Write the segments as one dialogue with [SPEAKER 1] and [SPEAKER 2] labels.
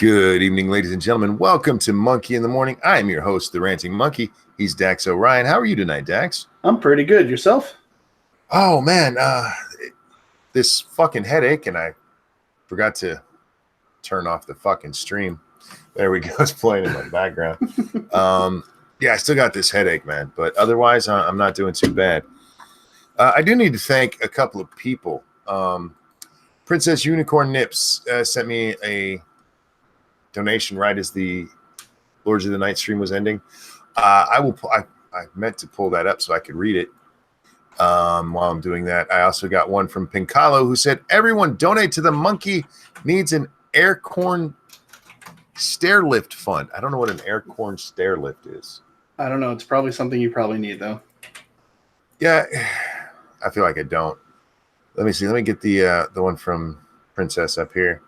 [SPEAKER 1] Good evening, ladies and gentlemen. Welcome to Monkey in the Morning. I am your host, the Ranting Monkey. He's Dax O'Ryan. How are you tonight, Dax?
[SPEAKER 2] I'm pretty good. Yourself?
[SPEAKER 1] Oh, man. This fucking headache, and I forgot to turn off the fucking stream. There we go. It's playing in my background. Yeah, I still got this headache, man. But otherwise, I'm not doing too bad. I do need to thank a couple of people. Princess Unicorn Nips sent me a donation right as the Lords of the Night stream was ending. I meant to pull that up so I could read it while I'm doing that. I also got one from Pincalo who said, everyone donate to the monkey needs an aircorn stair lift fund. I don't know what an aircorn stair lift is.
[SPEAKER 2] I don't know. It's probably something you probably need, though.
[SPEAKER 1] Yeah, I feel like I don't. Let me see. Let me get the one from Princess up here.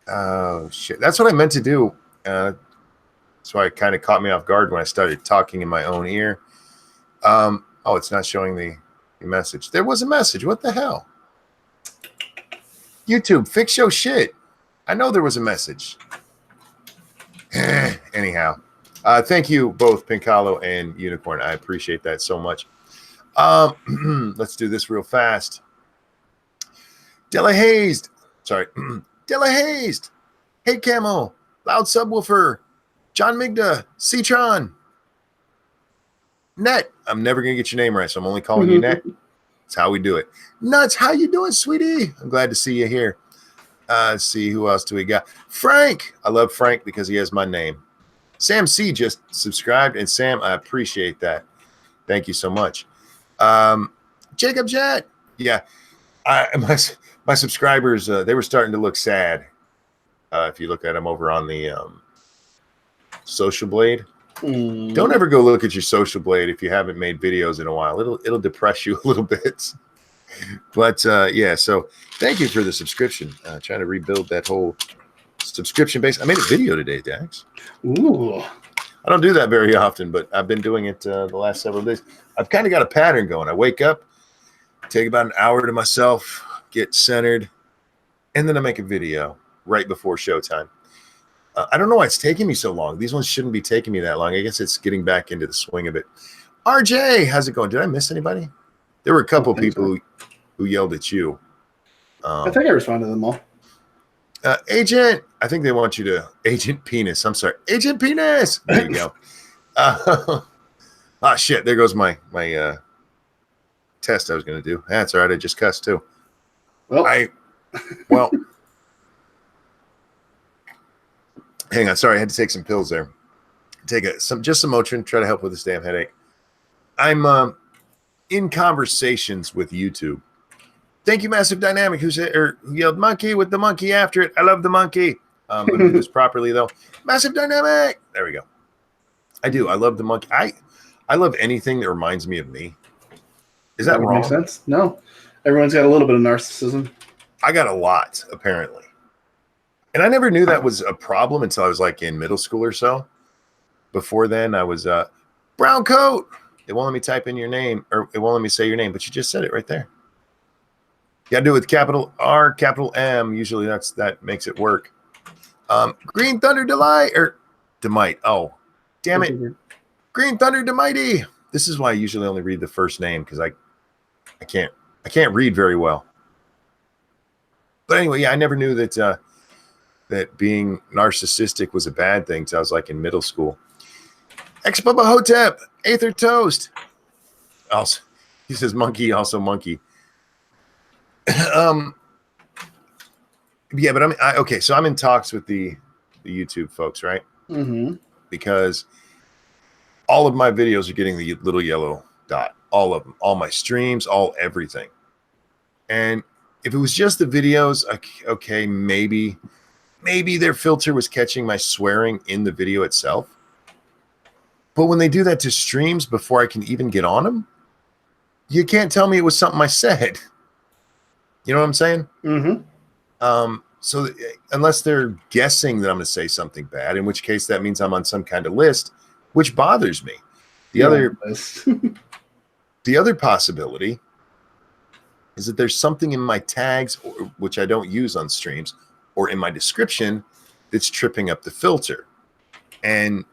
[SPEAKER 1] Oh, shit. That's what I meant to do. So it kind of caught me off guard when I started talking in my own ear. Oh, it's not showing the message. There was a message. What the hell? YouTube, fix your shit. I know there was a message. Anyhow, thank you both, Pincalo and Unicorn. I appreciate that so much. Let's do this real fast. Della Hazed. Sorry. Della Hazed. Hey, Camo. Loud Subwoofer. John Migda. Citron. Net. I'm never going to get your name right, so I'm only calling you Net. That's how we do it. Nuts, how you doing, sweetie? I'm glad to see you here. Let's see, who else do we got? Frank. I love Frank because he has my name. Sam C. just subscribed, and Sam, I appreciate that. Thank you so much. Jacob Jet. Yeah. My subscribers, they were starting to look sad. If you look at them over on the Social Blade. Don't ever go look at your Social Blade if you haven't made videos in a while. It'll depress you a little bit. But yeah, so thank you for the subscription. Trying to rebuild that whole subscription base. I made a video today, Dax.
[SPEAKER 2] Ooh.
[SPEAKER 1] I don't do that very often, but I've been doing it the last several days. I've kind of got a pattern going. I wake up, take about an hour to myself, get centered, and then I make a video right before showtime. I don't know why it's taking me so long. These ones shouldn't be taking me that long. I guess it's getting back into the swing of it. RJ, how's it going? Did I miss anybody? There were a couple people who yelled at you.
[SPEAKER 2] I think I responded to them all.
[SPEAKER 1] Agent, I think they want you to Agent Penis. I'm sorry, Agent Penis. There you go. Ah, shit. There goes my test I was going to do. That's all right. I just cussed too.
[SPEAKER 2] Well,
[SPEAKER 1] hang on. Sorry, I had to take some pills there. Take some Motrin. Try to help with this damn headache. I'm in conversations with YouTube. Thank you, Massive Dynamic, who yelled monkey with the monkey after it. I love the monkey. Let me do this properly, though. Massive Dynamic. There we go. I do. I love the monkey. I love anything that reminds me of me. Is that wrong?
[SPEAKER 2] Makes sense? No. Everyone's got a little bit of narcissism.
[SPEAKER 1] I got a lot, apparently. And I never knew that was a problem until I was like in middle school or so. Before then, I was brown coat. It won't let me type in your name, or it won't let me say your name, but you just said it right there. You gotta do it with capital R, capital M. Usually that makes it work. Green Thunder Delight or Demite. Oh, damn it. Green Thunder Demighty. This is why I usually only read the first name because I can't read very well. But anyway, yeah, I never knew that that being narcissistic was a bad thing until I was like in middle school. Ex-Bubba Hotep, Aether Toast. Also, he says monkey, also monkey. Yeah, but okay, so I'm in talks with the YouTube folks, right?
[SPEAKER 2] Mm-hmm.
[SPEAKER 1] Because all of my videos are getting the little yellow dot. All of them. All my streams, everything. And if it was just the videos, okay, maybe their filter was catching my swearing in the video itself. But when they do that to streams before I can even get on them, you can't tell me it was something I said. You know what I'm saying?
[SPEAKER 2] Mm-hmm.
[SPEAKER 1] So unless they're guessing that I'm going to say something bad, in which case that means I'm on some kind of list, which bothers me. The other possibility is that there's something in my tags, which I don't use on streams, or in my description that's tripping up the filter. And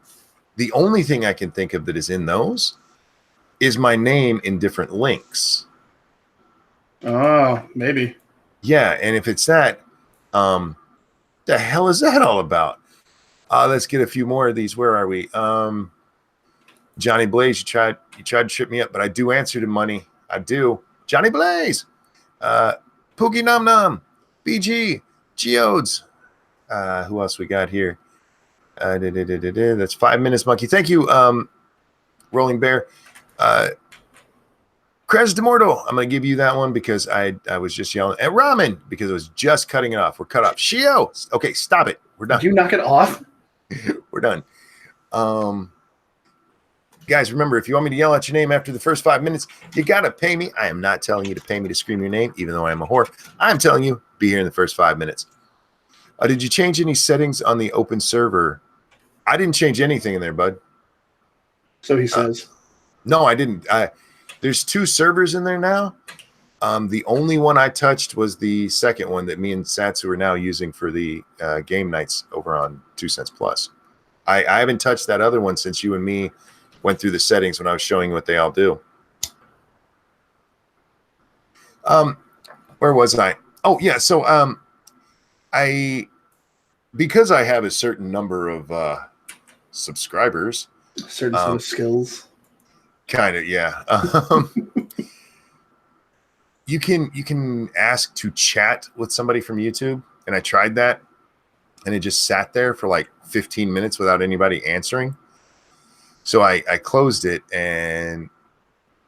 [SPEAKER 1] the only thing I can think of that is in those is my name in different links.
[SPEAKER 2] Oh, maybe.
[SPEAKER 1] Yeah, and if it's that, the hell is that all about? Let's get a few more of these. Where are we? Johnny Blaze, you tried to trip me up, but I do answer to money. I do. Johnny Blaze, Pookie Nom Nom, BG, Geodes. Who else we got here? That's 5 minutes, Monkey. Thank you, Rolling Bear. Cres de Mortal. I'm going to give you that one because I was just yelling. And Ramen, because it was just cutting it off. We're cut off. Shio. Okay, stop it. We're done.
[SPEAKER 2] Did you knock it off?
[SPEAKER 1] We're done. Guys, remember, if you want me to yell out your name after the first 5 minutes, you got to pay me. I am not telling you to pay me to scream your name, even though I am a whore. I'm telling you, be here in the first 5 minutes. Did you change any settings on the open server? I didn't change anything in there, bud.
[SPEAKER 2] So he says.
[SPEAKER 1] No, I didn't. There's 2 servers in there now. The only one I touched was the second one that me and Satsu are now using for the game nights over on 2 Cents Plus. I haven't touched that other one since you and me went through the settings when I was showing you what they all do. Where was I? Oh, yeah. So because I have a certain number of subscribers.
[SPEAKER 2] Certain set of skills.
[SPEAKER 1] Kind of, yeah. You can ask to chat with somebody from YouTube, and I tried that, and it just sat there for like 15 minutes without anybody answering. So I closed it, and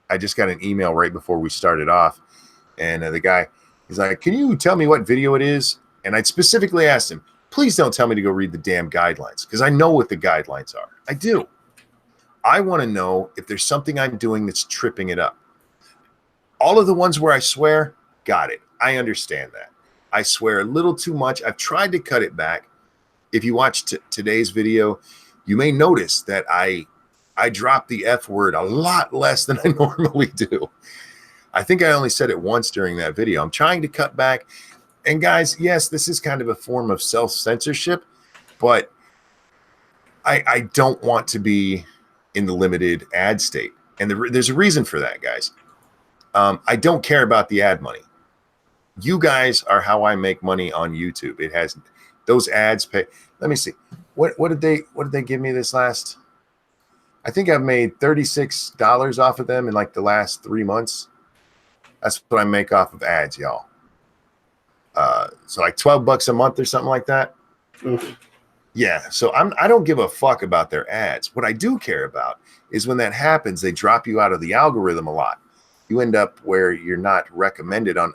[SPEAKER 1] I just got an email right before we started off, and the guy, he's like, "Can you tell me what video it is?" And I specifically asked him, "Please don't tell me to go read the damn guidelines, because I know what the guidelines are. I do. I want to know if there's something I'm doing that's tripping it up." All of the ones where I swear, got it. I understand that. I swear a little too much. I've tried to cut it back. If you watch today's video, you may notice that I drop the F word a lot less than I normally do. I think I only said it once during that video. I'm trying to cut back. And guys, yes, this is kind of a form of self-censorship, but I don't want to be in the limited ad state. And there's a reason for that, guys. I don't care about the ad money. You guys are how I make money on YouTube. It has those ads pay. Let me see. What did they give me this last? I think I've made $36 off of them in like the last 3 months. That's what I make off of ads, y'all. So like $12 a month or something like that.
[SPEAKER 2] Oof.
[SPEAKER 1] Yeah. So I don't give a fuck about their ads. What I do care about is when that happens, they drop you out of the algorithm a lot. You end up where you're not recommended on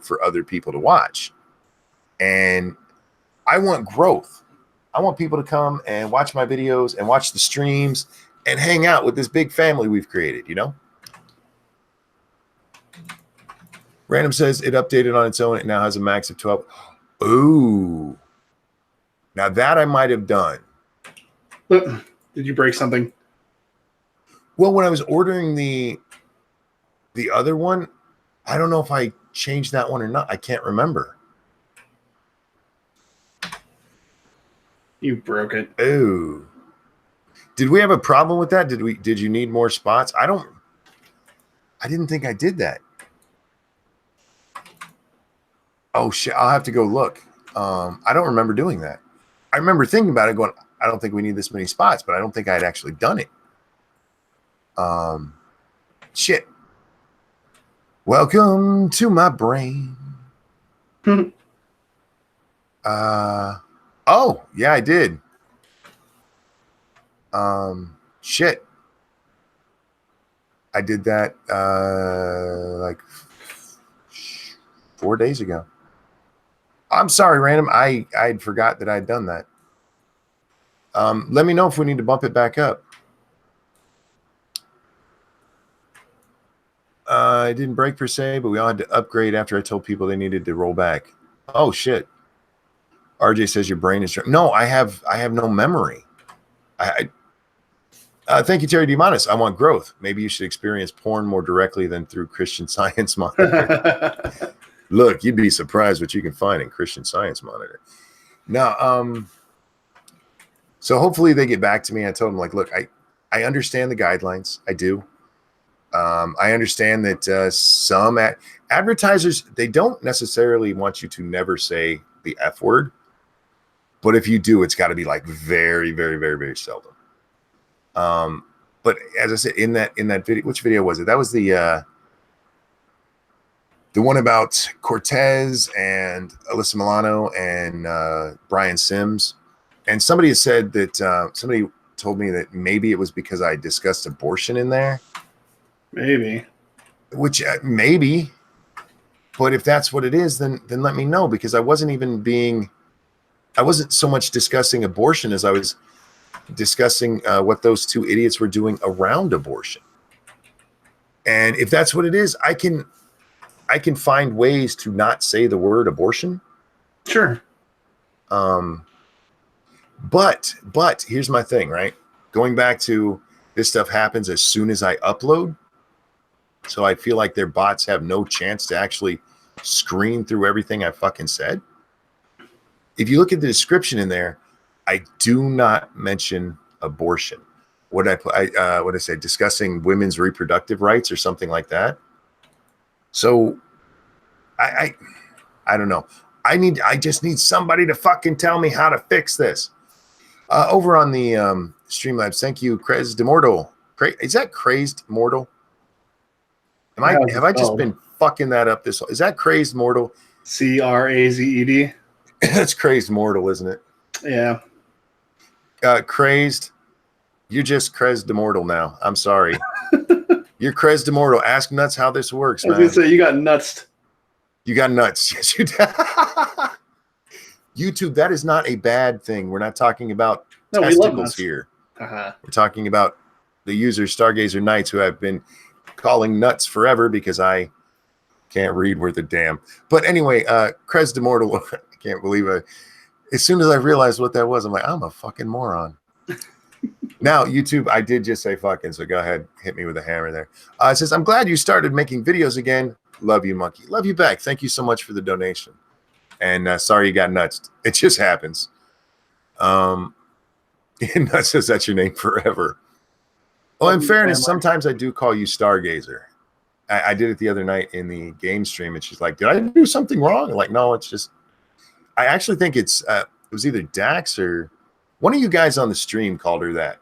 [SPEAKER 1] for other people to watch. And I want growth. I want people to come and watch my videos and watch the streams and hang out with this big family we've created, you know? Random says it updated on its own. It now has a max of 12. Ooh. Now that I might have done.
[SPEAKER 2] Did you break something?
[SPEAKER 1] Well, when I was ordering the other one, I don't know if I changed that one or not. I can't remember.
[SPEAKER 2] You broke it.
[SPEAKER 1] Ooh. Did we have a problem with that? Did you need more spots? I didn't think I did that. Oh shit, I'll have to go look. I don't remember doing that. I remember thinking about it going, I don't think we need this many spots, but I don't think I had actually done it. Shit. Welcome to my brain. Oh, yeah, I did. Shit. I did that like 4 days ago. I'm sorry, Random. I'd forgot that I'd done that. Let me know if we need to bump it back up. It didn't break per se, but we all had to upgrade after I told people they needed to roll back. Oh shit. RJ says your brain is no. I have no memory. Thank you, Terry DeMonis. I want growth. Maybe you should experience porn more directly than through Christian Science Monitor. Look, you'd be surprised what you can find in Christian Science Monitor. No, so hopefully they get back to me. I told them, like, look, I understand the guidelines. I do. I understand that some advertisers, they don't necessarily want you to never say the F word. But if you do, it's got to be like very, very, very, very seldom. But as I said, in that video, which video was it? That was the one about Cortez and Alyssa Milano and Brian Sims. And somebody has said that somebody told me that maybe it was because I discussed abortion in there.
[SPEAKER 2] Maybe.
[SPEAKER 1] Which maybe. But if that's what it is, then let me know, because I wasn't so much discussing abortion as I was discussing what those two idiots were doing around abortion. And if that's what it is, I can find ways to not say the word abortion.
[SPEAKER 2] Sure.
[SPEAKER 1] But here's my thing, right? Going back to this stuff happens as soon as I upload. So I feel like their bots have no chance to actually screen through everything I fucking said. If you look at the description in there, I do not mention abortion. What did I put? What did I say? Discussing women's reproductive rights or something like that. So I don't know. I just need somebody to fucking tell me how to fix this. Over on the Streamlabs, thank you, Crazed Immortal. Is that Crazed Mortal? Have I just been fucking that up this? Is that Crazed Mortal?
[SPEAKER 2] Crazed.
[SPEAKER 1] That's Crazed Mortal, isn't it?
[SPEAKER 2] Yeah.
[SPEAKER 1] Crazed. You're just Crazed Immortal now. I'm sorry. You're Crazed Immortal. Ask Nuts how this works, man.
[SPEAKER 2] I was gonna say, you got nuts.
[SPEAKER 1] You got nuts. Yes, you did. YouTube, that is not a bad thing. We're not talking about testicles here.
[SPEAKER 2] Uh-huh.
[SPEAKER 1] We're talking about the user Stargazer Knights, who have been calling nuts forever because I can't read worth a damn. But anyway, Crazed Immortal, I can't believe it. As soon as I realized what that was, I'm like, I'm a fucking moron. Now, YouTube, I did just say fucking, so go ahead, hit me with a hammer there. It says, I'm glad you started making videos again. Love you, monkey. Love you back. Thank you so much for the donation. And sorry you got nuts. It just happens. Nuts says that's your name forever. Well, in fairness, sometimes I do call you Stargazer. I did it the other night in the game stream, and she's like, did I do something wrong? I'm like, no, it's just, I actually think it was either Dax or one of you guys on the stream called her that.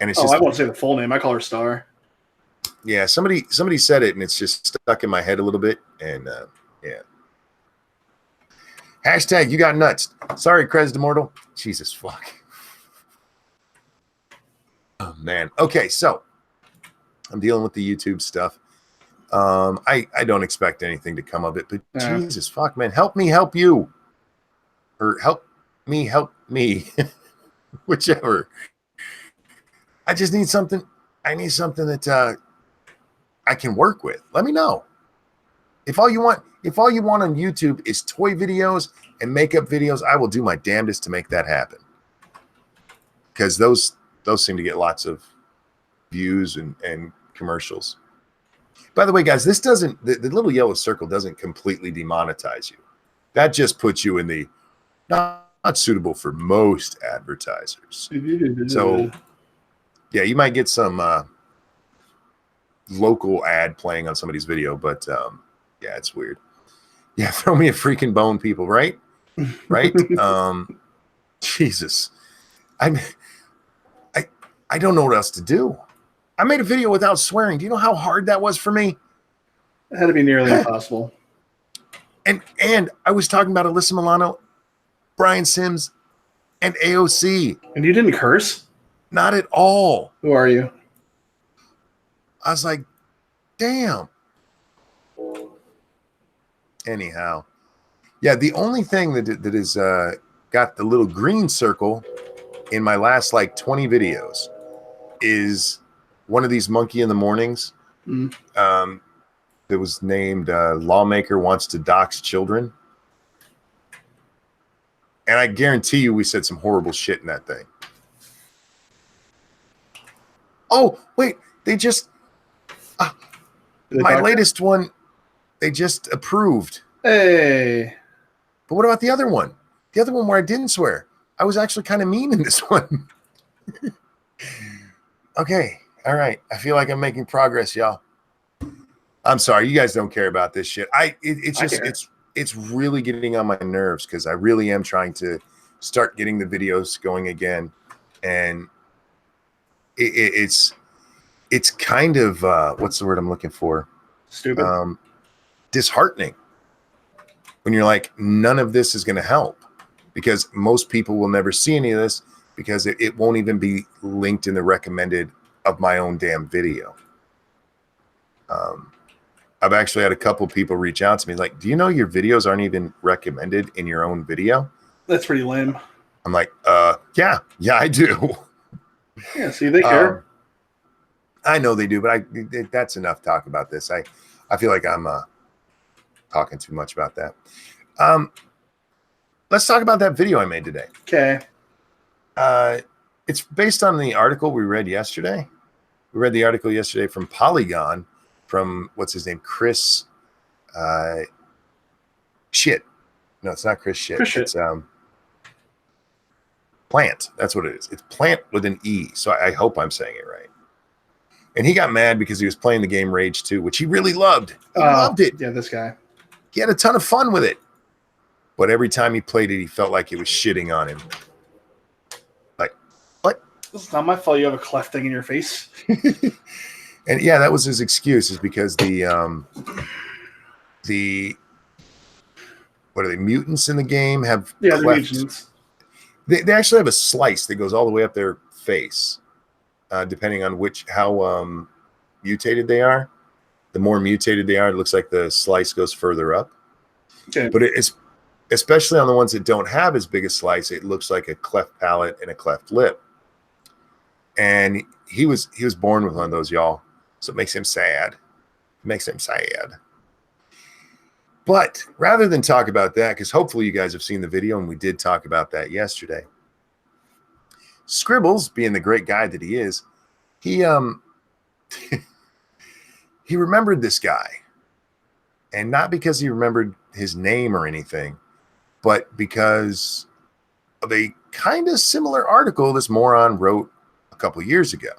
[SPEAKER 1] And it's just,
[SPEAKER 2] I won't say the full name. I call her Star.
[SPEAKER 1] Yeah, somebody said it, and it's just stuck in my head a little bit. And yeah. Hashtag you got nuts. Sorry, Crazed Immortal. Jesus fuck. Oh man. Okay, so I'm dealing with the YouTube stuff. I don't expect anything to come of it, but Jesus fuck, man, help me help you, or help me, whichever. I just need something. I need something that I can work with. Let me know. If all you want on YouTube is toy videos and makeup videos, I will do my damnedest to make that happen. Because those seem to get lots of views and commercials. By the way, guys, this doesn't, the little yellow circle doesn't completely demonetize you. That just puts you in the not suitable for most advertisers. So yeah, you might get some local ad playing on somebody's video, but yeah, it's weird. Yeah, throw me a freaking bone, people, right? Right? Jesus. I don't know what else to do. I made a video without swearing. Do you know how hard that was for me?
[SPEAKER 2] It had to be nearly impossible.
[SPEAKER 1] And I was talking about Alyssa Milano, Brian Sims, and AOC.
[SPEAKER 2] And you didn't curse?
[SPEAKER 1] Not at all.
[SPEAKER 2] Who are you?
[SPEAKER 1] I was like, damn. Anyhow. Yeah, the only thing that is got the little green circle in my last like 20 videos is one of these monkey in the mornings that was named Lawmaker Wants to Dox Children. And I guarantee you we said some horrible shit in that thing. Oh, wait, they just my latest one, they just approved.
[SPEAKER 2] Hey.
[SPEAKER 1] But what about the other one? The other one where I didn't swear, I was actually kind of mean in this one. Okay. All right. I feel like I'm making progress, y'all. I'm sorry. You guys don't care about this shit. It's really getting on my nerves because I really am trying to start getting the videos going again. And it's kind of, what's the word I'm looking for?
[SPEAKER 2] Stupid.
[SPEAKER 1] Disheartening when you're like, none of this is going to help because most people will never see any of this because it won't even be linked in the recommended of my own damn video. I've actually had a couple people reach out to me like, do you know your videos aren't even recommended in your own video?
[SPEAKER 2] That's pretty lame.
[SPEAKER 1] I'm like, yeah, I do.
[SPEAKER 2] Yeah, see, they care.
[SPEAKER 1] I know they do, but that's enough talk about this. I feel like I'm talking too much about that. Let's talk about that video I made today.
[SPEAKER 2] Okay.
[SPEAKER 1] It's based on the article we read yesterday. We read the article yesterday from Polygon from what's his name? Chris Shit. No, it's not Chris Shit. It's Plant. That's what it is. It's Plant with an E. So I hope I'm saying it right. And he got mad because he was playing the game Rage 2, which he really loved. He loved it.
[SPEAKER 2] Yeah, this guy.
[SPEAKER 1] He had a ton of fun with it. But every time he played it, he felt like it was shitting on him. Like, what?
[SPEAKER 2] This is not my fault you have a cleft thing in your face.
[SPEAKER 1] And yeah, that was his excuse, is because the what are they, mutants in the game have
[SPEAKER 2] the
[SPEAKER 1] cleft.
[SPEAKER 2] mutants.
[SPEAKER 1] They actually have a slice that goes all the way up their face, depending on how mutated they are. The more mutated they are, it looks like the slice goes further up.
[SPEAKER 2] Okay.
[SPEAKER 1] But it's especially on the ones that don't have as big a slice, it looks like a cleft palate and a cleft lip. And he was born with one of those, y'all. So it makes him sad. It makes him sad. But rather than talk about that, because hopefully you guys have seen the video, and we did talk about that yesterday. Scribbles, being the great guy that he is, he he remembered this guy. And not because he remembered his name or anything, but because of a kind of similar article this moron wrote a couple years ago.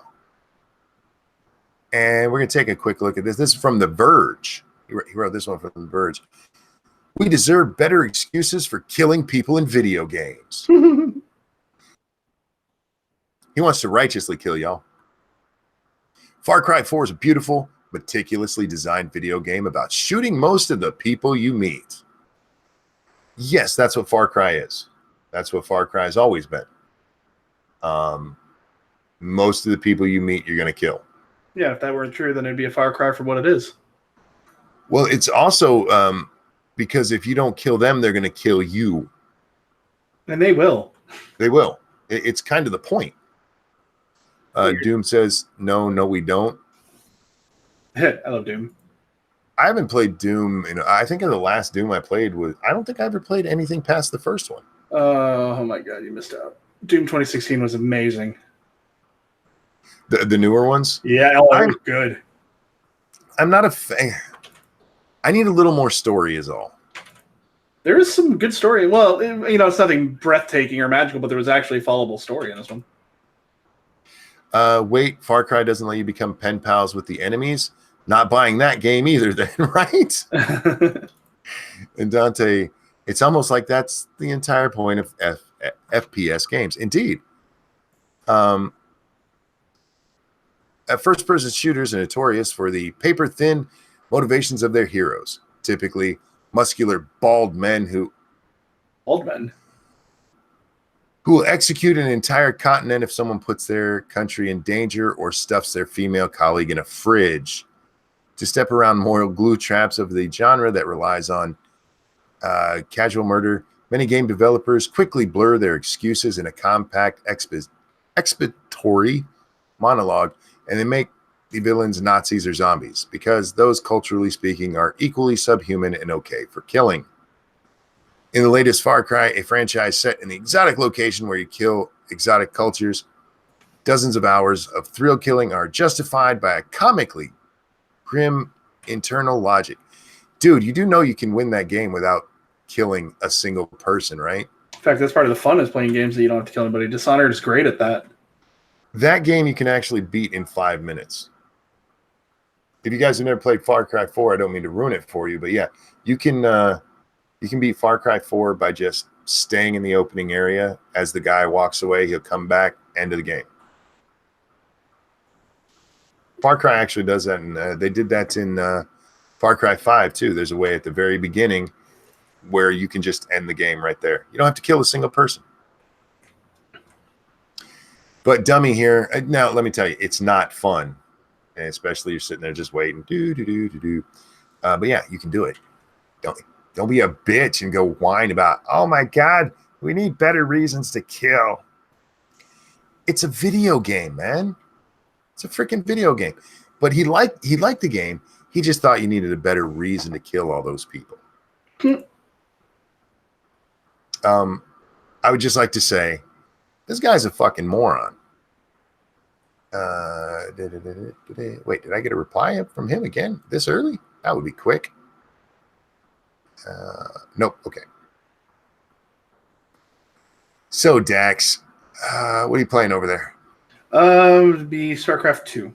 [SPEAKER 1] And we're going to take a quick look at this. This is from The Verge. He wrote this one from The Verge. We deserve better excuses for killing people in video games. He wants to righteously kill y'all. Far Cry 4 is a beautiful, meticulously designed video game about shooting most of the people you meet. Yes, that's what Far Cry is. That's what Far Cry has always been. Most of the people you meet, you're going to kill.
[SPEAKER 2] Yeah, if that weren't true, then it'd be a Far Cry for what it is.
[SPEAKER 1] Well, it's also because if you don't kill them, they're going to kill you.
[SPEAKER 2] And they will.
[SPEAKER 1] They will. It's kind of the point. Doom says, no, we don't.
[SPEAKER 2] I love Doom.
[SPEAKER 1] I haven't played Doom. I think in the last Doom I played I don't think I ever played anything past the first one.
[SPEAKER 2] Oh my God, you missed out. Doom 2016 was amazing.
[SPEAKER 1] The newer ones?
[SPEAKER 2] Yeah, it was good.
[SPEAKER 1] I'm not a fan. I need a little more story is all.
[SPEAKER 2] There is some good story. Well, it's nothing breathtaking or magical, but there was actually a followable story in this one.
[SPEAKER 1] Wait, Far Cry doesn't let you become pen pals with the enemies? Not buying that game either then, right? And Dante, it's almost like that's the entire point of FPS games. Indeed. First-person shooters are notorious for the paper-thin motivations of their heroes, typically muscular, bald men who will execute an entire continent if someone puts their country in danger or stuffs their female colleague in a fridge. To step around moral glue traps of the genre that relies on casual murder, many game developers quickly blur their excuses in a compact expiatory monologue, and they make the villains Nazis or zombies, because those, culturally speaking, are equally subhuman and okay for killing. In the latest Far Cry, a franchise set in the exotic location where you kill exotic cultures, dozens of hours of thrill killing are justified by a comically grim internal logic. Dude, you do know you can win that game without killing a single person, right?
[SPEAKER 2] fact, that's part of the fun is playing games that you don't have to kill anybody. Dishonored is great at that.
[SPEAKER 1] That game you can actually beat in 5 minutes. If you guys have never played Far Cry 4, I don't mean to ruin it for you, but yeah, you can beat Far Cry 4 by just staying in the opening area. As the guy walks away, he'll come back, end of the game. Far Cry actually does that, and they did that in Far Cry 5 too. There's a way at the very beginning where you can just end the game right there. You don't have to kill a single person. But dummy here, now let me tell you, it's not fun. And especially you're sitting there just waiting. But yeah, you can do it. Don't be a bitch and go whine about, oh my God, we need better reasons to kill. It's a video game, man. It's a freaking video game. But he liked the game. He just thought you needed a better reason to kill all those people. I would just like to say, this guy's a fucking moron. Wait, did I get a reply from him again this early? That would be quick. Nope. Okay. So Dax, what are you playing over there?
[SPEAKER 2] It'd be StarCraft 2.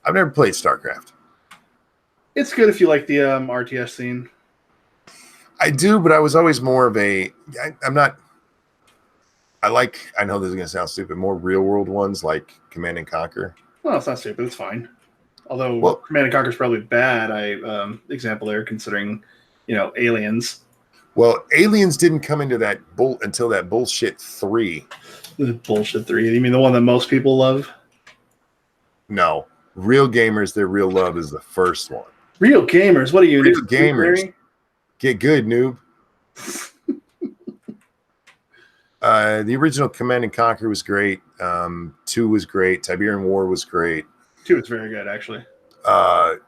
[SPEAKER 1] I've never played StarCraft.
[SPEAKER 2] It's good if you like the RTS scene.
[SPEAKER 1] I do, but I was always more of a. I'm not. I know this is going to sound stupid, more real world ones like Command and Conquer.
[SPEAKER 2] Well, it's not stupid. It's fine. Although Command and Conquer is probably bad. Example there, considering, aliens.
[SPEAKER 1] Well, aliens didn't come into that until that bullshit 3.
[SPEAKER 2] The bullshit 3. You mean the one that most people love?
[SPEAKER 1] No, real gamers. Their real love is the first one.
[SPEAKER 2] Real gamers. What are you?
[SPEAKER 1] Real gamers. Get good, noob. The original Command and Conquer was great. 2 was great. Tiberian War was great.
[SPEAKER 2] 2 is very good, actually.
[SPEAKER 1] I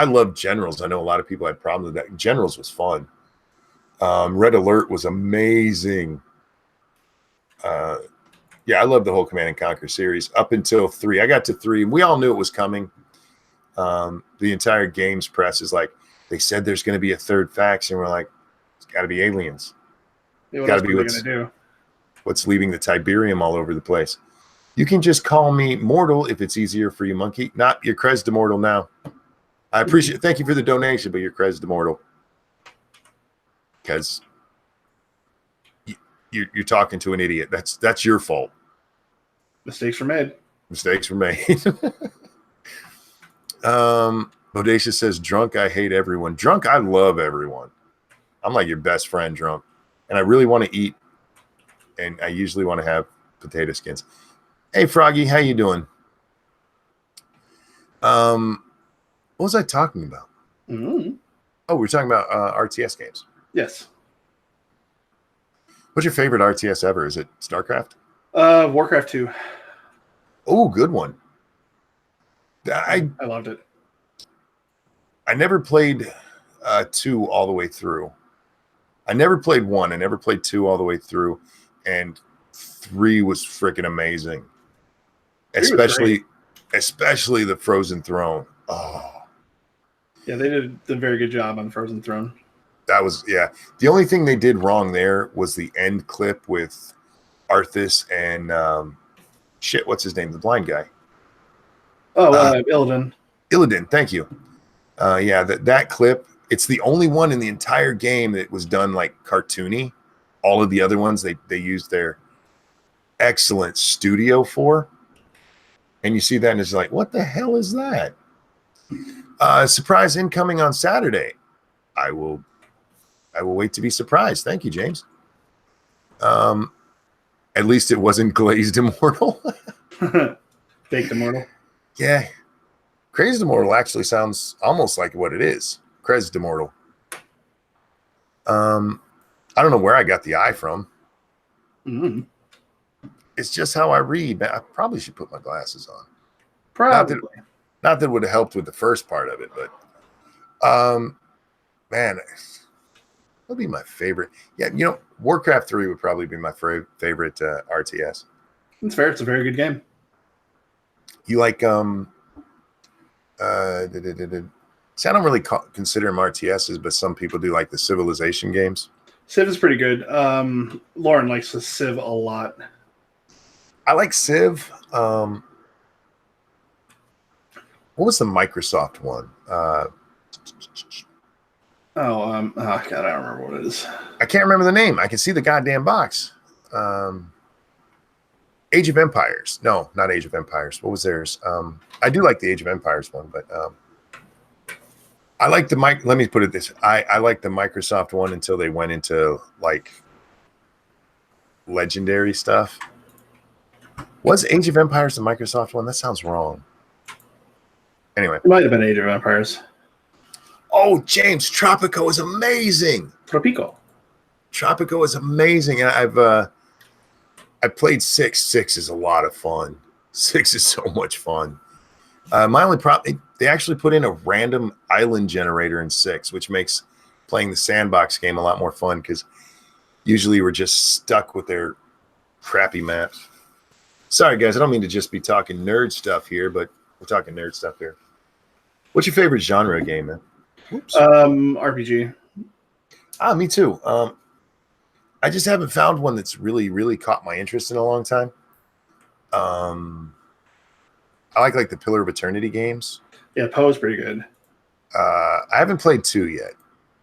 [SPEAKER 1] love Generals. I know a lot of people had problems with that. Generals was fun. Red Alert was amazing. Yeah, I love the whole Command and Conquer series up until 3. I got to 3, and we all knew it was coming. The entire games press is like, they said there's going to be a third faction. We're like, it's got to be aliens.
[SPEAKER 2] Yeah, what else are we going to do?
[SPEAKER 1] What's leaving the Tiberium all over the place. You can just call me Mortal if it's easier for you, monkey. Not your Krez de Mortal now. I appreciate it. Thank you for the donation, but your Krez de Mortal. Because you're talking to an idiot. That's your fault.
[SPEAKER 2] Mistakes were made.
[SPEAKER 1] Mistakes were made. Bodacious says, drunk, I hate everyone. Drunk, I love everyone. I'm like your best friend, drunk. And I really want to eat. And I usually want to have potato skins. Hey, Froggy, how you doing? What was I talking about?
[SPEAKER 2] Mm-hmm.
[SPEAKER 1] Oh, we're talking about RTS games.
[SPEAKER 2] Yes.
[SPEAKER 1] What's your favorite RTS ever? Is it StarCraft?
[SPEAKER 2] Warcraft 2.
[SPEAKER 1] Oh, good one. I
[SPEAKER 2] loved it.
[SPEAKER 1] I never played 2 all the way through. I never played 1. I never played 2 all the way through. And 3 was freaking amazing. Especially the Frozen Throne. Oh.
[SPEAKER 2] Yeah, they did a very good job on Frozen Throne.
[SPEAKER 1] That was, yeah. The only thing they did wrong there was the end clip with Arthas and what's his name? The blind guy.
[SPEAKER 2] Oh, Illidan.
[SPEAKER 1] Illidan, thank you. Yeah, that clip, it's the only one in the entire game that was done like cartoony. All of the other ones they used their excellent studio for. And you see that and it's like, what the hell is that? Surprise incoming on Saturday. I will wait to be surprised. Thank you, James. At least it wasn't Glazed Immortal.
[SPEAKER 2] Baked Immortal.
[SPEAKER 1] Yeah. Crazed Immortal actually sounds almost like what it is. Crazed Immortal. I don't know where I got the eye from.
[SPEAKER 2] Mm-hmm.
[SPEAKER 1] It's just how I read. Man, I probably should put my glasses on.
[SPEAKER 2] Probably.
[SPEAKER 1] Not that it would have helped with the first part of it, but man, that'd be my favorite. Yeah, Warcraft 3 would probably be my favorite RTS.
[SPEAKER 2] It's fair. It's a very good game.
[SPEAKER 1] You like see, I don't really consider them RTSs, but some people do like the Civilization games.
[SPEAKER 2] Civ is pretty good. Lauren likes the Civ a lot.
[SPEAKER 1] I like Civ. What was the Microsoft one?
[SPEAKER 2] Oh, God, I don't remember what it is.
[SPEAKER 1] I can't remember the name. I can see the goddamn box. Age of Empires. No, not Age of Empires. What was theirs? I do like the Age of Empires one, but I like the mic. Let me put it this: I like the Microsoft one until they went into like legendary stuff. Was Age of Empires the Microsoft one? That sounds wrong. Anyway,
[SPEAKER 2] It might have been Age of Empires.
[SPEAKER 1] Oh, James, Tropico is amazing.
[SPEAKER 2] Tropico
[SPEAKER 1] is amazing. And I played 6. 6 is a lot of fun. 6 is so much fun. My only problem, they actually put in a random island generator in 6, which makes playing the sandbox game a lot more fun because usually we're just stuck with their crappy maps. Sorry, guys, I don't mean to just be talking nerd stuff here, but we're talking nerd stuff here. What's your favorite genre game, man?
[SPEAKER 2] Oops. RPG.
[SPEAKER 1] Me too. I just haven't found one that's really, really caught my interest in a long time. I like the Pillar of Eternity games.
[SPEAKER 2] Yeah, Poe's pretty good.
[SPEAKER 1] I haven't played 2 yet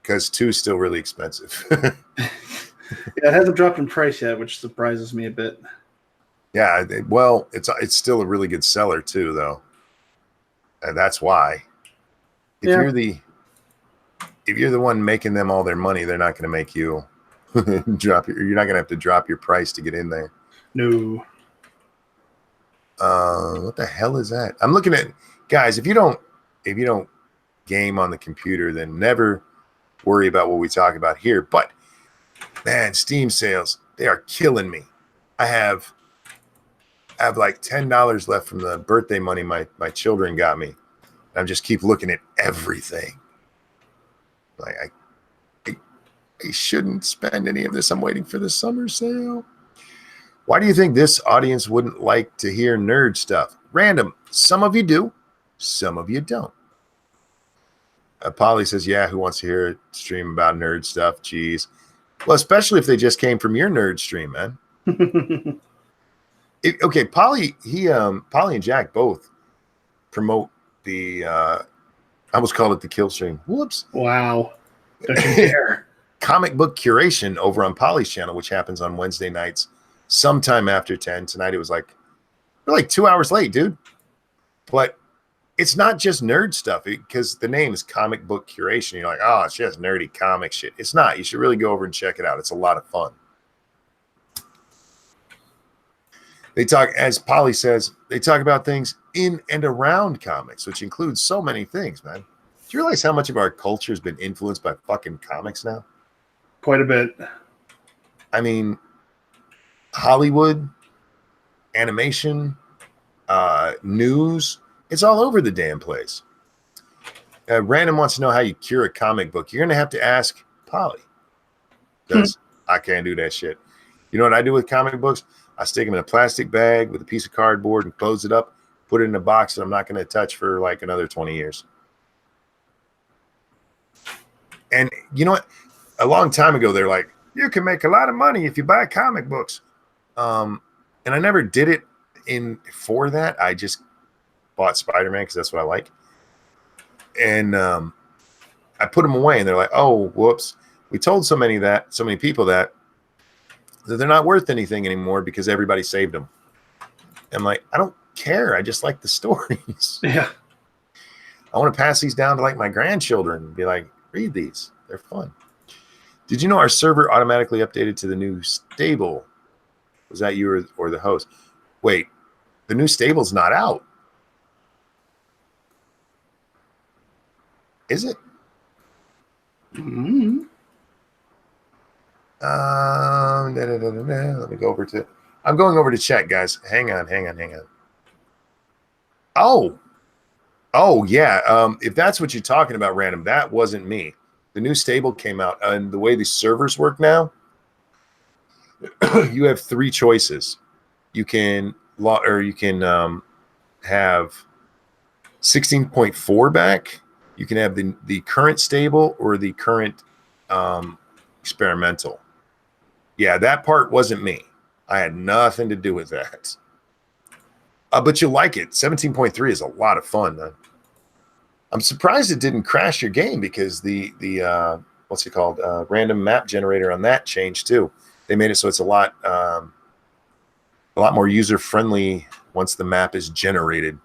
[SPEAKER 1] because 2 is still really expensive.
[SPEAKER 2] Yeah, it hasn't dropped in price yet, which surprises me a bit.
[SPEAKER 1] Yeah, well, it's still a really good seller too, though, and that's why. If you're the one making them all their money, they're not going to make you drop. You're not going to have to drop your price to get in there.
[SPEAKER 2] No.
[SPEAKER 1] What the hell is that? I'm looking at guys. If you don't game on the computer, then never worry about what we talk about here. But man, Steam sales, they are killing me. I have like $10 left from the birthday money my children got me. I just keep looking at everything. Like I shouldn't spend any of this. I'm waiting for the summer sale. Why do you think this audience wouldn't like to hear nerd stuff? Random. Some of you do. Some of you don't. Polly says, yeah, who wants to hear a stream about nerd stuff? Jeez. Well, especially if they just came from your nerd stream, man. Okay, Polly and Jack both promote the I almost called it the kill stream. Whoops.
[SPEAKER 2] Wow. Don't you dare.
[SPEAKER 1] Comic book curation over on Polly's channel, which happens on Wednesday nights, sometime after 10. Tonight it was we're like 2 hours late, dude. But it's not just nerd stuff because the name is Comic Book Curation. You're like, oh, it's just nerdy comic shit. It's not. You should really go over and check it out. It's a lot of fun. They talk, as Polly says, they talk about things in and around comics, which includes so many things, man. Do you realize how much of our culture has been influenced by fucking comics now?
[SPEAKER 2] Quite a bit.
[SPEAKER 1] I mean, Hollywood, animation, news, it's all over the damn place. Random wants to know how you cure a comic book. You're going to have to ask Polly because I can't do that shit. You know what I do with comic books? I stick them in a plastic bag with a piece of cardboard and close it up, put it in a box that I'm not going to touch for like another 20 years. And you know what? A long time ago, they're like, you can make a lot of money if you buy comic books. And I never did it for that. I just bought Spider-Man because that's what I like. And I put them away and they're like, oh, whoops. We told so many people that they're not worth anything anymore because everybody saved them. I'm like, I don't care. I just like the stories.
[SPEAKER 2] Yeah.
[SPEAKER 1] I want to pass these down to like my grandchildren and be like, read these. They're fun. Did you know our server automatically updated to the new stable? Was that you or the host? Wait, the new stable's not out. Is it?
[SPEAKER 2] Mm-hmm.
[SPEAKER 1] Let me go over to. I'm going over to check, guys. Hang on. Oh, yeah. If that's what you're talking about, random, that wasn't me. The new stable came out, and the way the servers work now, you have 3 choices. You can have 16.4 back. You can have the current stable or the current experimental. Yeah, that part wasn't me. I had nothing to do with that. But you like it. 17.3 is a lot of fun, man. I'm surprised it didn't crash your game because the what's it called? Random map generator on that changed too. They made it so it's a lot more user friendly once the map is generated.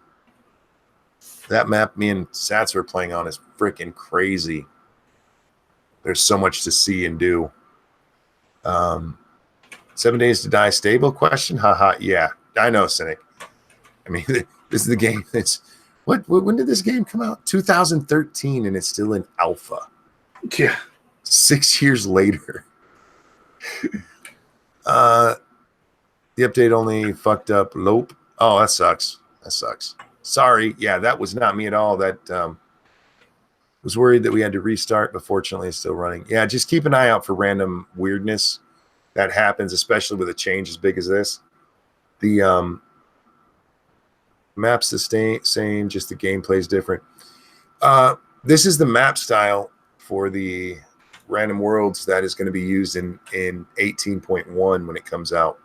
[SPEAKER 1] That map me and Satsu are playing on is freaking crazy. There's so much to see and do. 7 Days to Die stable question? Haha. Yeah, I know, Cynic. I mean, this is the game that's when did this game come out? 2013, and it's still in alpha.
[SPEAKER 2] Yeah.
[SPEAKER 1] 6 years later. The update only fucked up Lope. Oh, that sucks. That sucks. Sorry. Yeah, that was not me at all. That was worried that we had to restart, but fortunately it's still running. Yeah, just keep an eye out for random weirdness that happens, especially with a change as big as this. The map's the same, just the gameplay's different. This is the map style for the random worlds that is going to be used in 18.1 when it comes out.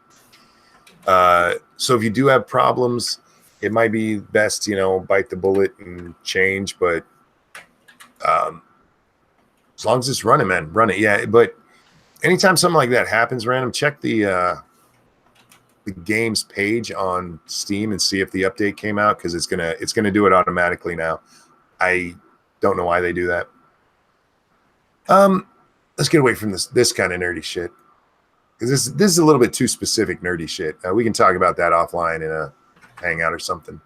[SPEAKER 1] So if you do have problems, it might be best, bite the bullet and change, but as long as it's running, man, run it. Yeah, but anytime something like that happens random, check the game's page on Steam and see if the update came out, because it's gonna do it automatically now. I don't know why they do that. Let's get away from this kind of nerdy shit, because this is a little bit too specific nerdy shit. We can talk about that offline in a hangout or something.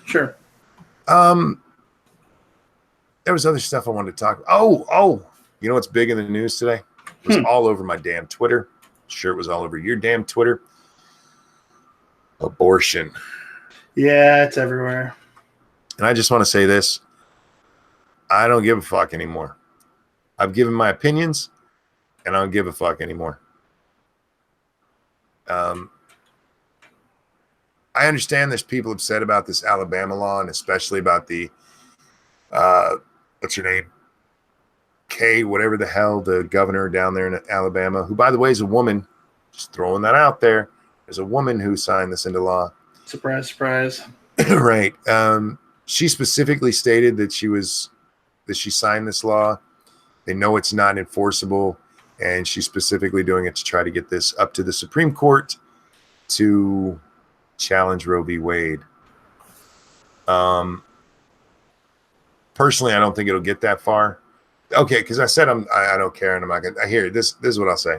[SPEAKER 2] Sure.
[SPEAKER 1] There was other stuff I wanted to talk. Oh, you know what's big in the news today? It was all over my damn Twitter. Sure, it was all over your damn Twitter. Abortion.
[SPEAKER 2] Yeah, it's everywhere.
[SPEAKER 1] And I just want to say this. I don't give a fuck anymore. I've given my opinions, and I don't give a fuck anymore. I understand there's people upset about this Alabama law, and especially about the what's her name? Kay, whatever the hell, the governor down there in Alabama, who, by the way, is a woman. Just throwing that out there. There's a woman who signed this into law.
[SPEAKER 2] Surprise, surprise.
[SPEAKER 1] Right. She specifically stated that she signed this law. They know it's not enforceable, and she's specifically doing it to try to get this up to the Supreme Court to challenge Roe v. Wade. Personally, I don't think it'll get that far. Okay, because I said I don't care, and I'm not gonna. I hear this. This is what I'll say.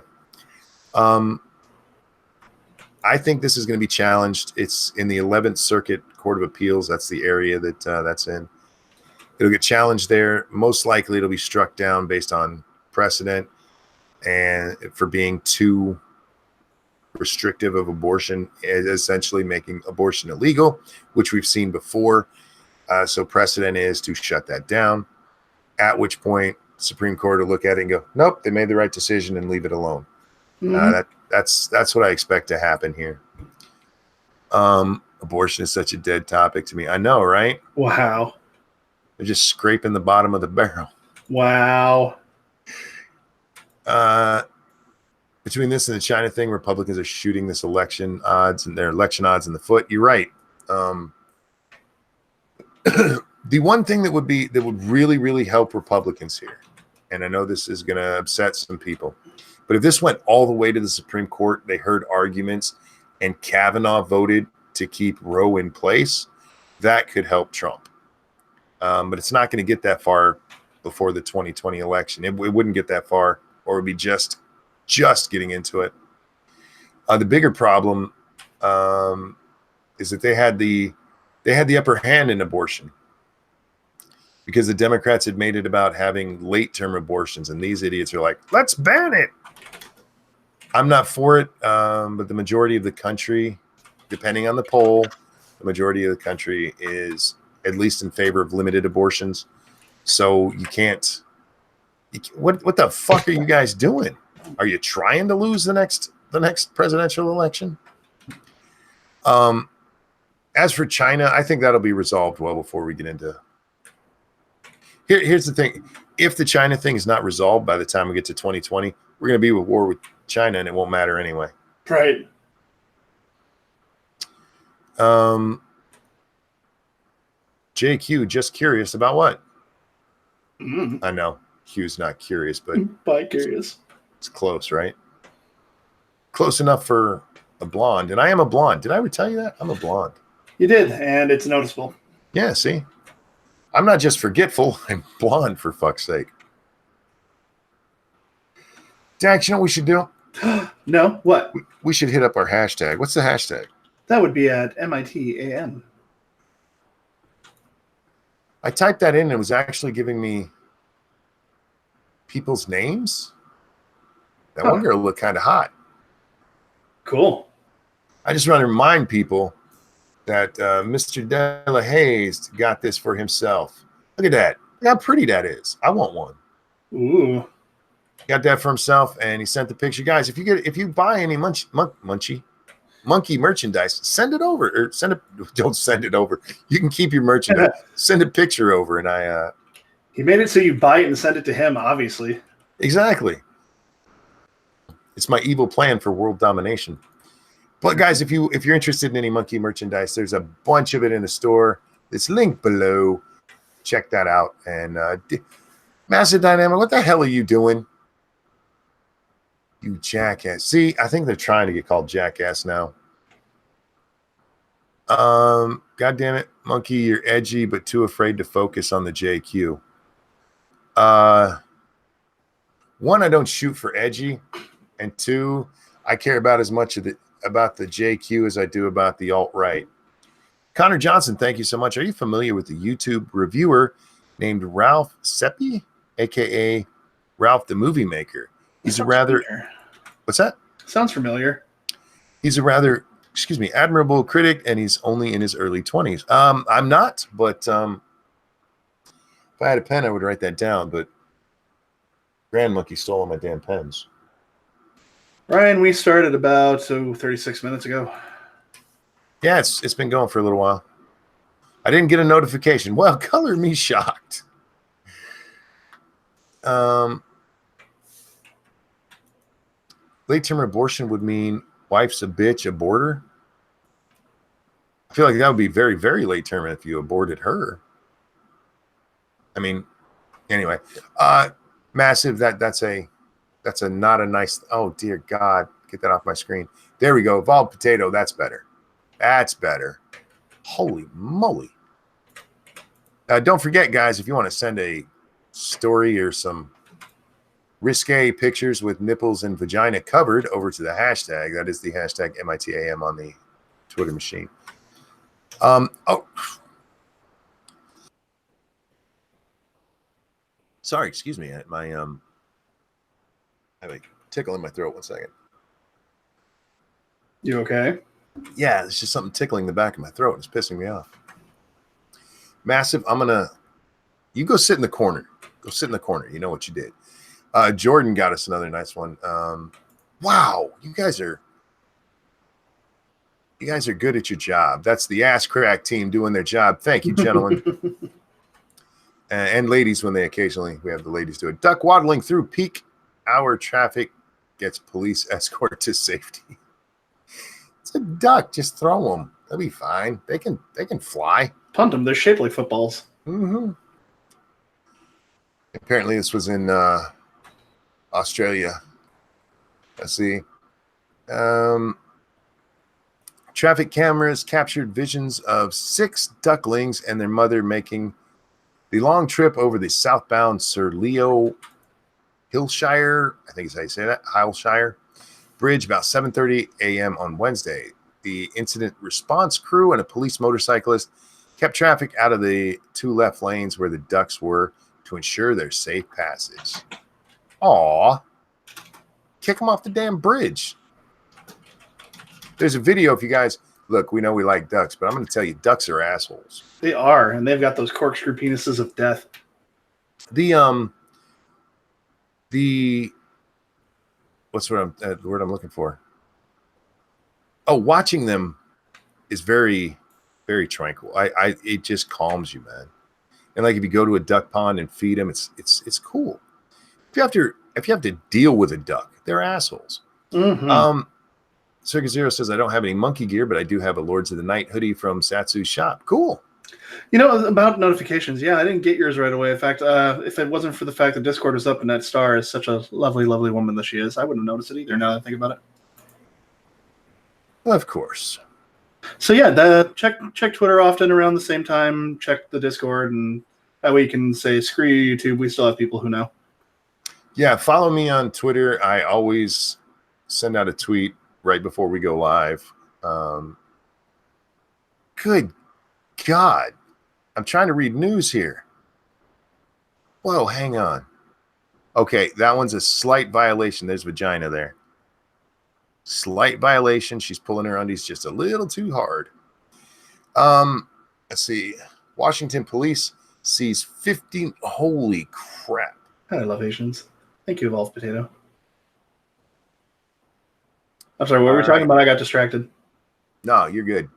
[SPEAKER 1] I think this is going to be challenged. It's in the 11th Circuit Court of Appeals. That's the area that's in. It'll get challenged there. Most likely, it'll be struck down based on precedent and for being too restrictive of abortion, essentially making abortion illegal, which we've seen before. So precedent is to shut that down, at which point Supreme Court will look at it and go, nope, they made the right decision and leave it alone. Mm-hmm. That's what I expect to happen here. Abortion is such a dead topic to me. I know, right?
[SPEAKER 2] Wow.
[SPEAKER 1] They're just scraping the bottom of the barrel.
[SPEAKER 2] Wow.
[SPEAKER 1] Between this and the China thing, Republicans are shooting their election odds in the foot. You're right. The one thing that would really, really help Republicans here, and I know this is going to upset some people, but if this went all the way to the Supreme Court, they heard arguments, and Kavanaugh voted to keep Roe in place, that could help Trump. But it's not going to get that far before the 2020 election. It wouldn't get that far, or it would be just getting into it. The bigger problem is that they had the upper hand in abortion, because the Democrats had made it about having late-term abortions, and these idiots are like, let's ban it. I'm not for it, but the majority of the country, depending on the poll, the majority of the country is at least in favor of limited abortions. So you can't. What the fuck are you guys doing? Are you trying to lose the next presidential election? As for China, I think that'll be resolved well before we get into. Here's the thing: if the China thing is not resolved by the time we get to 2020, we're going to be with war with China, and it won't matter anyway.
[SPEAKER 2] Right.
[SPEAKER 1] JQ, just curious about what?
[SPEAKER 2] Mm.
[SPEAKER 1] I know Q's not curious, but
[SPEAKER 2] bi-curious.
[SPEAKER 1] It's close, right? Close enough for a blonde, and I am a blonde. Did I ever tell you that? I'm a blonde.
[SPEAKER 2] You did, and it's noticeable.
[SPEAKER 1] Yeah, see? I'm not just forgetful. I'm blonde, for fuck's sake. Dax, you know what we should do?
[SPEAKER 2] No? What?
[SPEAKER 1] We should hit up our hashtag. What's the hashtag?
[SPEAKER 2] That would be at MITAN.
[SPEAKER 1] I typed that in and it was actually giving me people's names. That one girl looked kind of hot.
[SPEAKER 2] Cool.
[SPEAKER 1] I just want to remind people that Mr. Della Hayes got this for himself. Look at that. Look how pretty that is. I want one.
[SPEAKER 2] Ooh.
[SPEAKER 1] Got that for himself, and he sent the picture. Guys, if you buy any monkey merchandise, send it over, or don't send it over. You can keep your merchandise. Send a picture over, and
[SPEAKER 2] he made it so you buy it and send it to him, obviously.
[SPEAKER 1] Exactly. It's my evil plan for world domination. But guys, if you're interested in any monkey merchandise, there's a bunch of it in the store. It's linked below. Check that out. And Massive Dynamic, what the hell are you doing? You jackass. See, I think they're trying to get called jackass now. God damn it, Monkey, you're edgy but too afraid to focus on the JQ. One, I don't shoot for edgy, and two, I care about as much about the JQ as I do about the alt-right. Connor Johnson, thank you so much. Are you familiar with the YouTube reviewer named Ralph Seppi, aka Ralph the Movie Maker? He's a rather familiar. What's that? Sounds familiar. He's a rather, admirable critic, and he's only in his early 20s. I'm not, but if I had a pen, I would write that down. But Grand Monkey stole all my damn pens.
[SPEAKER 2] Ryan, we started about 36 minutes ago.
[SPEAKER 1] Yeah, it's been going for a little while. I didn't get a notification. Well, color me shocked. Late-term abortion would mean wife's a bitch, abort her. I feel like that would be very, very late-term if you aborted her. I mean, anyway, Massive. That's a not a nice. Oh dear God, get that off my screen. There we go. Evolved potato. That's better. That's better. Holy moly! Don't forget, guys, if you want to send a story or some risque pictures with nipples and vagina covered over to the hashtag. That is the hashtag MITAM on the Twitter machine. Sorry, excuse me. I have a tickle in my throat. 1 second.
[SPEAKER 2] You okay?
[SPEAKER 1] Yeah, it's just something tickling the back of my throat. It's pissing me off. Massive, you go sit in the corner. Go sit in the corner. You know what you did. Jordan got us another nice one. Wow, you guys are good at your job. That's the ass crack team doing their job. Thank you, gentlemen. And ladies, when we have the ladies do it. Duck waddling through peak hour traffic gets police escort to safety. It's a duck. Just throw them. They'll be fine. They can fly.
[SPEAKER 2] Punt them. They're shaped like footballs.
[SPEAKER 1] Mm-hmm. Apparently, this was in Australia. Let's see. Traffic cameras captured visions of 6 ducklings and their mother making the long trip over the southbound Sir Leo Hillshire, I think is how you say that, Hillshire Bridge about 7:30 a.m. on Wednesday. The incident response crew and a police motorcyclist kept traffic out of the 2 left lanes where the ducks were to ensure their safe passage. Aw. Kick them off the damn bridge. There's a video if you guys look, we know we like ducks, but I'm going to tell you, ducks are assholes.
[SPEAKER 2] They are, and they've got those corkscrew penises of death.
[SPEAKER 1] What's the word I'm looking for? Oh, watching them is very, very tranquil. It just calms you, man. And like if you go to a duck pond and feed them, it's cool. If you have to deal with a duck, They're assholes.
[SPEAKER 2] Mm-hmm.
[SPEAKER 1] Circus Zero says, I don't have any monkey gear, but I do have a Lords of the Night hoodie from Satsu's shop. Cool.
[SPEAKER 2] About notifications. Yeah, I didn't get yours right away. In fact, if it wasn't for the fact that Discord was up and that Star is such a lovely, lovely woman that she is, I wouldn't have noticed it either now that I think about it.
[SPEAKER 1] Of course.
[SPEAKER 2] So yeah, check Twitter often around the same time. Check the Discord, and that way you can say, screw you, YouTube. We still have people who know.
[SPEAKER 1] Yeah, follow me on Twitter. I always send out a tweet right before we go live. Good God. I'm trying to read news here. Whoa, hang on. Okay, that one's a slight violation. There's vagina there. Slight violation. She's pulling her undies just a little too hard. Let's see. Washington police sees 15. Holy crap.
[SPEAKER 2] I love Asians. Thank you, Evolved Potato. I'm sorry, what were we talking about? I got distracted.
[SPEAKER 1] No, you're good.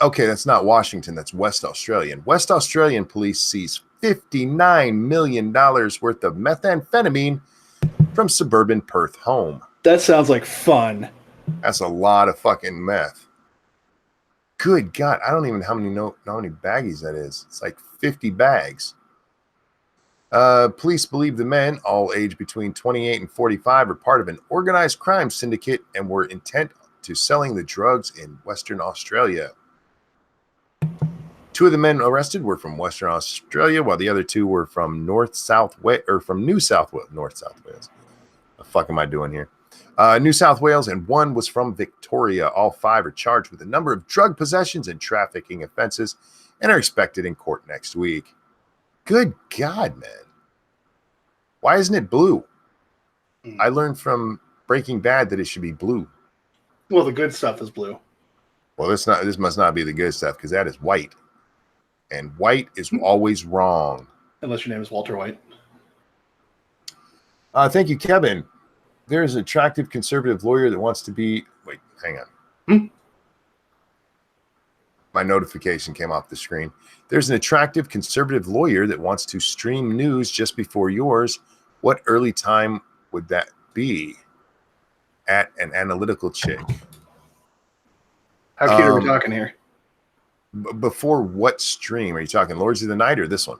[SPEAKER 1] Okay, that's not Washington. That's West Australian. West Australian police seize $59 million worth of methamphetamine from suburban Perth home.
[SPEAKER 2] That sounds like fun.
[SPEAKER 1] That's a lot of fucking meth. Good God. I don't even know how many baggies that is. It's like 50 bags. Police believe the men, all aged between 28 and 45, are part of an organized crime syndicate and were intent to selling the drugs in Western Australia. 2 of the men arrested were from Western Australia, while the other 2 were from New South Wales. What the fuck am I doing here? New South Wales, and 1 was from Victoria. All 5 are charged with a number of drug possessions and trafficking offenses and are expected in court next week. Good God, man. Why isn't it blue? I learned from Breaking Bad that it should be blue.
[SPEAKER 2] Well, the good stuff is blue.
[SPEAKER 1] Well, this must not be the good stuff, because that is white. And white is always wrong.
[SPEAKER 2] Unless your name is Walter White.
[SPEAKER 1] Thank you, Kevin. There's an attractive conservative lawyer that wants to be... Wait, hang on. My notification came off the screen. There's an attractive conservative lawyer that wants to stream news just before yours. What early time would that be? At an analytical chick.
[SPEAKER 2] How cute are we talking here?
[SPEAKER 1] Before what stream? Are you talking Lords of the Night or this one?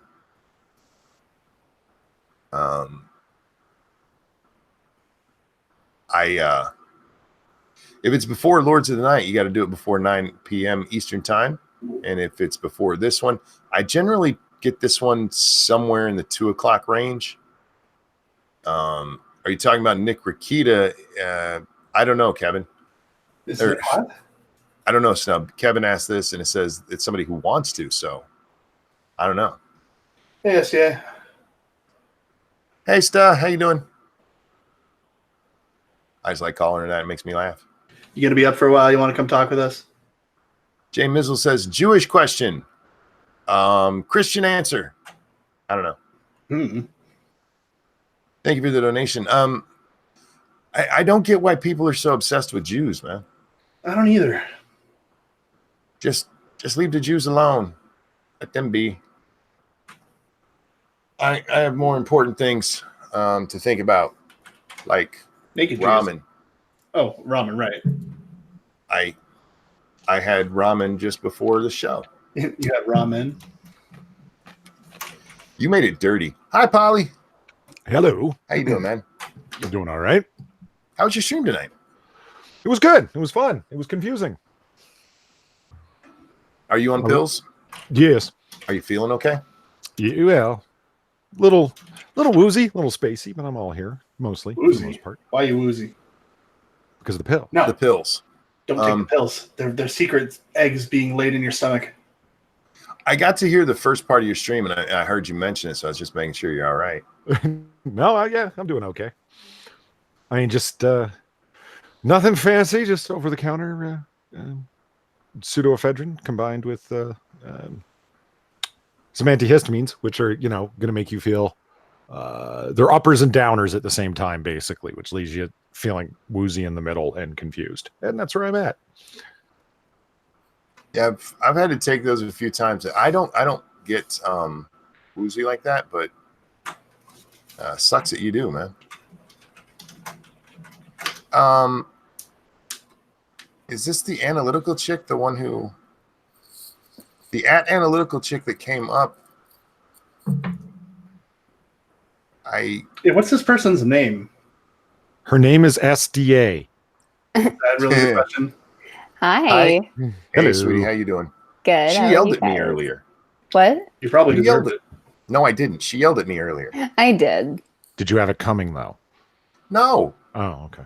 [SPEAKER 1] If it's before Lords of the Night, you got to do it before 9 p.m. Eastern time. And if it's before this one, I generally get this one somewhere in the 2 o'clock range. Are you talking about Nick Rakita? I don't know, Kevin. I don't know, Snub. Kevin asked this, and it says it's somebody who wants to, so I don't know.
[SPEAKER 2] Yes, yeah.
[SPEAKER 1] Hey, Sta, how you doing? I just like calling her that. It makes me laugh.
[SPEAKER 2] You going to be up for a while? You want to come talk with us?
[SPEAKER 1] Jay Mizzle says, Jewish question. Christian answer. I don't know.
[SPEAKER 2] Mm-hmm.
[SPEAKER 1] Thank you for the donation. I don't get why people are so obsessed with Jews, man.
[SPEAKER 2] I don't either.
[SPEAKER 1] Just leave the Jews alone. Let them be. I have more important things to think about, like
[SPEAKER 2] naked
[SPEAKER 1] ramen.
[SPEAKER 2] Jews. Oh, ramen, right.
[SPEAKER 1] I had ramen just before the show.
[SPEAKER 2] You had ramen?
[SPEAKER 1] You made it dirty. Hi, Polly.
[SPEAKER 3] Hello.
[SPEAKER 1] How you doing, man?
[SPEAKER 3] I'm doing all right.
[SPEAKER 1] How was your stream tonight?
[SPEAKER 3] It was good. It was fun. It was confusing.
[SPEAKER 1] Are you on pills?
[SPEAKER 3] Yes.
[SPEAKER 1] Are you feeling okay?
[SPEAKER 3] Yeah. Little woozy, little spacey, but I'm all here mostly
[SPEAKER 2] woozy.
[SPEAKER 3] For the most part.
[SPEAKER 2] Why are you woozy?
[SPEAKER 3] Because of the pill.
[SPEAKER 2] No,
[SPEAKER 1] the pills.
[SPEAKER 2] Don't take the pills. They're secret eggs being laid in your stomach.
[SPEAKER 1] I got to hear the first part of your stream, and I heard you mention it, so I was just making sure you're all right.
[SPEAKER 3] No, yeah, I'm doing okay. I mean, just nothing fancy, just over-the-counter pseudoephedrine combined with some antihistamines, which are, going to make you feel they're uppers and downers at the same time, basically, which leaves you feeling woozy in the middle and confused. And that's where I'm at.
[SPEAKER 1] Yeah, I've had to take those a few times. I don't get woozy like that, but Sucks that you do, man. Is this the analytical chick? The one who... The analytical chick that came up?
[SPEAKER 2] Yeah, what's this person's name?
[SPEAKER 3] Her name is SDA.
[SPEAKER 2] Is that really the question?
[SPEAKER 4] Hi.
[SPEAKER 1] Hey,
[SPEAKER 3] Hello.
[SPEAKER 1] sweetie, how you doing?
[SPEAKER 4] Good.
[SPEAKER 1] She
[SPEAKER 4] How are
[SPEAKER 1] yelled
[SPEAKER 4] you
[SPEAKER 1] at me
[SPEAKER 4] guys?
[SPEAKER 1] earlier.
[SPEAKER 4] What?
[SPEAKER 2] You probably
[SPEAKER 1] You
[SPEAKER 2] deserved
[SPEAKER 1] yelled
[SPEAKER 2] it.
[SPEAKER 1] No, I didn't. She yelled at me earlier.
[SPEAKER 4] I did.
[SPEAKER 3] Did you have it coming though?
[SPEAKER 1] No,
[SPEAKER 3] Oh, okay.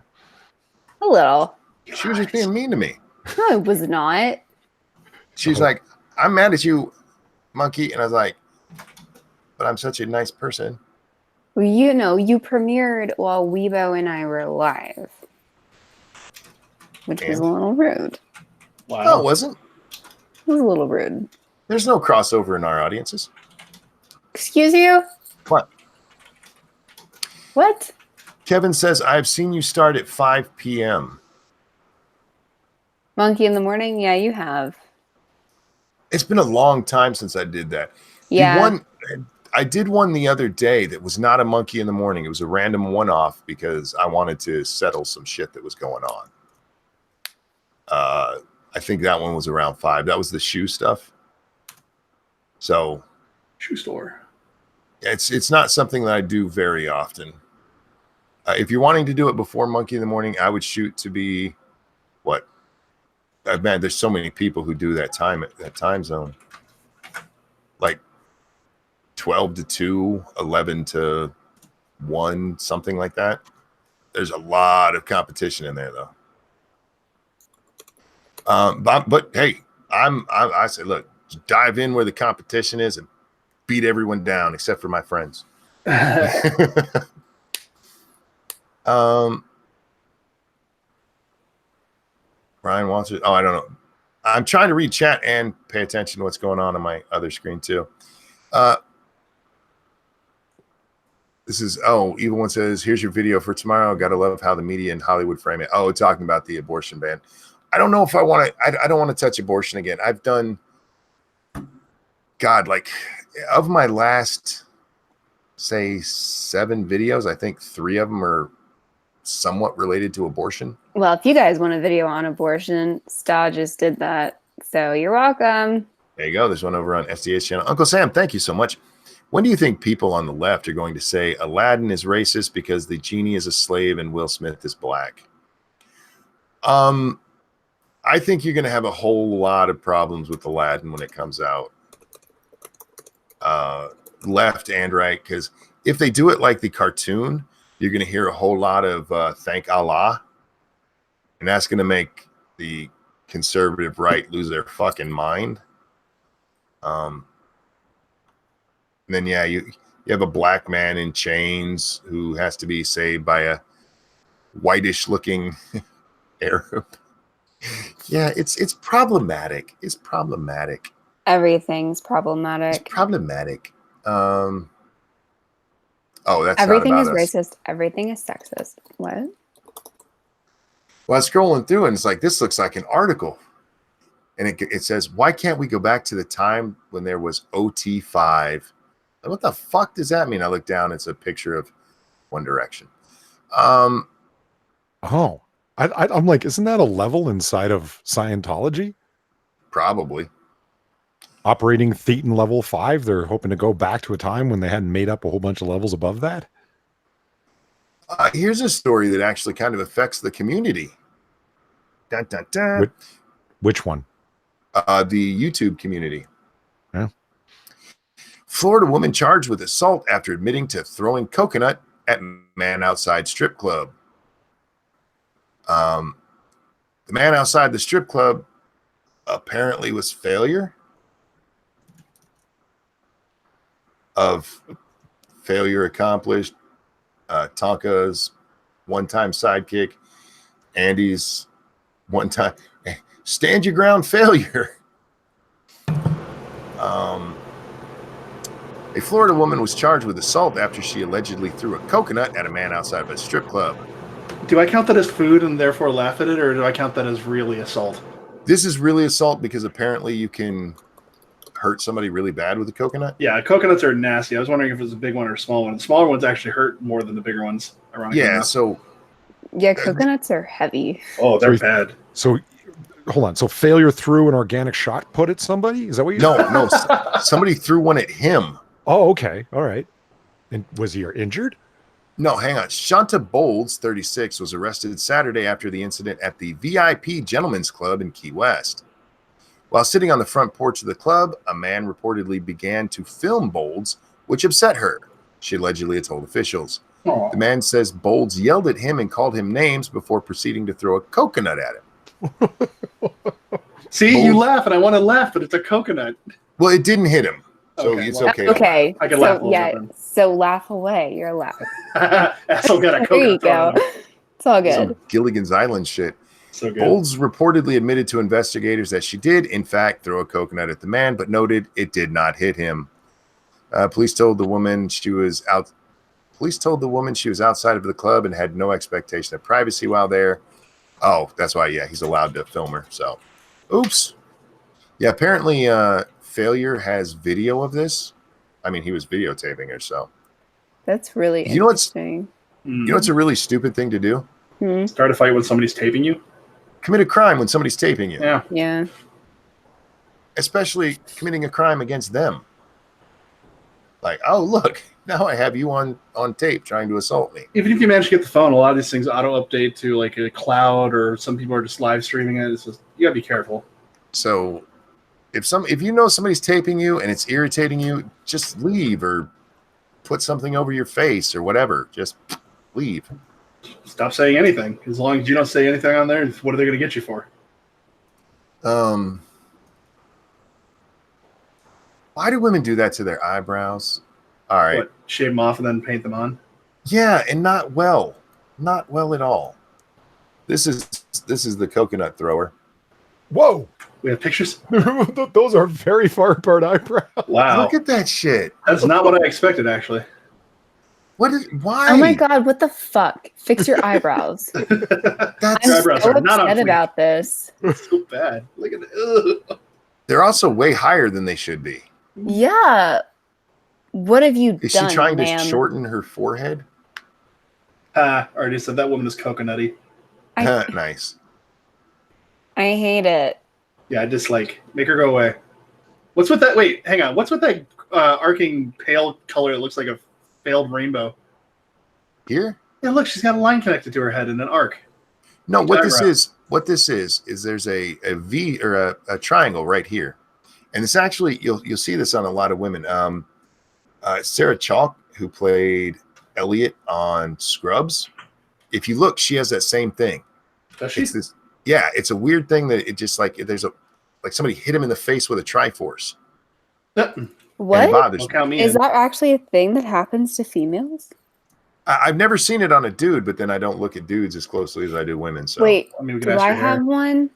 [SPEAKER 4] A little.
[SPEAKER 1] she was just being mean to me.
[SPEAKER 4] No, it was not.
[SPEAKER 1] She's like, I'm mad at you, monkey. And I was like, but I'm such a nice person.
[SPEAKER 4] Well, you know, you premiered while Weibo and I were live, which was a
[SPEAKER 1] And?
[SPEAKER 4] little rude.
[SPEAKER 2] Wow.
[SPEAKER 1] No, it wasn't.
[SPEAKER 4] It was a little rude.
[SPEAKER 1] There's no crossover in our audiences.
[SPEAKER 4] Excuse you?
[SPEAKER 1] What?
[SPEAKER 4] What?
[SPEAKER 1] Kevin says, I've seen you start at 5 p.m.
[SPEAKER 4] Monkey in the morning? Yeah, you have.
[SPEAKER 1] It's been a long time since I did that.
[SPEAKER 4] Yeah.
[SPEAKER 1] I did one the other day that was not a monkey in the morning. It was a random one-off because I wanted to settle some shit that was going on. I think that one was around 5. That was the shoe stuff. So
[SPEAKER 2] Shoe store.
[SPEAKER 1] it's not something that I do very often. If you're wanting to do it before monkey in the morning, I would shoot to be what? Man, there's so many people who do that time zone. Like 12 to 2, 11 to 1, something like that. There's a lot of competition in there, though. But hey, I say, look, dive in where the competition is and beat everyone down except for my friends. Ryan wants it. Oh, I don't know. I'm trying to read chat and pay attention to what's going on my other screen too. This is Evil One says, here's your video for tomorrow. Gotta love how the media in Hollywood frame it. Oh, talking about the abortion ban. I don't know if I want to. I don't want to touch abortion again. I've done. God, like of my last, say 7 videos, I think 3 of them are somewhat related to abortion.
[SPEAKER 4] Well, if you guys want a video on abortion, Sta just did that. So you're welcome.
[SPEAKER 1] There you go. There's one over on SDA's channel. Uncle Sam, thank you so much. When do you think people on the left are going to say Aladdin is racist because the genie is a slave and Will Smith is black? I think you're going to have a whole lot of problems with Aladdin when it comes out. Left and right, because if they do it like the cartoon, you're going to hear a whole lot of thank Allah, and that's going to make the conservative right lose their fucking mind. And then yeah, you have a black man in chains who has to be saved by a whitish looking Arab. Yeah, it's problematic. It's problematic.
[SPEAKER 4] Everything's problematic.
[SPEAKER 1] It's problematic. Oh, that's
[SPEAKER 4] Everything
[SPEAKER 1] not
[SPEAKER 4] is
[SPEAKER 1] about us.
[SPEAKER 4] racist. Everything is sexist. What?
[SPEAKER 1] Well, I was scrolling through and it's like, this looks like an article. And it says, why can't we go back to the time when there was OT5? Like, what the fuck does that mean? I look down, it's a picture of One Direction.
[SPEAKER 3] Oh, I'm like, isn't that a level inside of Scientology?
[SPEAKER 1] Probably.
[SPEAKER 3] Operating Thetan level 5, they're hoping to go back to a time when they hadn't made up a whole bunch of levels above that.
[SPEAKER 1] Here's a story that actually kind of affects the community. Dun, dun, dun.
[SPEAKER 3] Which one?
[SPEAKER 1] The YouTube community.
[SPEAKER 3] Yeah.
[SPEAKER 1] Florida woman charged with assault after admitting to throwing coconut at man outside strip club. The man outside the strip club apparently was failure accomplished. Tonka's one-time sidekick, Andy's one-time stand your ground failure. A Florida woman was charged with assault after she allegedly threw a coconut at a man outside of a strip club.
[SPEAKER 2] Do I count that as food and therefore laugh at it, or do I count that as really assault?
[SPEAKER 1] This is really assault because apparently you can hurt somebody really bad with a coconut?
[SPEAKER 2] Yeah, coconuts are nasty. I was wondering if it was a big one or a small one. The smaller ones actually hurt more than the bigger ones, ironically
[SPEAKER 1] Yeah,
[SPEAKER 2] enough.
[SPEAKER 1] so
[SPEAKER 4] Yeah, coconuts are heavy.
[SPEAKER 2] Oh, they're
[SPEAKER 3] So-
[SPEAKER 2] bad.
[SPEAKER 3] So, hold on. So, failure through an organic shot put at somebody? Is that what you
[SPEAKER 1] no, somebody threw one at him.
[SPEAKER 3] Oh, okay. All right. And was he injured?
[SPEAKER 1] No, hang on. Shanta Bowles, 36, was arrested Saturday after the incident at the VIP Gentlemen's Club in Key West. While sitting on the front porch of the club, a man reportedly began to film Bowles, which upset her, she allegedly had told officials.
[SPEAKER 2] Aw.
[SPEAKER 1] The man says Bowles yelled at him and called him names before proceeding to throw a coconut at him.
[SPEAKER 2] See,
[SPEAKER 1] Bowles-
[SPEAKER 2] you laugh, and I want to laugh, but it's a coconut.
[SPEAKER 1] Well, it didn't hit him, so
[SPEAKER 2] Okay,
[SPEAKER 1] it's
[SPEAKER 2] well-
[SPEAKER 1] okay. to
[SPEAKER 4] Okay.
[SPEAKER 2] I can laugh a
[SPEAKER 4] So
[SPEAKER 2] little
[SPEAKER 4] yeah,
[SPEAKER 2] bit then.
[SPEAKER 4] so laugh away. You're allowed.
[SPEAKER 2] Asshole got a
[SPEAKER 4] There you
[SPEAKER 2] coconut thrown
[SPEAKER 4] go.
[SPEAKER 2] at him.
[SPEAKER 4] It's all
[SPEAKER 1] laugh. Some
[SPEAKER 4] good.
[SPEAKER 1] Gilligan's Island shit.
[SPEAKER 2] So good.
[SPEAKER 1] Bowles reportedly admitted to investigators that she did, in fact, throw a coconut at the man, but noted it did not hit him. Police told the woman she was out. Police told the woman she was outside of the club and had no expectation of privacy while there. Oh, that's why. Yeah, he's allowed to film her. So, oops. Yeah, apparently, Failure has video of this. I mean, he was videotaping her. So,
[SPEAKER 4] That's really
[SPEAKER 1] You know what's-
[SPEAKER 4] interesting.
[SPEAKER 1] you know, it's a really stupid thing to do.
[SPEAKER 4] Hmm.
[SPEAKER 2] Start a fight when somebody's taping you.
[SPEAKER 1] Commit a crime when somebody's taping you,
[SPEAKER 2] Yeah.
[SPEAKER 4] Yeah.
[SPEAKER 1] especially committing a crime against them. Like, oh, look, now I have you on tape trying to assault me.
[SPEAKER 2] Even if you manage to get the phone, a lot of these things auto update to like a cloud, or some people are just live streaming it. It's just, you gotta be careful.
[SPEAKER 1] So if you know somebody's taping you and it's irritating you, just leave or put something over your face or whatever. Just leave.
[SPEAKER 2] Stop saying anything. As long as you don't say anything on there, what are they going to get you for?
[SPEAKER 1] Why do women do that to their eyebrows? All right.
[SPEAKER 2] What, shave them off and then paint them on?
[SPEAKER 1] Yeah, and not well at all. This is the coconut thrower.
[SPEAKER 3] Whoa.
[SPEAKER 2] We have pictures?
[SPEAKER 3] Those are very far apart eyebrows.
[SPEAKER 2] Wow.
[SPEAKER 1] Look at that shit.
[SPEAKER 2] That's not what I expected, actually.
[SPEAKER 1] Why?
[SPEAKER 4] Oh my god, what the fuck? Fix your eyebrows.
[SPEAKER 1] That's
[SPEAKER 2] Your
[SPEAKER 4] I'm
[SPEAKER 2] eyebrows
[SPEAKER 4] so
[SPEAKER 2] are not on
[SPEAKER 4] upset
[SPEAKER 2] fleek.
[SPEAKER 4] about this.
[SPEAKER 2] It's so bad. Look at it. Ugh.
[SPEAKER 1] they're also way higher than they should be.
[SPEAKER 4] Yeah. What have you
[SPEAKER 1] Is
[SPEAKER 4] done,
[SPEAKER 1] she trying to
[SPEAKER 4] ma'am?
[SPEAKER 1] shorten her forehead?
[SPEAKER 2] Already said that woman is coconutty.
[SPEAKER 1] Nice.
[SPEAKER 4] I hate it.
[SPEAKER 2] Yeah, I dislike. Make her go away. What's with that? Wait, hang on. What's with that arcing pale color? It looks like a failed rainbow.
[SPEAKER 1] Here?
[SPEAKER 2] Yeah, look, she's got a line connected to her head in an arc.
[SPEAKER 1] No, what this
[SPEAKER 2] Eyebrow.
[SPEAKER 1] is there's a V or a triangle right here. And it's actually you'll see this on a lot of women. Sarah Chalk, who played Elliot on Scrubs, if you look, she has that same thing.
[SPEAKER 2] Does she?
[SPEAKER 1] It's this, yeah, it's a weird thing that it just like somebody hit him in the face with a Triforce. And it
[SPEAKER 4] What?
[SPEAKER 1] bothers
[SPEAKER 2] Don't
[SPEAKER 1] me.
[SPEAKER 2] count me
[SPEAKER 4] Is
[SPEAKER 2] in.
[SPEAKER 4] that actually a thing that happens to females?
[SPEAKER 1] I've never seen it on a dude, but then I don't look at dudes as closely as I do women. So
[SPEAKER 4] Wait,
[SPEAKER 2] I mean, we can
[SPEAKER 4] do
[SPEAKER 2] ask
[SPEAKER 4] I
[SPEAKER 2] your hair.
[SPEAKER 4] have one?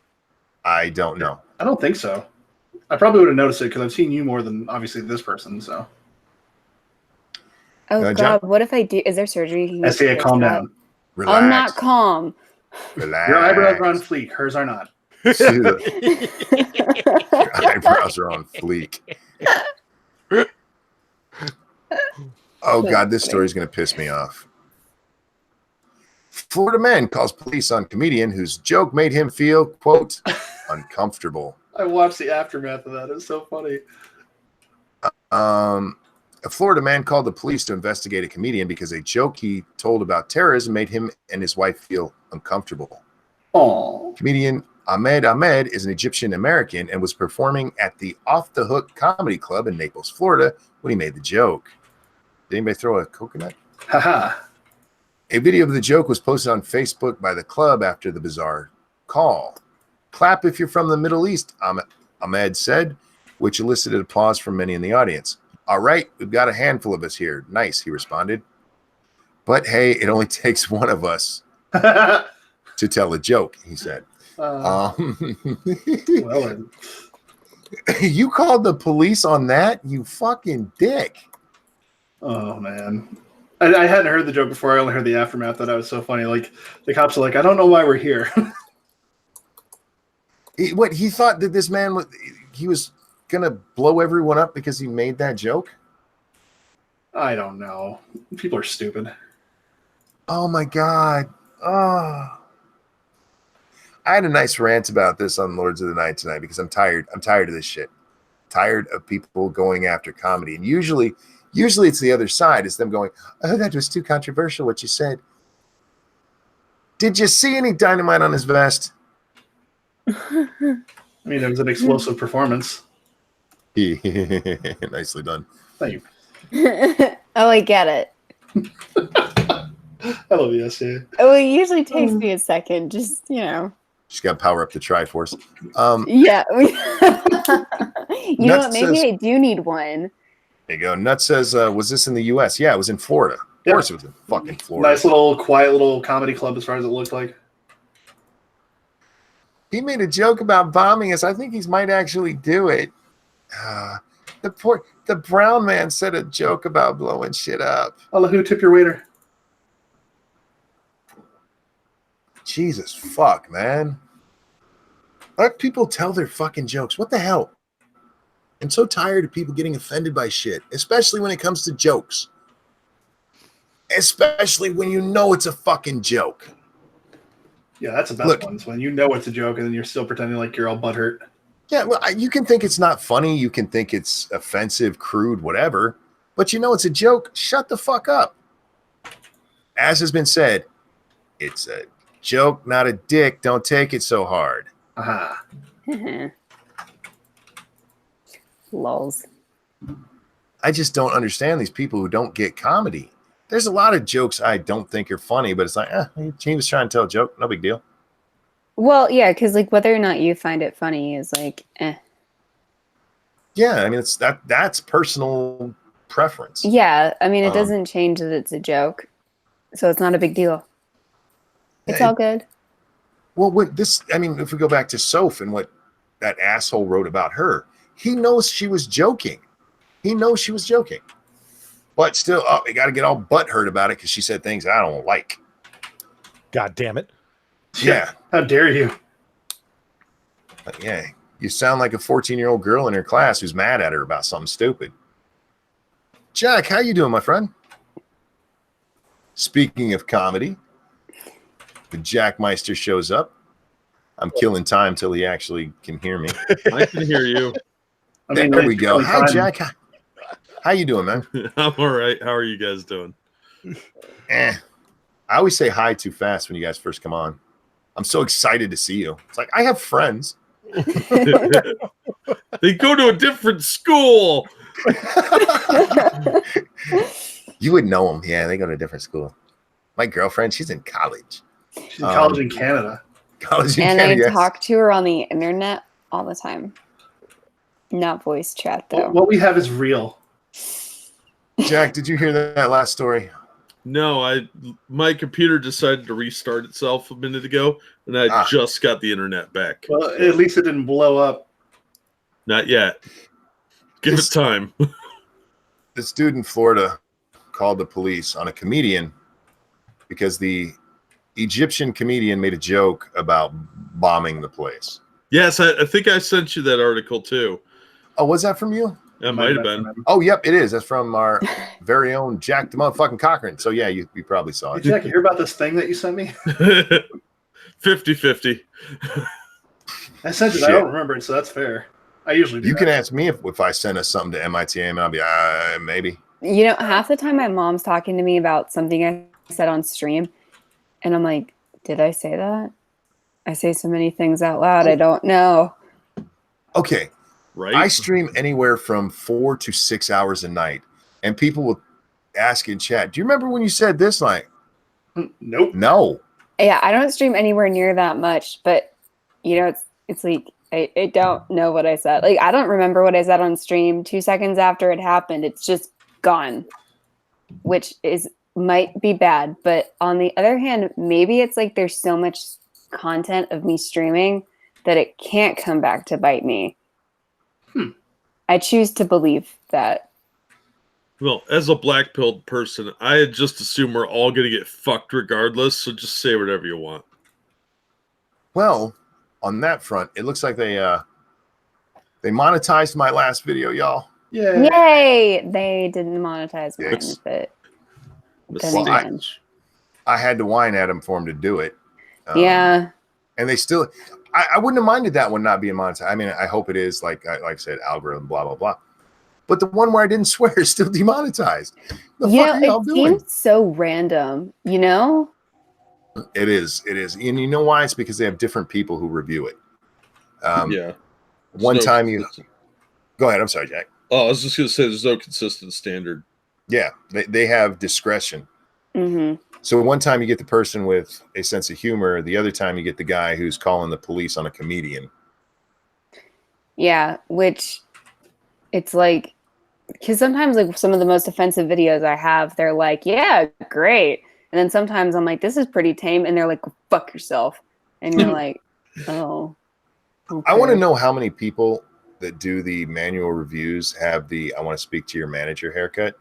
[SPEAKER 1] I don't know.
[SPEAKER 2] I don't think so. I probably would have noticed it because I've seen you more than obviously this person. So
[SPEAKER 4] Oh
[SPEAKER 1] John-
[SPEAKER 4] god, what if I do? Is there surgery? you can
[SPEAKER 2] I
[SPEAKER 4] get
[SPEAKER 2] say,
[SPEAKER 4] to fix
[SPEAKER 2] calm
[SPEAKER 4] that?
[SPEAKER 2] down.
[SPEAKER 1] Relax.
[SPEAKER 4] I'm not calm.
[SPEAKER 1] Relax.
[SPEAKER 2] Your eyebrows are on fleek. Hers are not.
[SPEAKER 1] Your eyebrows are on fleek. Oh God, this story is going to piss me off. Florida man calls police on comedian whose joke made him feel, quote, uncomfortable.
[SPEAKER 2] I watched the aftermath of that. It was so funny.
[SPEAKER 1] A Florida man called the police to investigate a comedian because a joke he told about terrorism made him and his wife feel uncomfortable.
[SPEAKER 2] Oh,
[SPEAKER 1] Comedian Ahmed is an Egyptian American and was performing at the Off the Hook Comedy Club in Naples, Florida, when he made the joke. Did anybody throw a coconut?
[SPEAKER 2] haha.
[SPEAKER 1] A video of the joke was posted on Facebook by the club after the bizarre call. Clap if you're from the Middle East, Ahmed said, which elicited applause from many in the audience. All right, we've got a handful of us here. Nice, he responded. But hey, it only takes one of us to tell a joke, he said.
[SPEAKER 2] Well,
[SPEAKER 1] You called the police on that, you fucking dick.
[SPEAKER 2] oh man. I hadn't heard the joke before. I only heard the aftermath. That was so funny. Like the cops are like, I don't know why we're here.
[SPEAKER 1] He thought that this man was gonna blow everyone up because he made that joke?
[SPEAKER 2] I don't know. People are stupid.
[SPEAKER 1] Oh my god. Oh. I had a nice rant about this on Lords of the Night tonight because I'm tired. I'm tired of this shit. Tired of people going after comedy. And usually it's the other side. It's them going, oh, that was too controversial what you said. Did you see any dynamite on his vest?
[SPEAKER 2] I mean, it was an explosive performance.
[SPEAKER 1] Nicely done.
[SPEAKER 2] Thank you.
[SPEAKER 4] Oh, I get it.
[SPEAKER 2] I love you, SJ.
[SPEAKER 4] Oh, it usually takes me a second. Just,
[SPEAKER 1] Just got to power up the Triforce.
[SPEAKER 4] Yeah. You know
[SPEAKER 1] Nuts
[SPEAKER 4] what? Maybe
[SPEAKER 1] says-
[SPEAKER 4] I do need one.
[SPEAKER 1] There you go. Nuts says, was this in the U.S.? Yeah, it was in Florida. Of course it was in fucking Florida.
[SPEAKER 2] Nice little, quiet little comedy club as far as it looked like.
[SPEAKER 1] He made a joke about bombing us. I think he might actually do it. The brown man said a joke about blowing shit up.
[SPEAKER 2] Allahu, tip your waiter.
[SPEAKER 1] Jesus fuck, man. Let people tell their fucking jokes. What the hell? I'm so tired of people getting offended by shit, especially when it comes to jokes. Especially when you know it's a fucking joke.
[SPEAKER 2] Yeah, that's the best ones. When you know it's a joke and then you're still pretending like you're all butthurt.
[SPEAKER 1] Yeah, well, you can think it's not funny. You can think it's offensive, crude, whatever. But you know it's a joke. Shut the fuck up. As has been said, it's a joke, not a dick. Don't take it so hard.
[SPEAKER 2] Aha.
[SPEAKER 4] Lols.
[SPEAKER 1] I just don't understand these people who don't get comedy. There's a lot of jokes I don't think are funny, but it's like, he was trying to tell a joke. No big deal.
[SPEAKER 4] Well, yeah, because like whether or not you find it funny is like,
[SPEAKER 1] Yeah, I mean that's personal preference.
[SPEAKER 4] Yeah, I mean it doesn't change that it's a joke, so it's not a big deal. It's all good.
[SPEAKER 1] Well, if we go back to Soph and what that asshole wrote about her, he knows she was joking. He knows she was joking. But still, you got to get all butthurt about it because she said things I don't like.
[SPEAKER 3] God damn it.
[SPEAKER 1] Yeah.
[SPEAKER 2] How dare you?
[SPEAKER 1] Yeah. You sound like a 14-year-old girl in her class who's mad at her about something stupid. Jack, how you doing, my friend? Speaking of comedy, the Jack Meister shows up. I'm killing time till he actually can hear me.
[SPEAKER 5] I can hear you.
[SPEAKER 2] I mean,
[SPEAKER 1] there we go.
[SPEAKER 2] really
[SPEAKER 1] Hi,
[SPEAKER 2] fun.
[SPEAKER 1] Jack. How you doing, man?
[SPEAKER 5] I'm all right. How are you guys doing?
[SPEAKER 1] I always say hi too fast when you guys first come on. I'm so excited to see you. It's like, I have friends.
[SPEAKER 5] They go to a different school.
[SPEAKER 1] You would know them. Yeah, they go to a different school. My girlfriend, she's in college.
[SPEAKER 2] She's in college in Canada.
[SPEAKER 1] College in
[SPEAKER 4] And
[SPEAKER 1] Canada,
[SPEAKER 4] I
[SPEAKER 1] yes.
[SPEAKER 4] talk to her on the internet all the time. Not voice chat though.
[SPEAKER 2] What we have is real.
[SPEAKER 1] Jack, did you hear that last story?
[SPEAKER 5] No, my computer decided to restart itself a minute ago, and I just got the internet back.
[SPEAKER 2] Well, at least it didn't blow up.
[SPEAKER 5] Not yet. Give it time.
[SPEAKER 1] This dude in Florida called the police on a comedian because the Egyptian comedian made a joke about bombing the place.
[SPEAKER 5] Yes, I think I sent you that article too.
[SPEAKER 1] Oh, was that from you?
[SPEAKER 5] That might have been.
[SPEAKER 1] Oh, yep, it is. That's from our very own Jack the motherfucking Cochran. So, yeah, you probably saw
[SPEAKER 2] Hey,
[SPEAKER 1] it.
[SPEAKER 2] Jack, you hear about this thing that you sent me?
[SPEAKER 5] 50-50.
[SPEAKER 2] I sent it.
[SPEAKER 1] Shit.
[SPEAKER 2] I don't remember it, so that's fair. I usually do
[SPEAKER 1] You
[SPEAKER 2] that.
[SPEAKER 1] can ask me if I send us something to MITM, and I'll be, maybe.
[SPEAKER 4] You know, half the time my mom's talking to me about something I said on stream, and I'm like, did I say that? I say so many things out loud, I don't know.
[SPEAKER 1] Okay.
[SPEAKER 5] Right?
[SPEAKER 1] I stream anywhere from 4 to 6 hours a night, and people will ask in chat, do you remember when you said this? Like,
[SPEAKER 2] Nope.
[SPEAKER 1] no.
[SPEAKER 4] Yeah, I don't stream anywhere near that much, but you know, it's like I don't know what I said. Like I don't remember what I said on stream 2 seconds after it happened. It's just gone, which might be bad. But on the other hand, maybe it's like there's so much content of me streaming that it can't come back to bite me. I choose to believe that.
[SPEAKER 5] Well, as a black-pilled person, I just assume we're all going to get fucked regardless, so just say whatever you want.
[SPEAKER 1] Well, on that front, it looks like they They monetized my last video, y'all.
[SPEAKER 2] Yeah.
[SPEAKER 4] Yay! They didn't monetize mine,
[SPEAKER 1] Yes.
[SPEAKER 4] but then
[SPEAKER 1] Well,
[SPEAKER 4] again,
[SPEAKER 1] I had to whine at them for them to do it.
[SPEAKER 4] yeah.
[SPEAKER 1] And they still, I wouldn't have minded that one not being monetized. I mean, I hope it is, like I said, algorithm, blah, blah, blah. But the one where I didn't swear is still demonetized. The
[SPEAKER 4] You
[SPEAKER 1] fuck
[SPEAKER 4] know,
[SPEAKER 1] are y'all
[SPEAKER 4] it
[SPEAKER 1] doing?
[SPEAKER 4] seems so random, you know?
[SPEAKER 1] It is. And you know why? It's because they have different people who review it.
[SPEAKER 5] Yeah.
[SPEAKER 1] One
[SPEAKER 5] There's no
[SPEAKER 1] time you
[SPEAKER 5] consistent-
[SPEAKER 1] go ahead. I'm sorry, Jack.
[SPEAKER 5] Oh, I was just gonna say there's no consistent standard.
[SPEAKER 1] Yeah, they have discretion.
[SPEAKER 4] Mm-hmm.
[SPEAKER 1] So one time you get the person with a sense of humor. The other time you get the guy who's calling the police on a comedian.
[SPEAKER 4] Yeah, which it's like, because sometimes like some of the most offensive videos I have, they're like, yeah, great. And then sometimes I'm like, this is pretty tame. And they're like, fuck yourself. And you're like, oh.
[SPEAKER 1] I want to
[SPEAKER 4] okay.
[SPEAKER 1] know how many people that do the manual reviews have the "I want to speak to your manager" haircut.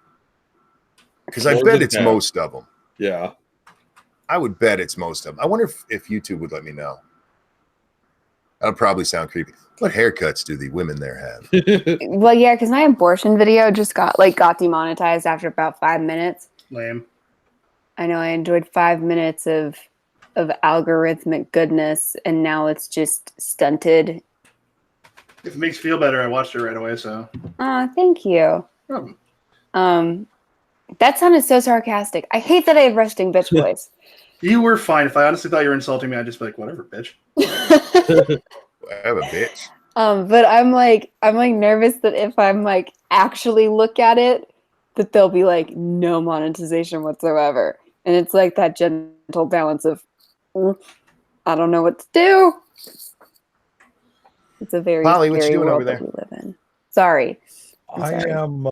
[SPEAKER 1] Because I
[SPEAKER 5] More
[SPEAKER 1] bet
[SPEAKER 5] than
[SPEAKER 1] it's
[SPEAKER 5] half.
[SPEAKER 1] most of them.
[SPEAKER 5] Yeah.
[SPEAKER 1] I would bet it's most of them. I wonder if YouTube would let me know. That would probably sound creepy. What haircuts do the women there have?
[SPEAKER 4] Well, yeah, because my abortion video just got demonetized after about 5 minutes.
[SPEAKER 2] Lame.
[SPEAKER 4] I know I enjoyed 5 minutes of algorithmic goodness, and now it's just stunted.
[SPEAKER 2] If it makes you feel better, I watched it right away. So.
[SPEAKER 4] Oh, thank you.
[SPEAKER 2] Oh.
[SPEAKER 4] That sounded so sarcastic. I hate that I have resting bitch voice.
[SPEAKER 2] You were fine. If I honestly thought you were insulting me, I'd just be like, whatever, bitch.
[SPEAKER 1] I have a bitch.
[SPEAKER 4] But I'm nervous that if I'm like actually look at it, that there'll be like no monetization whatsoever. And it's like that gentle balance of, I don't know what to do. It's a very
[SPEAKER 1] Polly, what you
[SPEAKER 4] scary
[SPEAKER 1] doing
[SPEAKER 4] world
[SPEAKER 1] over there?
[SPEAKER 4] that we live in. Sorry. I'm
[SPEAKER 3] I
[SPEAKER 4] sorry.
[SPEAKER 3] am.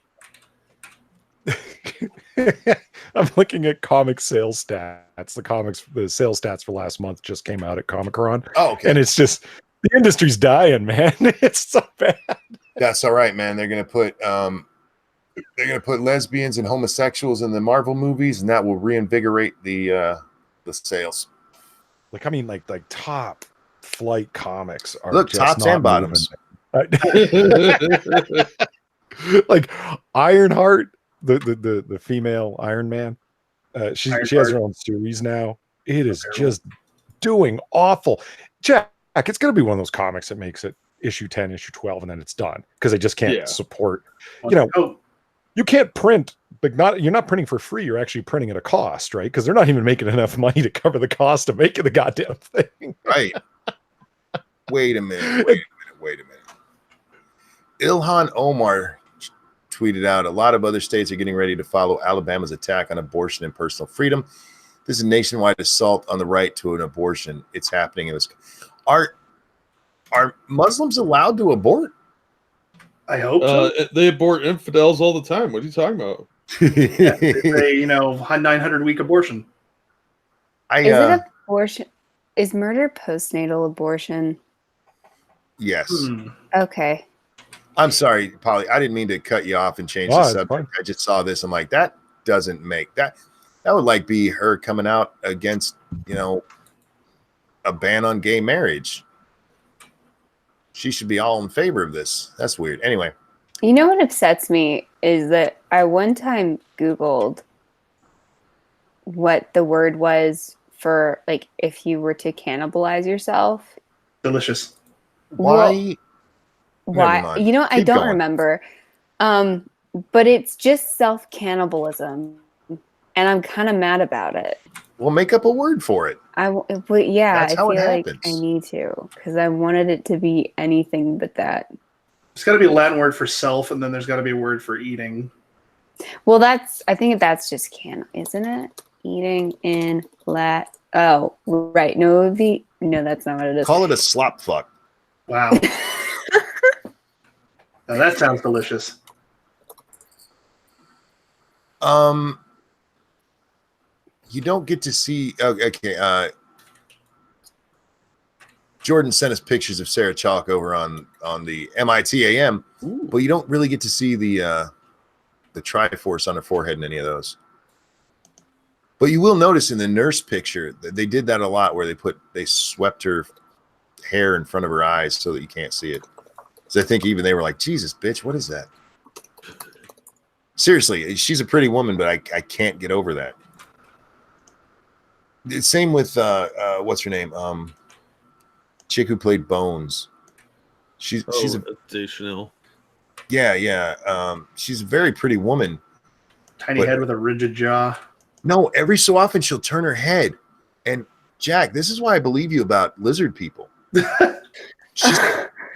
[SPEAKER 3] I'm looking at comic sales stats. The sales stats for last month just came out at Comic-Con,
[SPEAKER 1] Oh, okay.
[SPEAKER 3] and it's just the industry's dying, man. It's so bad.
[SPEAKER 1] That's all right, man. They're gonna put lesbians and homosexuals in the Marvel movies, and that will reinvigorate the sales.
[SPEAKER 3] Like, I mean, like top flight comics are
[SPEAKER 1] Look,
[SPEAKER 3] just
[SPEAKER 1] tops
[SPEAKER 3] not
[SPEAKER 1] and bottoms.
[SPEAKER 3] Like Ironheart, the female Iron Man. She has her own series now. It is just doing awful. Jack, it's going to be one of those comics that makes it issue 10, issue 12, and then it's done because they just can't support. You can't print. Like you're not printing for free. You're actually printing at a cost, right? Because they're not even making enough money to cover the cost of making the goddamn thing.
[SPEAKER 1] Right. Wait a minute. Ilhan Omar tweeted out, a lot of other states are getting ready to follow Alabama's attack on abortion and personal freedom. This is a nationwide assault on the right to an abortion. It's happening in this. Are Muslims allowed to abort?
[SPEAKER 2] I hope so.
[SPEAKER 5] They abort infidels all the time. What are you talking about?
[SPEAKER 2] Yeah, it's a 900-week abortion.
[SPEAKER 4] Is it abortion? Is murder postnatal abortion?
[SPEAKER 1] Yes.
[SPEAKER 4] Okay.
[SPEAKER 1] I'm sorry, Polly. I didn't mean to cut you off and change the subject. Fine. I just saw this. I'm like, that doesn't make that. That would like be her coming out against, a ban on gay marriage. She should be all in favor of this. That's weird. Anyway.
[SPEAKER 4] You know what upsets me is that I one time Googled what the word was for, like, if you were to cannibalize yourself.
[SPEAKER 2] Delicious.
[SPEAKER 1] Why?
[SPEAKER 4] Why? I don't remember. But it's just self-cannibalism. And I'm kind of mad about it.
[SPEAKER 1] Well, make up a word for it.
[SPEAKER 4] I feel like I need to, because I wanted it to be anything but that.
[SPEAKER 2] There's got to be a Latin word for self, and then there's got to be a word for eating.
[SPEAKER 4] Well, I think that's just isn't it? Eating in Latin. Oh, right. No, that's not what it is.
[SPEAKER 1] Call it a slop fuck.
[SPEAKER 2] Wow. Now that sounds delicious.
[SPEAKER 1] You don't get to see. Okay. Jordan sent us pictures of Sarah Chalk over on the MITAM, but you don't really get to see the Triforce on her forehead in any of those. But you will notice in the nurse picture that they did that a lot, where they swept her hair in front of her eyes so that you can't see it. So I think even they were like, Jesus, bitch, what is that? Seriously, she's a pretty woman, but I can't get over that. The same with what's her name? Chick who played Bones. She's a
[SPEAKER 5] Chanel.
[SPEAKER 1] Yeah. She's a very pretty woman.
[SPEAKER 2] Tiny head with a rigid jaw.
[SPEAKER 1] No, every so often she'll turn her head. And Jack, this is why I believe you about lizard people.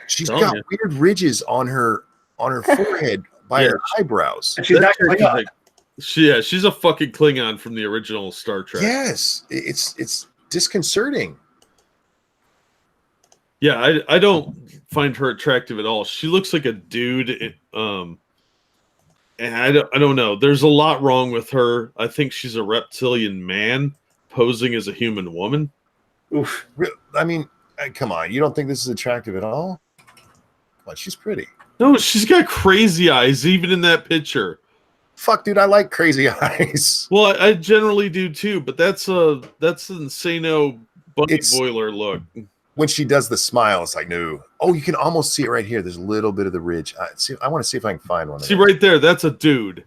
[SPEAKER 1] She's got weird ridges on her forehead by her eyebrows.
[SPEAKER 2] And she's not Klingon.
[SPEAKER 5] She's a fucking Klingon from the original Star Trek.
[SPEAKER 1] Yes, it's disconcerting.
[SPEAKER 5] Yeah, I don't find her attractive at all. She looks like a dude. And I don't know. There's a lot wrong with her. I think she's a reptilian man posing as a human woman.
[SPEAKER 2] Oof.
[SPEAKER 1] I mean, come on. You don't think this is attractive at all? Well, she's pretty.
[SPEAKER 5] No, she's got crazy eyes, even in that picture.
[SPEAKER 1] Fuck, dude, I like crazy eyes.
[SPEAKER 5] Well, I generally do too, but that's an insano bunny boiler look.
[SPEAKER 1] When she does the smile, it's like, no. Oh, you can almost see it right here. There's a little bit of the ridge. I want to see if I can find one.
[SPEAKER 5] See right there, that's a dude.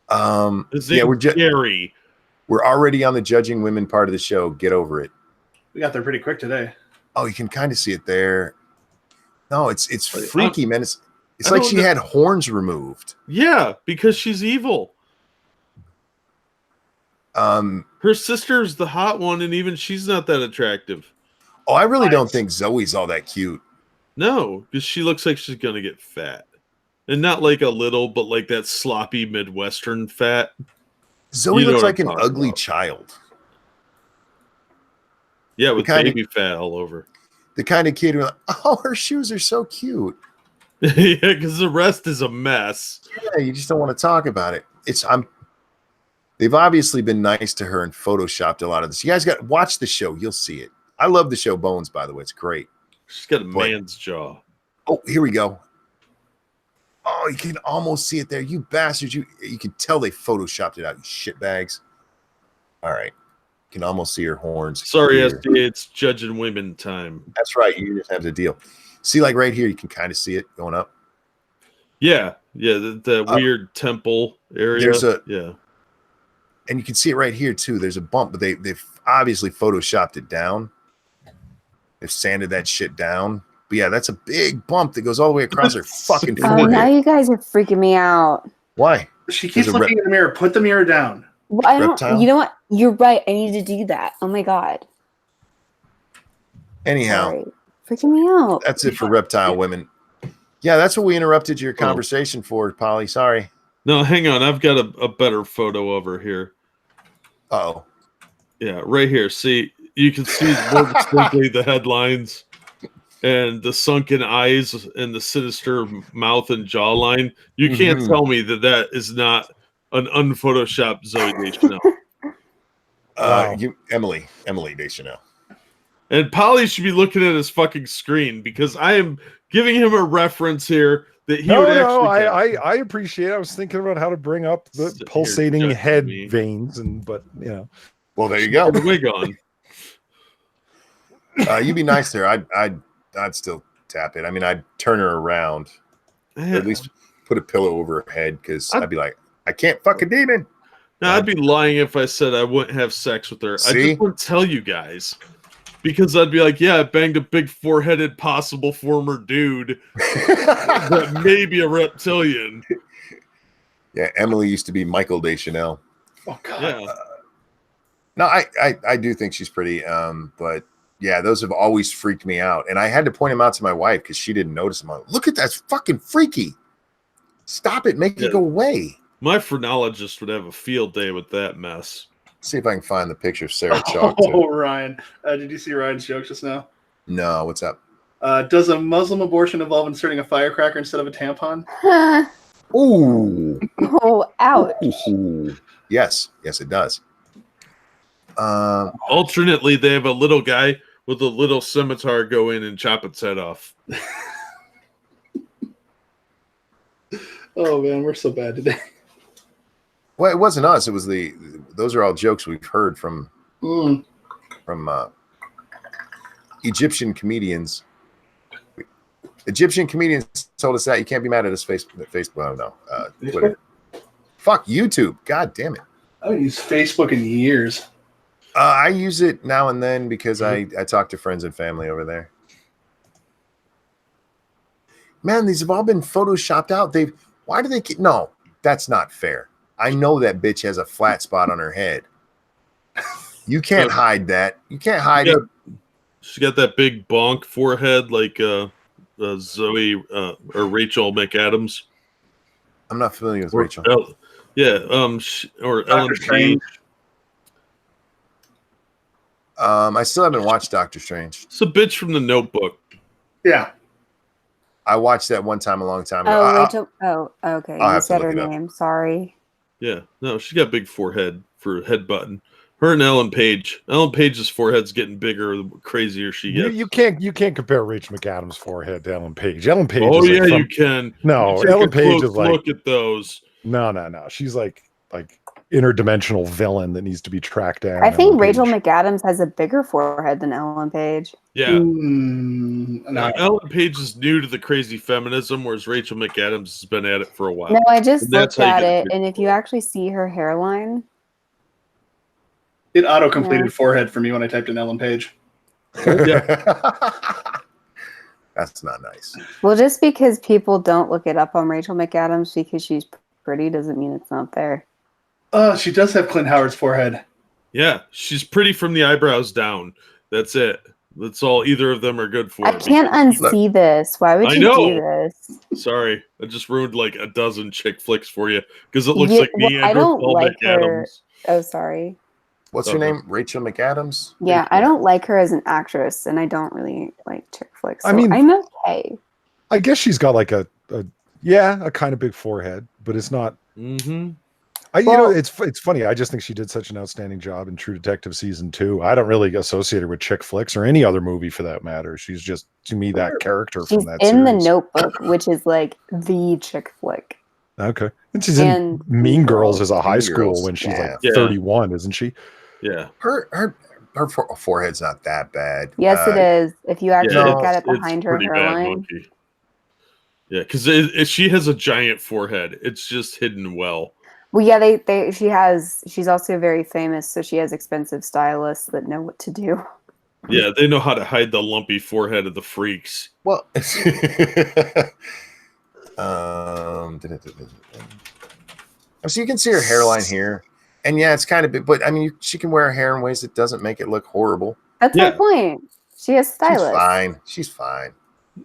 [SPEAKER 1] We're
[SPEAKER 5] Gary.
[SPEAKER 1] We're already on the judging women part of the show. Get over it.
[SPEAKER 2] We got there pretty quick today.
[SPEAKER 1] Oh, you can kind of see it there. No, it's freaky, man. It's like she had horns removed.
[SPEAKER 5] Yeah, because she's evil. Her sister's the hot one, and even she's not that attractive.
[SPEAKER 1] Oh, I really don't think Zoe's all that cute.
[SPEAKER 5] No, because she looks like she's gonna get fat, and not like a little, but like that sloppy Midwestern fat.
[SPEAKER 1] Zoe looks like an ugly child.
[SPEAKER 5] Yeah, with baby fat all over.
[SPEAKER 1] The kind of kid who, oh, her shoes are so cute.
[SPEAKER 5] Yeah, because the rest is a mess.
[SPEAKER 1] Yeah, you just don't want to talk about it. They've obviously been nice to her and photoshopped a lot of this. You guys got watch the show, you'll see it. I love the show Bones, by the way. It's great.
[SPEAKER 5] She's got a man's jaw.
[SPEAKER 1] Oh, here we go. Oh, you can almost see it there. You bastards. You can tell they photoshopped it out, you shitbags. All right. You can almost see her horns.
[SPEAKER 5] Sorry, SD, it's judging women time.
[SPEAKER 1] That's right. You just have to deal. See, like right here, you can kind of see it going up.
[SPEAKER 5] Yeah. The weird temple area.
[SPEAKER 1] And you can see it right here too. There's a bump, but they've obviously photoshopped it down. They've sanded that shit down. But yeah, that's a big bump that goes all the way across her fucking forehead.
[SPEAKER 4] Now you guys are freaking me out.
[SPEAKER 1] Why?
[SPEAKER 2] She keeps looking in the mirror. Put the mirror down.
[SPEAKER 4] Well, I don't. Reptile? You know what? You're right. I need to do that. Oh my god.
[SPEAKER 1] Anyhow,
[SPEAKER 4] sorry. Freaking me out.
[SPEAKER 1] That's it for reptile women. Yeah, that's what we interrupted your conversation for, Polly. Sorry.
[SPEAKER 5] No, hang on. I've got a better photo of her here.
[SPEAKER 1] Uh-oh.
[SPEAKER 5] Yeah, right here. See, you can see more distinctly the headlines and the sunken eyes and the sinister mouth and jawline. You can't tell me that is not an unphotoshopped Zoe Deschanel.
[SPEAKER 1] Emily Deschanel.
[SPEAKER 5] And Polly should be looking at his fucking screen because I am giving him a reference here that he would actually.
[SPEAKER 3] I appreciate it. I was thinking about how to bring up the pulsating head veins, but you know.
[SPEAKER 1] Well, there you go.
[SPEAKER 5] The wig on.
[SPEAKER 1] You'd be nice there. I'd still tap it. I mean, I'd turn her around. Yeah. Or at least put a pillow over her head because I'd be like, I can't fuck a demon.
[SPEAKER 5] No, I'd be lying if I said I wouldn't have sex with her.
[SPEAKER 1] See?
[SPEAKER 5] I just wouldn't tell you guys. Because I'd be like, yeah, I banged a big four-headed possible former dude that may be a reptilian.
[SPEAKER 1] Yeah, Emily used to be Michael Deschanel.
[SPEAKER 2] Oh, God.
[SPEAKER 5] Yeah.
[SPEAKER 1] No, I do think she's pretty. But, yeah, those have always freaked me out. And I had to point them out to my wife because she didn't notice them. Like, look at that. That's fucking freaky. Stop it. Make it go away.
[SPEAKER 5] My phrenologist would have a field day with that mess.
[SPEAKER 1] See if I can find the picture of Sarah Chalk.
[SPEAKER 2] Oh, Ryan. Did you see Ryan's joke just now?
[SPEAKER 1] No, what's up?
[SPEAKER 2] Does a Muslim abortion involve inserting a firecracker instead of a tampon?
[SPEAKER 1] Ooh.
[SPEAKER 4] Oh, ouch.
[SPEAKER 1] Ooh. Yes, it does.
[SPEAKER 5] Alternately, they have a little guy with a little scimitar go in and chop its head off.
[SPEAKER 2] Oh, man, we're so bad today.
[SPEAKER 1] Well, it wasn't us. It was those are all jokes we've heard from Egyptian comedians told us that you can't be mad at us. Facebook, oh no, Twitter. Fuck YouTube. God damn it.
[SPEAKER 2] I haven't used Facebook in years.
[SPEAKER 1] I use it now and then because I talk to friends and family over there. Man, these have all been photoshopped out. Why do they keep? No, that's not fair. I know that bitch has a flat spot on her head. You can't hide that. You can't hide it.
[SPEAKER 5] She's got that big bonk forehead like Zoe or Rachel McAdams.
[SPEAKER 1] I'm not familiar with Rachel.
[SPEAKER 5] Or
[SPEAKER 2] Dr.
[SPEAKER 5] Ellen
[SPEAKER 2] Strange.
[SPEAKER 5] Page.
[SPEAKER 1] I still haven't watched Doctor Strange.
[SPEAKER 5] It's a bitch from The Notebook.
[SPEAKER 2] Yeah.
[SPEAKER 1] I watched that one time a long time ago.
[SPEAKER 4] Oh, Rachel. Oh, okay.
[SPEAKER 1] I'll
[SPEAKER 4] You
[SPEAKER 1] have to
[SPEAKER 4] said
[SPEAKER 1] look
[SPEAKER 4] her
[SPEAKER 1] it up.
[SPEAKER 4] name. Sorry.
[SPEAKER 5] Yeah, no, she got big forehead for head button. Her and Ellen Page. Ellen Page's forehead's getting bigger the crazier she gets.
[SPEAKER 3] You can't compare Rachel McAdams' forehead to Ellen Page. Ellen Page.
[SPEAKER 5] Oh
[SPEAKER 3] is
[SPEAKER 5] yeah,
[SPEAKER 3] like
[SPEAKER 5] you can.
[SPEAKER 3] No,
[SPEAKER 5] You take
[SPEAKER 3] Ellen
[SPEAKER 5] a
[SPEAKER 3] Page
[SPEAKER 5] close
[SPEAKER 3] is like
[SPEAKER 5] look at those.
[SPEAKER 3] no. She's like interdimensional villain that needs to be tracked down.
[SPEAKER 4] I think
[SPEAKER 3] Ellen
[SPEAKER 4] Rachel
[SPEAKER 3] Page.
[SPEAKER 4] McAdams has a bigger forehead than Ellen Page.
[SPEAKER 5] Yeah.
[SPEAKER 2] No.
[SPEAKER 5] Ellen Page is new to the crazy feminism, whereas Rachel McAdams has been at it for a while.
[SPEAKER 4] No, I just
[SPEAKER 5] And that's
[SPEAKER 4] looked
[SPEAKER 5] how you
[SPEAKER 4] at
[SPEAKER 5] get a
[SPEAKER 4] it,
[SPEAKER 5] big
[SPEAKER 4] and if you
[SPEAKER 5] forehead.
[SPEAKER 4] actually see her hairline,
[SPEAKER 2] It auto-completed
[SPEAKER 4] Yeah.
[SPEAKER 2] forehead for me when I typed in Ellen Page.
[SPEAKER 1] That's not nice.
[SPEAKER 4] well, just because people don't look it up on Rachel McAdams because she's pretty doesn't mean it's not there.
[SPEAKER 2] Oh, she does have Clint Howard's forehead.
[SPEAKER 5] Yeah, she's pretty from the eyebrows down. That's it. That's all either of them are good for.
[SPEAKER 4] I can't unsee this. Why would
[SPEAKER 5] I
[SPEAKER 4] you
[SPEAKER 5] know.
[SPEAKER 4] do this?
[SPEAKER 5] Sorry, I just ruined like a dozen chick flicks for you because it looks
[SPEAKER 4] Yeah,
[SPEAKER 5] like
[SPEAKER 4] well, I
[SPEAKER 5] Neanderthal
[SPEAKER 4] don't like her.
[SPEAKER 5] McAdams.
[SPEAKER 4] Oh, sorry.
[SPEAKER 1] What's her name? Rachel McAdams?
[SPEAKER 4] Yeah, I don't like her as an actress, and I don't really like chick flicks. So
[SPEAKER 3] I mean-
[SPEAKER 4] I'm okay.
[SPEAKER 3] I guess she's got like a kind of big forehead, but it's not.
[SPEAKER 5] Mm-hmm.
[SPEAKER 4] Well-
[SPEAKER 3] It's funny. I just think she did such an outstanding job in True Detective season 2. I don't really associate her with chick flicks or any other movie for that matter. She's just to me that character
[SPEAKER 4] She's
[SPEAKER 3] from that
[SPEAKER 4] in
[SPEAKER 3] series.
[SPEAKER 4] The Notebook, which is like the chick flick.
[SPEAKER 3] Okay, and she's
[SPEAKER 4] And
[SPEAKER 3] in Mean Girls as a high
[SPEAKER 1] Mean
[SPEAKER 3] school
[SPEAKER 1] Girls,
[SPEAKER 3] when she's
[SPEAKER 1] yeah.
[SPEAKER 3] like
[SPEAKER 5] Yeah.
[SPEAKER 3] 31, isn't she?
[SPEAKER 5] Yeah.
[SPEAKER 1] Her forehead's not that bad.
[SPEAKER 4] Yes, it is. If you actually
[SPEAKER 1] No,
[SPEAKER 4] look at it
[SPEAKER 5] it's
[SPEAKER 4] behind her
[SPEAKER 5] pretty bad,
[SPEAKER 4] hairline.
[SPEAKER 5] Monkey. Yeah, because she has a giant forehead. It's just hidden well.
[SPEAKER 4] Well, yeah, she's also very famous, so she has expensive stylists that know what to do.
[SPEAKER 5] Yeah, they know how to hide the lumpy forehead of the freaks.
[SPEAKER 1] Well, so you can see her hairline here, and yeah, it's kind of big, but I mean, she can wear her hair in ways that doesn't make it look horrible.
[SPEAKER 4] That's
[SPEAKER 5] Yeah.
[SPEAKER 4] my point. She has
[SPEAKER 1] She's
[SPEAKER 4] stylists.
[SPEAKER 1] fine. She's fine.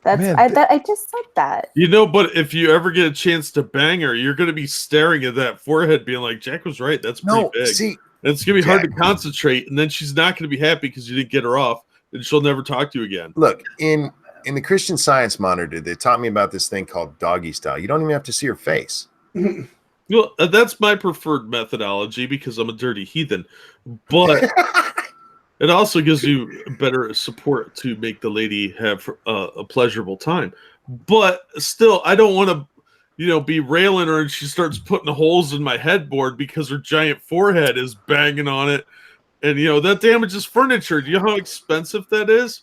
[SPEAKER 4] That's
[SPEAKER 3] Man,
[SPEAKER 4] I just said that.
[SPEAKER 5] You know, but if you ever get a chance to bang her, you're going to be staring at that forehead being like, Jack was right. That's pretty
[SPEAKER 1] No,
[SPEAKER 5] big.
[SPEAKER 1] see,
[SPEAKER 5] And it's going to be hard to
[SPEAKER 1] Jack-
[SPEAKER 5] concentrate. And then she's not going to be happy because you didn't get her off. And she'll never talk to you again.
[SPEAKER 1] look in the Christian Science Monitor, they taught me about this thing called doggy style. You don't even have to see her face.
[SPEAKER 5] Well, that's my preferred methodology because I'm a dirty heathen. But it also gives you better support to make the lady have a pleasurable time. But still, I don't want to, be railing her and she starts putting holes in my headboard because her giant forehead is banging on it. And, that damages furniture. Do you know how expensive that is?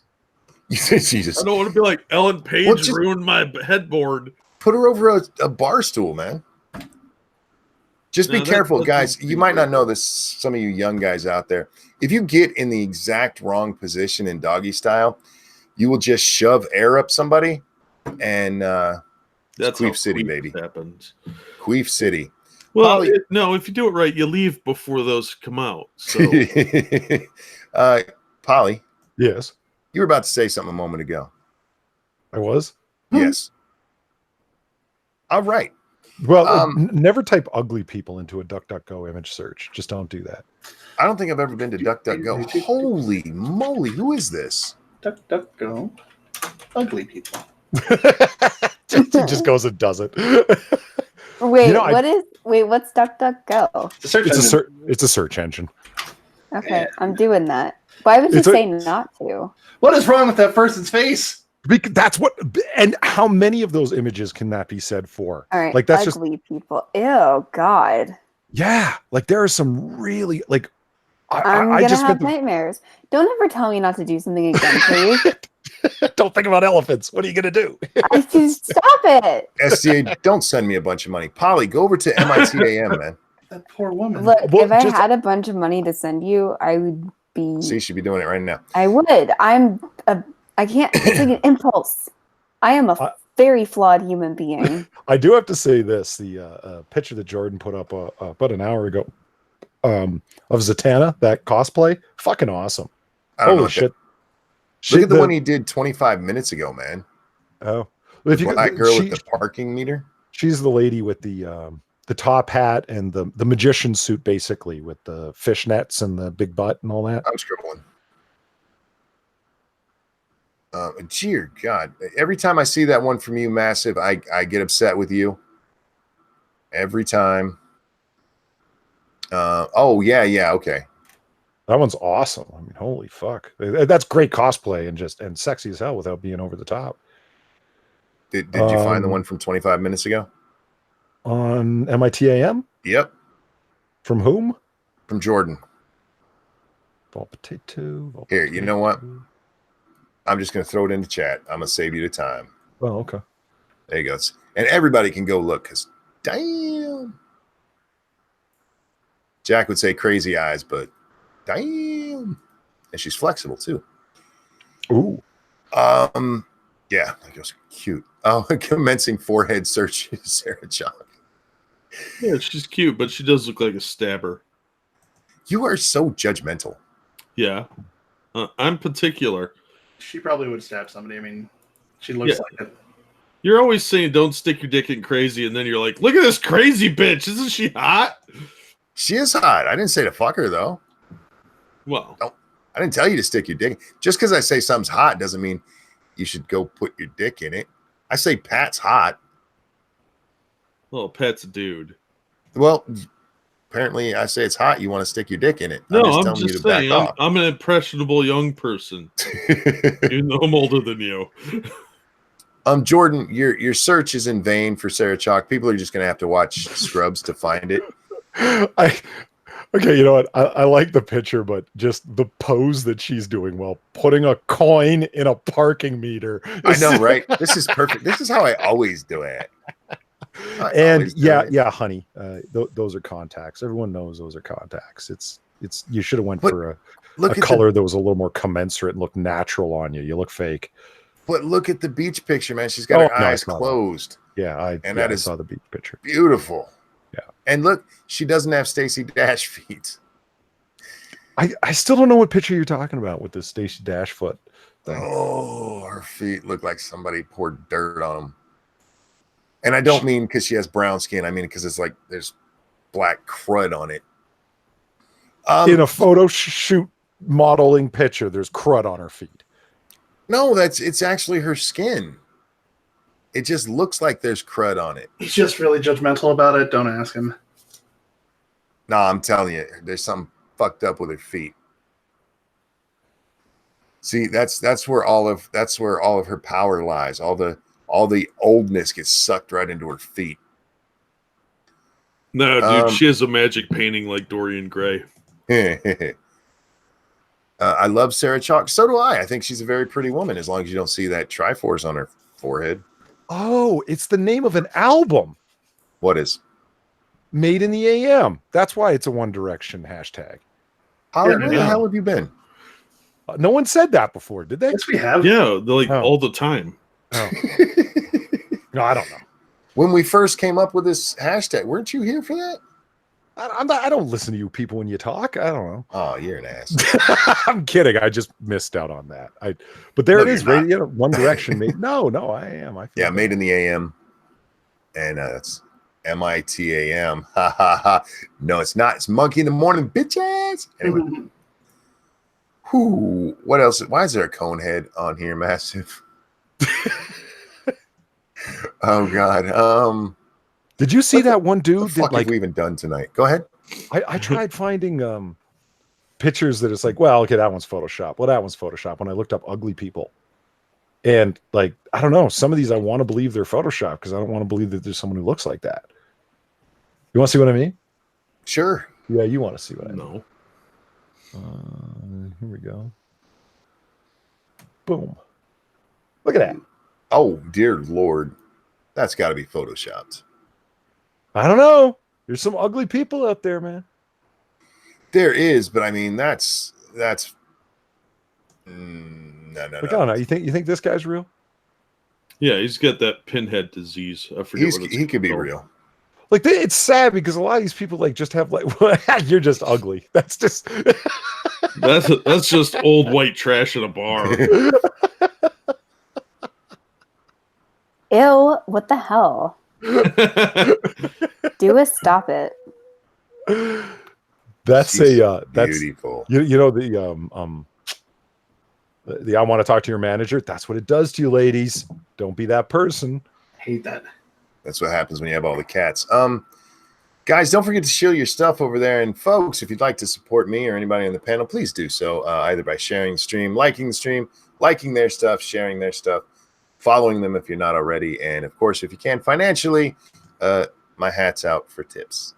[SPEAKER 1] Jesus,
[SPEAKER 5] I don't want to be like Ellen Page
[SPEAKER 1] Well, just-
[SPEAKER 5] ruined my headboard.
[SPEAKER 1] put her over a bar stool, man. Just be
[SPEAKER 5] No,
[SPEAKER 1] careful,
[SPEAKER 5] that's
[SPEAKER 1] guys.
[SPEAKER 5] not
[SPEAKER 1] You might not know this. Some of you young guys out there, if you get in the exact wrong position in doggy style, you will just shove air up somebody, and
[SPEAKER 5] That's
[SPEAKER 1] Queef
[SPEAKER 5] how
[SPEAKER 1] City,
[SPEAKER 5] Queef
[SPEAKER 1] baby.
[SPEAKER 5] happens.
[SPEAKER 1] Queef City.
[SPEAKER 5] Well,
[SPEAKER 1] Polly-
[SPEAKER 5] no, if you do it right, you leave before those come out. So
[SPEAKER 1] Polly,
[SPEAKER 3] Yes,
[SPEAKER 1] you were about to say something a moment ago.
[SPEAKER 3] I was.
[SPEAKER 1] Yes. All right.
[SPEAKER 3] Well, never type ugly people into a DuckDuckGo image search. Just don't do that.
[SPEAKER 1] I don't think I've ever been to DuckDuckGo. Holy moly, who is this?
[SPEAKER 2] Duck, duck, go. Ugly people.
[SPEAKER 3] He just goes and does it.
[SPEAKER 4] Wait,
[SPEAKER 3] You know,
[SPEAKER 4] what's DuckDuckGo?
[SPEAKER 2] The search
[SPEAKER 3] It's
[SPEAKER 2] engine.
[SPEAKER 3] it's a search engine.
[SPEAKER 4] Okay,
[SPEAKER 2] Yeah.
[SPEAKER 4] I'm doing that. Why would you
[SPEAKER 3] It's a-
[SPEAKER 4] say not to?
[SPEAKER 2] What is wrong with that person's face?
[SPEAKER 3] Because that's what, and how many of those images can that be said for?
[SPEAKER 4] All right,
[SPEAKER 3] Like that's just
[SPEAKER 4] ugly people. Ew, God.
[SPEAKER 3] yeah. Like there are some really like
[SPEAKER 4] I'm
[SPEAKER 3] I
[SPEAKER 4] gonna
[SPEAKER 3] just
[SPEAKER 4] have
[SPEAKER 3] spent
[SPEAKER 4] nightmares. Don't ever tell me not to do something again, please.
[SPEAKER 3] Don't think about elephants. What are you gonna do?
[SPEAKER 4] I just stop it.
[SPEAKER 1] SDA, don't send me a bunch of money. Polly, go over to MITAM, man.
[SPEAKER 2] That poor woman.
[SPEAKER 4] Look,
[SPEAKER 3] Well,
[SPEAKER 4] if I
[SPEAKER 3] just-
[SPEAKER 4] had a bunch of money to send you, I would be.
[SPEAKER 1] See, she'd be doing it right now.
[SPEAKER 4] I would. I can't. It's like an impulse. I am a very flawed human being.
[SPEAKER 3] I do have to say this: the picture that Jordan put up about an hour ago of Zatanna, that cosplay, fucking awesome.
[SPEAKER 1] I don't know
[SPEAKER 3] Holy
[SPEAKER 1] what
[SPEAKER 3] shit!
[SPEAKER 1] Look at the one he did 25 minutes ago, man.
[SPEAKER 3] Oh,
[SPEAKER 1] The black girl with the parking meter.
[SPEAKER 3] She's the lady with the top hat and the magician suit, basically, with the fishnets and the big butt and all that.
[SPEAKER 1] I'm scribbling. Dear God, every time I see that one from you, Massive, I get upset with you. Every time. Oh, yeah, okay.
[SPEAKER 3] That one's awesome. I mean, holy fuck. That's great cosplay and sexy as hell without being over the top.
[SPEAKER 1] Did you find the one from 25 minutes ago?
[SPEAKER 3] On MITAM?
[SPEAKER 1] Yep.
[SPEAKER 3] From whom?
[SPEAKER 1] From Jordan.
[SPEAKER 3] Ball potato.
[SPEAKER 1] Here, you know what? I'm just going to throw it in the chat. I'm going to save you the time.
[SPEAKER 3] Oh, okay.
[SPEAKER 1] There you go. And everybody can go look because, damn. Jack would say crazy eyes, but damn. And she's flexible too.
[SPEAKER 3] Ooh.
[SPEAKER 1] Yeah, that was cute. Oh, commencing forehead search, Sarah John.
[SPEAKER 5] Yeah, she's cute, but she does look like a stabber.
[SPEAKER 1] You are so judgmental.
[SPEAKER 5] Yeah. I'm particular.
[SPEAKER 2] She probably would stab somebody. I mean, she looks like it.
[SPEAKER 5] You're always saying don't stick your dick in crazy, and then you're like, look at this crazy bitch. Isn't she hot?
[SPEAKER 1] She is hot. I didn't say to fuck her, though.
[SPEAKER 5] Well,
[SPEAKER 1] no, I didn't tell you to stick your dick. Just because I say something's hot doesn't mean you should go put your dick in it. I say Pat's hot.
[SPEAKER 5] well, Pat's a dude.
[SPEAKER 1] Well, apparently I say it's hot. You want to stick your dick in it.
[SPEAKER 5] No, I'm
[SPEAKER 1] telling
[SPEAKER 5] just
[SPEAKER 1] you to
[SPEAKER 5] saying,
[SPEAKER 1] back off.
[SPEAKER 5] I'm an impressionable young person. Even though I'm older than you.
[SPEAKER 1] Jordan, your search is in vain for Sarah Chalk. People are just going to have to watch Scrubs to find it.
[SPEAKER 3] Okay, you know what? I like the picture, but just the pose that she's doing while putting a coin in a parking meter.
[SPEAKER 1] I know, right? This is perfect. This is how I always do it.
[SPEAKER 3] And yeah, honey, those are contacts. Everyone knows those are contacts. It's you should have went for a color that was a little more commensurate and looked natural on you. You look fake.
[SPEAKER 1] But look at the beach picture, man. She's got her eyes closed.
[SPEAKER 3] Yeah, I saw the beach picture.
[SPEAKER 1] Beautiful.
[SPEAKER 3] Yeah. And
[SPEAKER 1] look, she doesn't have Stacey Dash feet.
[SPEAKER 3] I still don't know what picture you're talking about with this Stacey Dash foot thing.
[SPEAKER 1] Oh, her feet look like somebody poured dirt on them. And I don't mean because she has brown skin. I mean because it's like there's black crud on it.
[SPEAKER 3] In a photo shoot modeling picture, there's crud on her feet.
[SPEAKER 1] No, it's actually her skin. It just looks like there's crud on it.
[SPEAKER 2] He's just really judgmental about it. Don't ask him.
[SPEAKER 1] No, I'm telling you, there's something fucked up with her feet. See, that's where all of her power lies. All the oldness gets sucked right into her feet.
[SPEAKER 5] No, dude, she has a magic painting like Dorian Gray.
[SPEAKER 1] I love Sarah Chalk. So do I. I think she's a very pretty woman, as long as you don't see that Triforce on her forehead.
[SPEAKER 3] Oh, it's the name of an album.
[SPEAKER 1] What is?
[SPEAKER 3] Made in the AM. That's why it's a One Direction hashtag.
[SPEAKER 1] Holly, where the hell have you been?
[SPEAKER 3] No one said that before, did they?
[SPEAKER 2] Yes, we have.
[SPEAKER 5] Yeah, like all the time.
[SPEAKER 3] Oh. No, I don't know.
[SPEAKER 1] When we first came up with this hashtag, weren't you here for that?
[SPEAKER 3] I don't listen to you people when you talk. I don't know.
[SPEAKER 1] Oh, you're an ass.
[SPEAKER 3] I'm kidding. I just missed out on that. But there it is. Right, One Direction. No, I am.
[SPEAKER 1] Yeah, Made in the AM. And that's MITAM. Ha ha ha. No, it's not. It's Monkey in the Morning, bitches. Anyway. Whew. What else? Why is there a cone head on here, Massive? Oh God.
[SPEAKER 3] Did you see that one dude?
[SPEAKER 1] What the fuck have we even done tonight? Go ahead.
[SPEAKER 3] I tried finding pictures that it's like, well, okay, that one's Photoshop. Well, that one's Photoshop. When I looked up ugly people, and like, I don't know, some of these I want to believe they're Photoshop because I don't want to believe that there's someone who looks like that. You want to see what I mean?
[SPEAKER 1] Sure.
[SPEAKER 3] Yeah, you want to see what I mean.
[SPEAKER 5] No.
[SPEAKER 3] Here we go. Boom. Look at that.
[SPEAKER 1] Oh, dear Lord. That's got to be photoshopped.
[SPEAKER 3] I don't know. There's some ugly people out there, man.
[SPEAKER 1] There is, but I mean, that's no.
[SPEAKER 3] Like, I don't know. You think this guy's real?
[SPEAKER 5] Yeah, he's got that pinhead disease. I forget what it's
[SPEAKER 1] He could be
[SPEAKER 5] called.
[SPEAKER 1] real.
[SPEAKER 3] Like, it's sad because a lot of these people like just have like, you're just ugly. That's just
[SPEAKER 5] That's just old white trash in a bar.
[SPEAKER 4] Ew, what the hell? Do a stop it.
[SPEAKER 3] That's
[SPEAKER 1] She's
[SPEAKER 3] that's
[SPEAKER 1] beautiful.
[SPEAKER 3] you know the I want to talk to your manager. That's what it does to you, ladies. Don't be that person.
[SPEAKER 2] Hate that.
[SPEAKER 1] That's what happens when you have all the cats. Guys, don't forget to share your stuff over there. And folks, if you'd like to support me or anybody on the panel, please do so either by sharing the stream, liking their stuff, sharing their stuff, following them if you're not already. And of course, if you can financially, my hat's out for tips.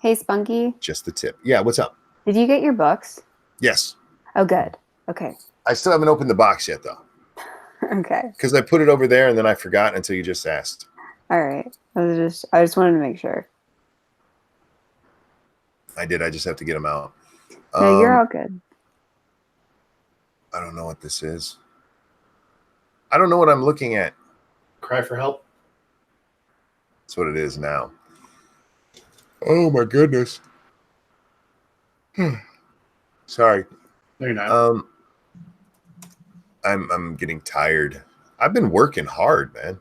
[SPEAKER 4] Hey, Spunky.
[SPEAKER 1] Just the tip. Yeah, what's up?
[SPEAKER 4] Did you get your books?
[SPEAKER 1] Yes.
[SPEAKER 4] Oh, good. Okay.
[SPEAKER 1] I still haven't opened the box yet, though.
[SPEAKER 4] Okay.
[SPEAKER 1] Because I put it over there and then I forgot until you just asked.
[SPEAKER 4] All right. I just wanted to make sure.
[SPEAKER 1] I did. I just have to get them out.
[SPEAKER 4] No, you're all good.
[SPEAKER 1] I don't know what this is. I don't know what I'm looking at.
[SPEAKER 2] Cry for help.
[SPEAKER 1] That's what it is now. Oh my goodness. Sorry.
[SPEAKER 2] No, you're not.
[SPEAKER 1] I'm getting tired. I've been working hard, man.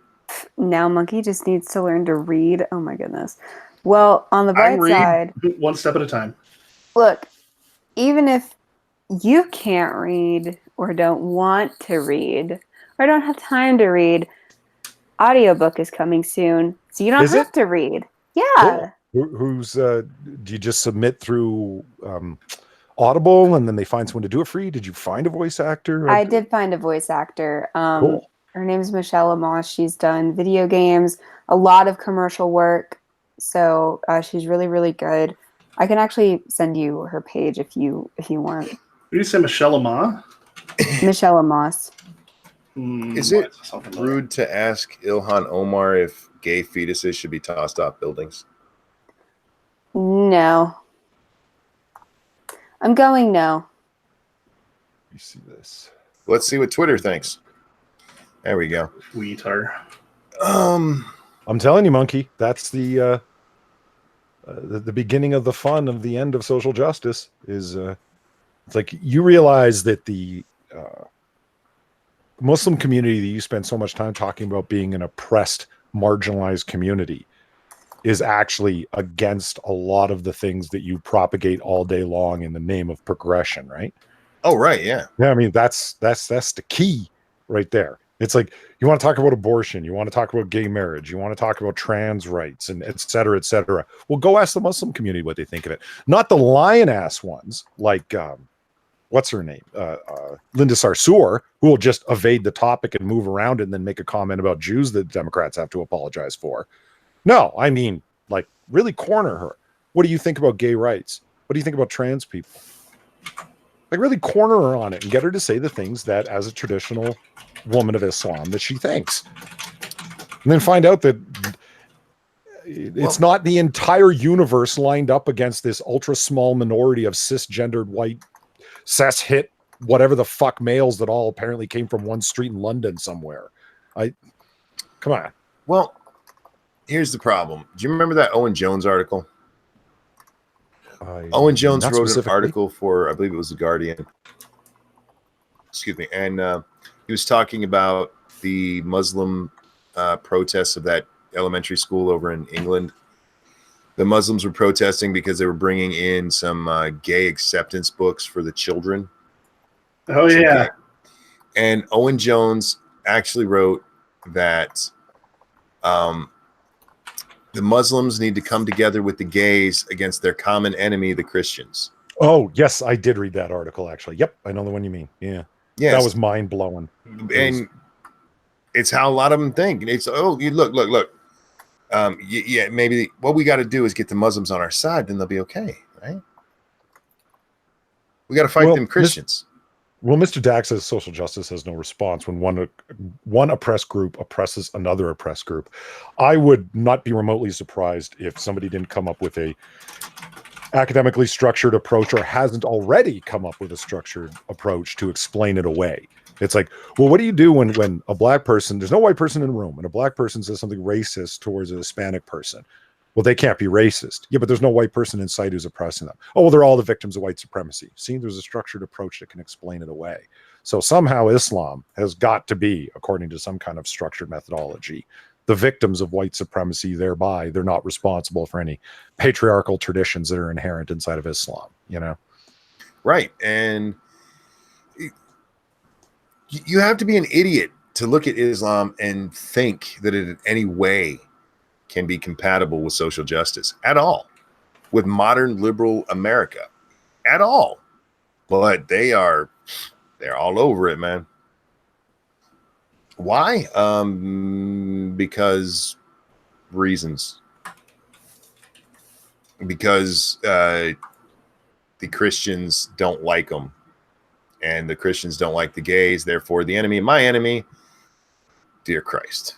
[SPEAKER 4] Now Monkey just needs to learn to read. Oh my goodness. Well, on the
[SPEAKER 2] I
[SPEAKER 4] bright
[SPEAKER 2] read
[SPEAKER 4] side,
[SPEAKER 2] one step at a time.
[SPEAKER 4] look, even if you can't read or don't want to read or don't have time to read, audiobook is coming soon. So you don't
[SPEAKER 3] Is
[SPEAKER 4] have
[SPEAKER 3] it?
[SPEAKER 4] to read. Yeah.
[SPEAKER 3] Cool. Who's do you just submit through Audible and then they find someone to do it for you? Did you find a voice actor?
[SPEAKER 4] I did find a voice actor.
[SPEAKER 3] Cool.
[SPEAKER 4] Her name is Michelle Amos. She's done video games, a lot of commercial work. So she's really, really good. I can actually send you her page if you want.
[SPEAKER 2] Did you say Michelle Ama?
[SPEAKER 4] Michelle Amos.
[SPEAKER 1] Is it rude to ask Ilhan Omar if gay fetuses should be tossed off buildings?
[SPEAKER 4] No. I'm going no.
[SPEAKER 3] You see this?
[SPEAKER 1] Let's see what Twitter thinks. There we go.
[SPEAKER 2] Weetar.
[SPEAKER 3] I'm telling you, Monkey, that's the beginning of the fun of the end of social justice. Is it's like you realize that the Muslim community that you spend so much time talking about being an oppressed, marginalized community is actually against a lot of the things that you propagate all day long in the name of progression, right?
[SPEAKER 1] Oh, right, yeah.
[SPEAKER 3] Yeah, I mean that's the key right there. It's like you want to talk about abortion, you want to talk about gay marriage, you want to talk about trans rights, and et cetera, et cetera. Well, go ask the Muslim community what they think of it. Not the lion-ass ones like what's her name? Linda Sarsour, who will just evade the topic and move around it and then make a comment about Jews that Democrats have to apologize for. No, I mean, like, really corner her. What do you think about gay rights? What do you think about trans people? Like, really corner her on it and get her to say the things that, as a traditional woman of Islam, that she thinks. And then find out that it's not the entire universe lined up against this ultra small minority of cisgendered white cis-hit whatever the fuck males that all apparently came from one street in London somewhere. Come on.
[SPEAKER 1] Well, here's the problem. Do you remember that Owen Jones article? Owen Jones wrote an article for, I believe it was The Guardian. Excuse me. And he was talking about the Muslim protests of that elementary school over in England. The Muslims were protesting because they were bringing in some gay acceptance books for the children.
[SPEAKER 2] Oh, yeah.
[SPEAKER 1] And Owen Jones actually wrote that the Muslims need to come together with the gays against their common enemy, the Christians.
[SPEAKER 3] Oh, yes, I did read that article, actually. Yep, I know the one you mean. Yeah.
[SPEAKER 1] Yes.
[SPEAKER 3] That was mind-blowing.
[SPEAKER 1] And it's how a lot of them think. It's, oh, you look. Yeah, maybe what we got to do is get the Muslims on our side, then they'll be okay, right? We got to fight them Christians.
[SPEAKER 3] Well, Mr. Dax says social justice has no response when one oppressed group oppresses another oppressed group. I would not be remotely surprised if somebody didn't come up with a academically structured approach or hasn't already come up with a structured approach to explain it away. It's like, well, what do you do when a black person, there's no white person in the room, and a black person says something racist towards a Hispanic person? Well, they can't be racist. Yeah, but there's no white person in sight who's oppressing them. Oh, well, they're all the victims of white supremacy. See, there's a structured approach that can explain it away. So somehow Islam has got to be, according to some kind of structured methodology, the victims of white supremacy. Thereby, they're not responsible for any patriarchal traditions that are inherent inside of Islam, you know?
[SPEAKER 1] Right. And you have to be an idiot to look at Islam and think that it in any way can be compatible with social justice at all, with modern liberal America at all. But they're all over it, man. Why? Because reasons. Because the Christians don't like them, and the Christians don't like the gays. Therefore, the enemy of my enemy, dear Christ.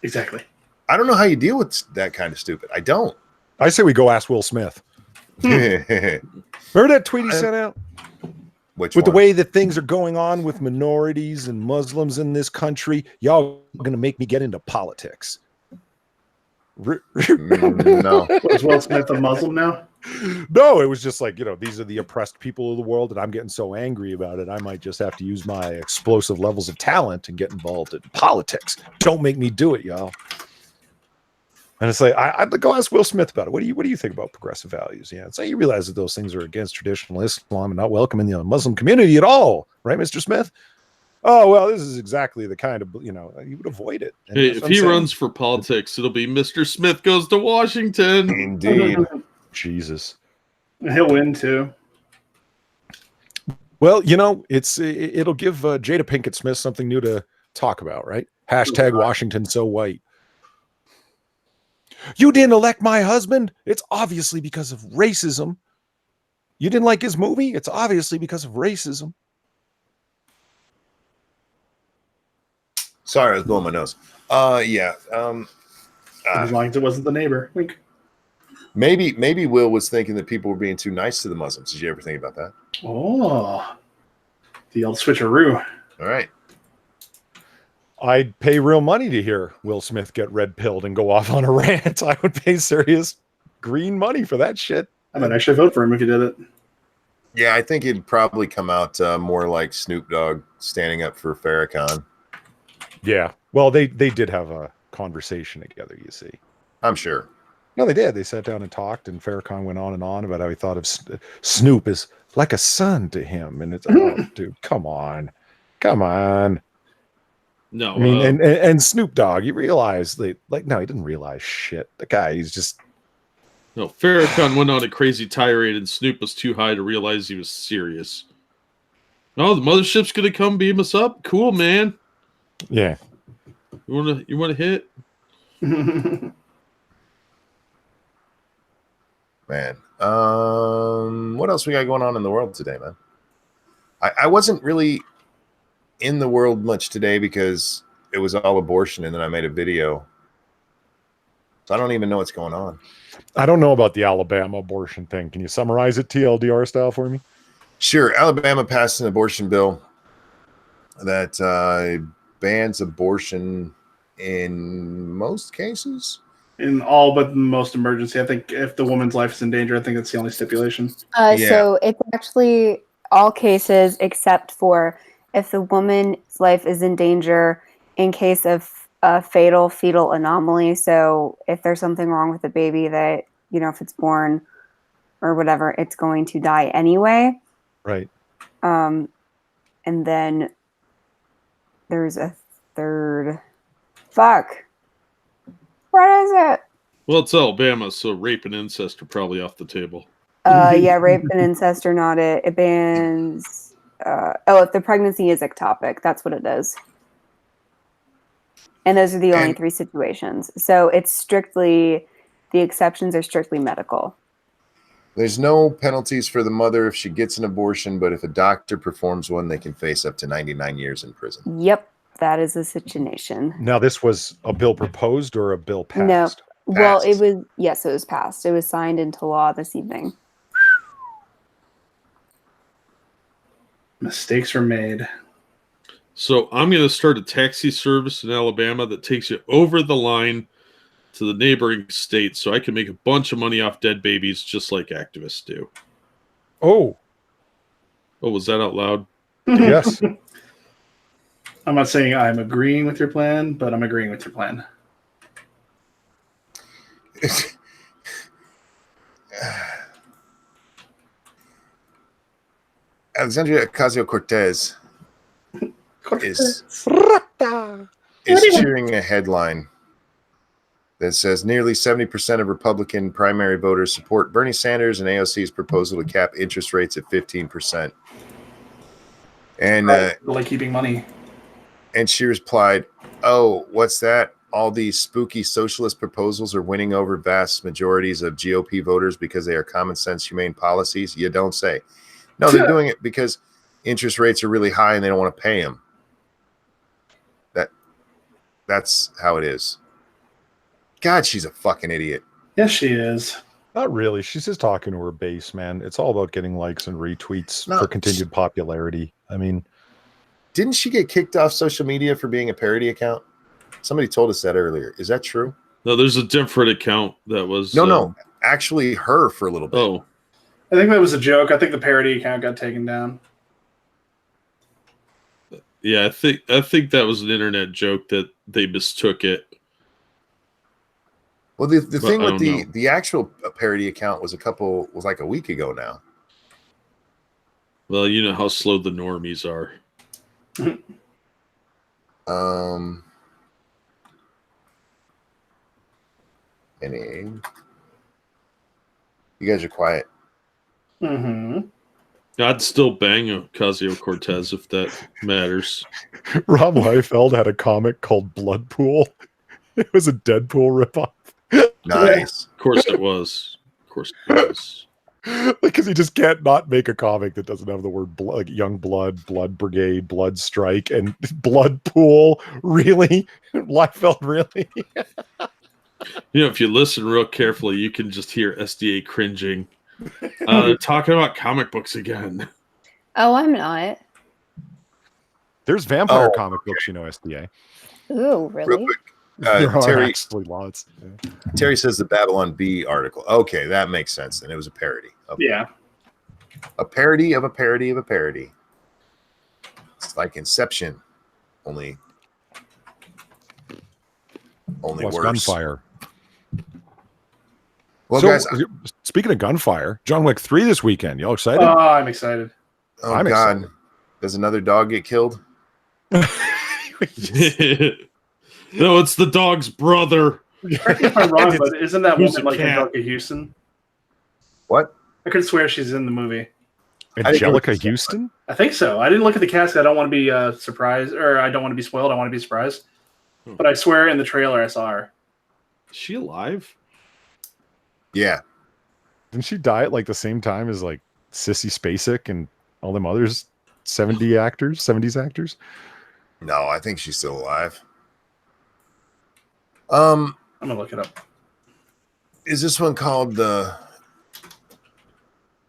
[SPEAKER 2] Exactly.
[SPEAKER 1] I don't know how you deal with that kind of stupid. I don't.
[SPEAKER 3] I say we go ask Will Smith. Remember that tweet he sent out?
[SPEAKER 1] With
[SPEAKER 3] the way that things are going on with minorities and Muslims in this country, y'all are going to make me get into politics.
[SPEAKER 1] No.
[SPEAKER 2] Is Will Smith a Muslim now?
[SPEAKER 3] No, it was just like, these are the oppressed people of the world, and I'm getting so angry about it, I might just have to use my explosive levels of talent and get involved in politics. Don't make me do it, y'all. And it's like, I'd go ask Will Smith about it. What do you think about progressive values? Yeah, so you realize that those things are against traditional Islam and not welcome in the Muslim community at all, right, Mr. Smith? Oh, well, this is exactly the kind of, you would avoid it. And
[SPEAKER 5] hey, if he runs for politics, it'll be Mr. Smith goes to Washington.
[SPEAKER 1] Indeed.
[SPEAKER 3] Jesus.
[SPEAKER 2] He'll win too.
[SPEAKER 3] Well, it'll give Jada Pinkett Smith something new to talk about, right? Hashtag Washington so white. You didn't elect my husband? It's obviously because of racism. You didn't like his movie? It's obviously because of racism.
[SPEAKER 1] Sorry, I was blowing my nose. Yeah.
[SPEAKER 2] As long as it wasn't the neighbor. Wink.
[SPEAKER 1] Maybe Will was thinking that people were being too nice to the Muslims. Did you ever think about that?
[SPEAKER 2] Oh, the old switcheroo.
[SPEAKER 1] All right.
[SPEAKER 3] I'd pay real money to hear Will Smith get red-pilled and go off on a rant. I would pay serious green money for that shit.
[SPEAKER 2] I might actually vote for him if he did it.
[SPEAKER 1] Yeah, I think it'd probably come out more like Snoop Dogg standing up for Farrakhan.
[SPEAKER 3] Yeah. Well, they did have a conversation together, you see.
[SPEAKER 1] I'm sure.
[SPEAKER 3] No, they did. They sat down and talked, and Farrakhan went on and on about how he thought of Snoop as like a son to him. And it's, oh, dude, come on.
[SPEAKER 5] No,
[SPEAKER 3] I mean, and Snoop Dogg, you realize no, he didn't realize shit. The guy, he's just.
[SPEAKER 5] No, Farrakhan went on a crazy tirade, and Snoop was too high to realize he was serious. Oh, the mothership's gonna come beam us up. Cool, man.
[SPEAKER 3] Yeah.
[SPEAKER 5] You wanna hit?
[SPEAKER 1] Man. What else we got going on in the world today, man? I wasn't really in the world much today because it was all abortion, and then I made a video. So I don't even know what's going on.
[SPEAKER 3] I don't know about the Alabama abortion thing. Can you summarize it TLDR style for me?
[SPEAKER 1] Sure. Alabama passed an abortion bill that bans abortion in most cases.
[SPEAKER 2] In all but most emergency. I think if the woman's life is in danger, I think that's the only stipulation.
[SPEAKER 4] So it's actually all cases except for if the woman's life is in danger in case of a fatal fetal anomaly. So if there's something wrong with the baby that, if it's born or whatever, it's going to die anyway.
[SPEAKER 3] Right.
[SPEAKER 4] And then there's a third. Fuck. What is it?
[SPEAKER 5] Well, it's Alabama, so rape and incest are probably off the table.
[SPEAKER 4] Yeah, rape and incest are not it. It bans. If the pregnancy is ectopic, that's what it is. And those are the only three situations. So it's strictly, the exceptions are strictly medical.
[SPEAKER 1] There's no penalties for the mother if she gets an abortion, but if a doctor performs one, they can face up to 99 years in prison.
[SPEAKER 4] Yep, that is the situation.
[SPEAKER 3] Now, this was a bill proposed or a bill
[SPEAKER 4] No.
[SPEAKER 3] passed?
[SPEAKER 4] Well, it
[SPEAKER 1] Passed.
[SPEAKER 4] was, yes, it was passed. It was signed into law this evening.
[SPEAKER 2] Mistakes were made.
[SPEAKER 5] So I'm going to start a taxi service in Alabama that takes you over the line to the neighboring state so I can make a bunch of money off dead babies just like activists do.
[SPEAKER 3] Oh,
[SPEAKER 5] Oh, was that out loud?
[SPEAKER 3] yes.
[SPEAKER 2] I'm not saying I'm agreeing with your plan, but I'm agreeing with your plan.
[SPEAKER 1] Alexandria Ocasio-Cortez is sharing a headline that says nearly 70% of Republican primary voters support Bernie Sanders and AOC's proposal to cap interest rates at 15%. And
[SPEAKER 2] Like keeping money.
[SPEAKER 1] and she replied, "Oh, what's that? All these spooky socialist proposals are winning over vast majorities of GOP voters because they are common sense, humane policies? You don't say." No, they're doing it because interest rates are really high and they don't want to pay them. That's how it is. God, she's a fucking idiot.
[SPEAKER 2] Yes, she is.
[SPEAKER 3] Not really. She's just talking to her base, man. It's all about getting likes and retweets
[SPEAKER 1] No,
[SPEAKER 3] for continued popularity. I mean,
[SPEAKER 1] Didn't she get kicked off social media for being a parody account? Somebody told us that earlier. Is that true?
[SPEAKER 5] No, there's a different account that was...
[SPEAKER 1] No. Actually, her for a little bit.
[SPEAKER 5] Oh,
[SPEAKER 2] I think that was a joke. I think the parody account got taken down.
[SPEAKER 5] yeah, I think that was an internet joke that they mistook it.
[SPEAKER 1] Well, the
[SPEAKER 5] But
[SPEAKER 1] thing
[SPEAKER 5] I
[SPEAKER 1] with
[SPEAKER 5] don't know.
[SPEAKER 1] the actual parody account was like a week ago now.
[SPEAKER 5] Well, you know how slow the normies are.
[SPEAKER 1] Any? You guys are quiet.
[SPEAKER 2] Mm-hmm.
[SPEAKER 5] I'd still bang Ocasio-Cortez if that matters.
[SPEAKER 3] Rob Liefeld had a comic called Blood Pool. It was a Deadpool ripoff.
[SPEAKER 1] Nice.
[SPEAKER 5] Of course it was. Of course it was.
[SPEAKER 3] Because he just can't not make a comic that doesn't have the word blood, like Young Blood, Blood Brigade, Blood Strike, and Blood Pool. Really? Liefeld, really?
[SPEAKER 5] You know, if you listen real carefully, you can just hear SDA cringing. They're talking about comic books again.
[SPEAKER 4] Oh, I'm not.
[SPEAKER 3] There's vampire
[SPEAKER 1] Oh,
[SPEAKER 3] comic books, you know, SDA.
[SPEAKER 4] Ooh,
[SPEAKER 1] Real
[SPEAKER 4] really?
[SPEAKER 1] quick.
[SPEAKER 3] There are
[SPEAKER 1] Terry
[SPEAKER 3] actually lots. Yeah.
[SPEAKER 1] Terry says the Babylon Bee article. Okay, that makes sense. And it was a parody. Okay.
[SPEAKER 2] Yeah.
[SPEAKER 1] A parody of a parody of a parody. It's like Inception, only
[SPEAKER 3] Plus
[SPEAKER 1] worse.
[SPEAKER 3] gunfire.
[SPEAKER 1] Well,
[SPEAKER 3] So,
[SPEAKER 1] guys,
[SPEAKER 3] speaking of gunfire, John Wick 3 this weekend. Y'all excited?
[SPEAKER 2] Oh, I'm excited.
[SPEAKER 1] oh
[SPEAKER 3] I'm
[SPEAKER 1] God,
[SPEAKER 3] excited.
[SPEAKER 1] does another dog get killed?
[SPEAKER 5] No, it's the dog's brother.
[SPEAKER 2] Correct me if I'm wrong, but isn't that
[SPEAKER 5] Who's
[SPEAKER 2] woman
[SPEAKER 5] a
[SPEAKER 2] like
[SPEAKER 5] cat?
[SPEAKER 2] Angelica Houston?
[SPEAKER 1] What?
[SPEAKER 2] I could swear she's in the movie.
[SPEAKER 3] Angelica Houston?
[SPEAKER 2] I think so. I didn't look at the cast. I don't want to be surprised, or I don't want to be spoiled. I want to be surprised. But I swear in the trailer I saw her.
[SPEAKER 5] Is she alive?
[SPEAKER 1] Yeah.
[SPEAKER 3] Didn't she die at like the same time as like Sissy Spacek and all them others 70s actors?
[SPEAKER 1] No, I think she's still alive.
[SPEAKER 2] I'm gonna look it up.
[SPEAKER 1] Is this one called the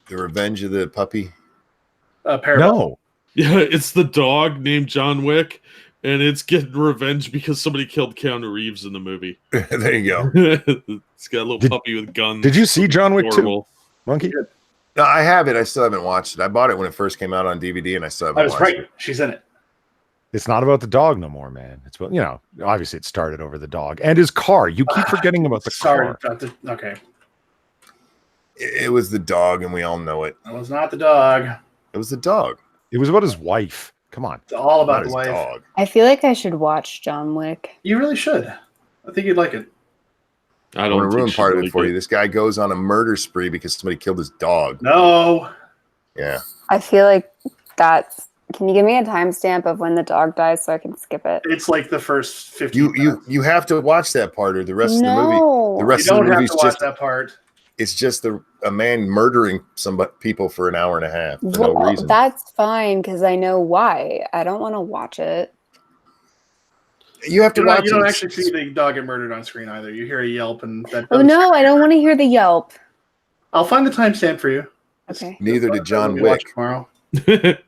[SPEAKER 1] Revenge of the Puppy?
[SPEAKER 2] Parallel.
[SPEAKER 3] No.
[SPEAKER 5] Yeah, it's the dog named John Wick, and it's getting revenge because somebody killed Keanu Reeves in the movie.
[SPEAKER 1] There you go.
[SPEAKER 5] It's got a little
[SPEAKER 3] Did-
[SPEAKER 5] puppy with guns.
[SPEAKER 3] Did you see John Wick 2?
[SPEAKER 5] Adorable.
[SPEAKER 3] Monkey?
[SPEAKER 1] No, I have it. I still haven't watched it. I bought it when it first came out on DVD, and I still haven't
[SPEAKER 2] I was
[SPEAKER 1] watched
[SPEAKER 2] right.
[SPEAKER 1] it.
[SPEAKER 2] She's in it.
[SPEAKER 3] It's not about the dog no more, man. It's about, obviously it started over the dog and his car. You keep forgetting about the
[SPEAKER 2] Sorry.
[SPEAKER 3] car.
[SPEAKER 2] Okay.
[SPEAKER 1] It was the dog, and we all know it.
[SPEAKER 2] That was not the dog.
[SPEAKER 1] It was the dog.
[SPEAKER 3] It was about his wife. Come on.
[SPEAKER 2] It's all
[SPEAKER 1] Not
[SPEAKER 2] about the
[SPEAKER 1] his
[SPEAKER 2] wife.
[SPEAKER 1] dog.
[SPEAKER 4] I feel like I should watch John Wick.
[SPEAKER 2] You really should. I think you'd like it.
[SPEAKER 5] I
[SPEAKER 1] I
[SPEAKER 5] don't
[SPEAKER 1] want to ruin
[SPEAKER 5] think
[SPEAKER 1] part of
[SPEAKER 5] she's
[SPEAKER 1] it for
[SPEAKER 5] really
[SPEAKER 1] you. This guy goes on a murder spree because somebody killed his dog.
[SPEAKER 2] No.
[SPEAKER 1] Yeah.
[SPEAKER 4] I feel like that's. Can you give me a timestamp of when the dog dies so I can skip it?
[SPEAKER 2] It's like the first 50
[SPEAKER 1] You have to watch that part, or the rest of the movie.
[SPEAKER 4] No.
[SPEAKER 1] The
[SPEAKER 2] You
[SPEAKER 1] rest of
[SPEAKER 2] don't
[SPEAKER 1] the
[SPEAKER 2] have
[SPEAKER 1] movie's
[SPEAKER 2] to watch
[SPEAKER 1] just
[SPEAKER 2] that part.
[SPEAKER 1] It's just a man murdering some people for an hour and a half for no reason.
[SPEAKER 4] That's fine because I know why. I don't want to watch it.
[SPEAKER 1] You have to watch.
[SPEAKER 2] You don't actually see the dog get murdered on screen either. You hear a yelp, and that.
[SPEAKER 4] Oh no, I don't want to hear the yelp.
[SPEAKER 2] I'll find the timestamp for you.
[SPEAKER 4] Okay.
[SPEAKER 1] Neither did John
[SPEAKER 2] We'll
[SPEAKER 1] Wick.
[SPEAKER 2] watch tomorrow.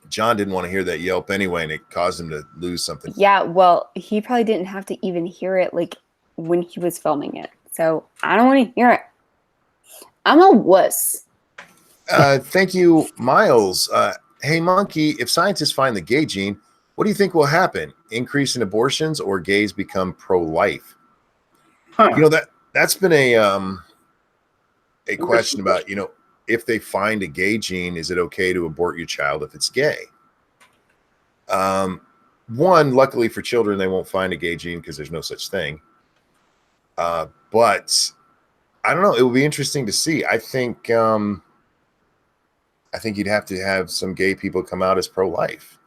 [SPEAKER 1] John didn't want to hear that yelp anyway, and it caused him to lose something.
[SPEAKER 4] Yeah, well, he probably didn't have to even hear it like when he was filming it. So I don't want to hear it. I'm a wuss.
[SPEAKER 1] Thank you, Miles. Hey, Monkey, if scientists find the gay gene, what do you think will happen? Increase in abortions or gays become pro-life?
[SPEAKER 2] Huh.
[SPEAKER 1] You know, that's been a question about, you know, if they find a gay gene, is it okay to abort your child if it's gay? One, luckily for children, they won't find a gay gene because there's no such thing. But I don't know. It would be interesting to see. I think you'd have to have some gay people come out as pro-life.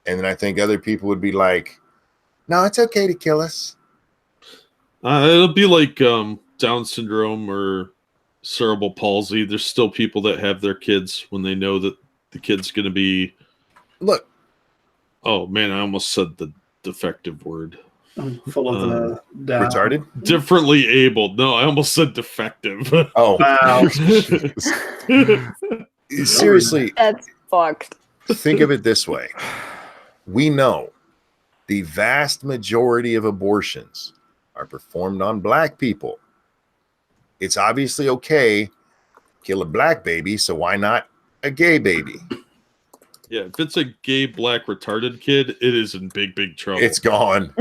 [SPEAKER 1] And then I think other people would be like, no, it's okay to kill us.
[SPEAKER 5] It'll be like Down syndrome or cerebral palsy. There's still people that have their kids when they know that the kid's going to be...
[SPEAKER 1] Look.
[SPEAKER 5] Oh, man, I almost said the defective word.
[SPEAKER 2] I'm full of down.
[SPEAKER 1] Retarded?
[SPEAKER 5] Differently abled. No, I almost said defective.
[SPEAKER 1] Oh.
[SPEAKER 2] Wow.
[SPEAKER 1] Seriously.
[SPEAKER 4] That's fucked.
[SPEAKER 1] Think of it this way. We know the vast majority of abortions are performed on black people. It's obviously okay to kill a black baby, so why not a gay baby?
[SPEAKER 5] Yeah, if it's a gay, black, retarded kid, it is in big, big trouble.
[SPEAKER 1] It's gone.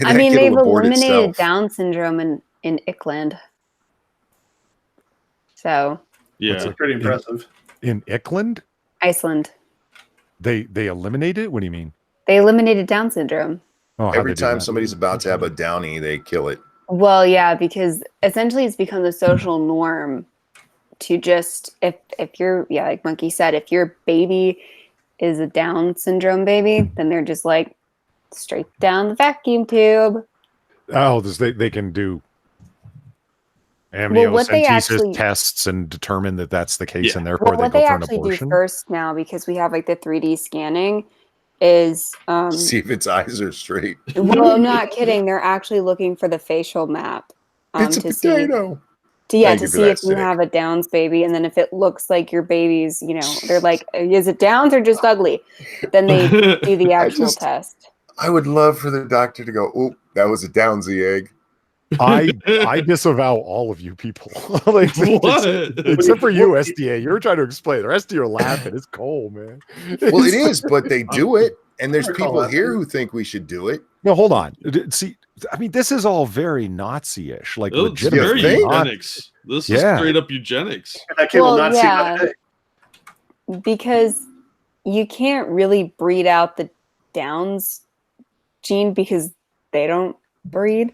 [SPEAKER 4] I mean, they've eliminated Down syndrome in Iceland. So.
[SPEAKER 5] Yeah.
[SPEAKER 2] That's pretty impressive.
[SPEAKER 3] In Iceland?
[SPEAKER 4] Iceland.
[SPEAKER 3] They eliminated it? What do you mean?
[SPEAKER 4] They eliminated Down syndrome.
[SPEAKER 3] Oh,
[SPEAKER 1] every time somebody's about to have a downy, they kill it.
[SPEAKER 4] Well, yeah, because essentially it's become the social norm to just if you're like Monkey said, if your baby is a Down syndrome baby, then they're just like straight down the vacuum tube.
[SPEAKER 3] Oh, they can do amniocentesis tests and determine that that's the case, and therefore they go for an abortion. What they actually do
[SPEAKER 4] first now, because we have like the 3D scanning, is
[SPEAKER 1] see if its eyes are straight.
[SPEAKER 4] Well, I'm not kidding. They're actually looking for the facial map.
[SPEAKER 1] It's a potato.
[SPEAKER 4] To see if you have a Downs baby, and then if it looks like your baby's, you know, they're like, is it Downs or just ugly? Then they do the actual test.
[SPEAKER 1] I would love for the doctor to go, "Oh, that was a Downsy egg."
[SPEAKER 3] I disavow all of you people. Like, except for you, SDA. You're trying to explain. The rest of you are laughing. It's cold, man.
[SPEAKER 1] Well, it is, but they do it. And there's people here who think we should do it.
[SPEAKER 3] No, hold on. See, I mean, this is all very Nazi-ish. Like,
[SPEAKER 5] it's very eugenics. This is straight up eugenics.
[SPEAKER 4] Because you can't really breed out the Downs gene because they don't breed.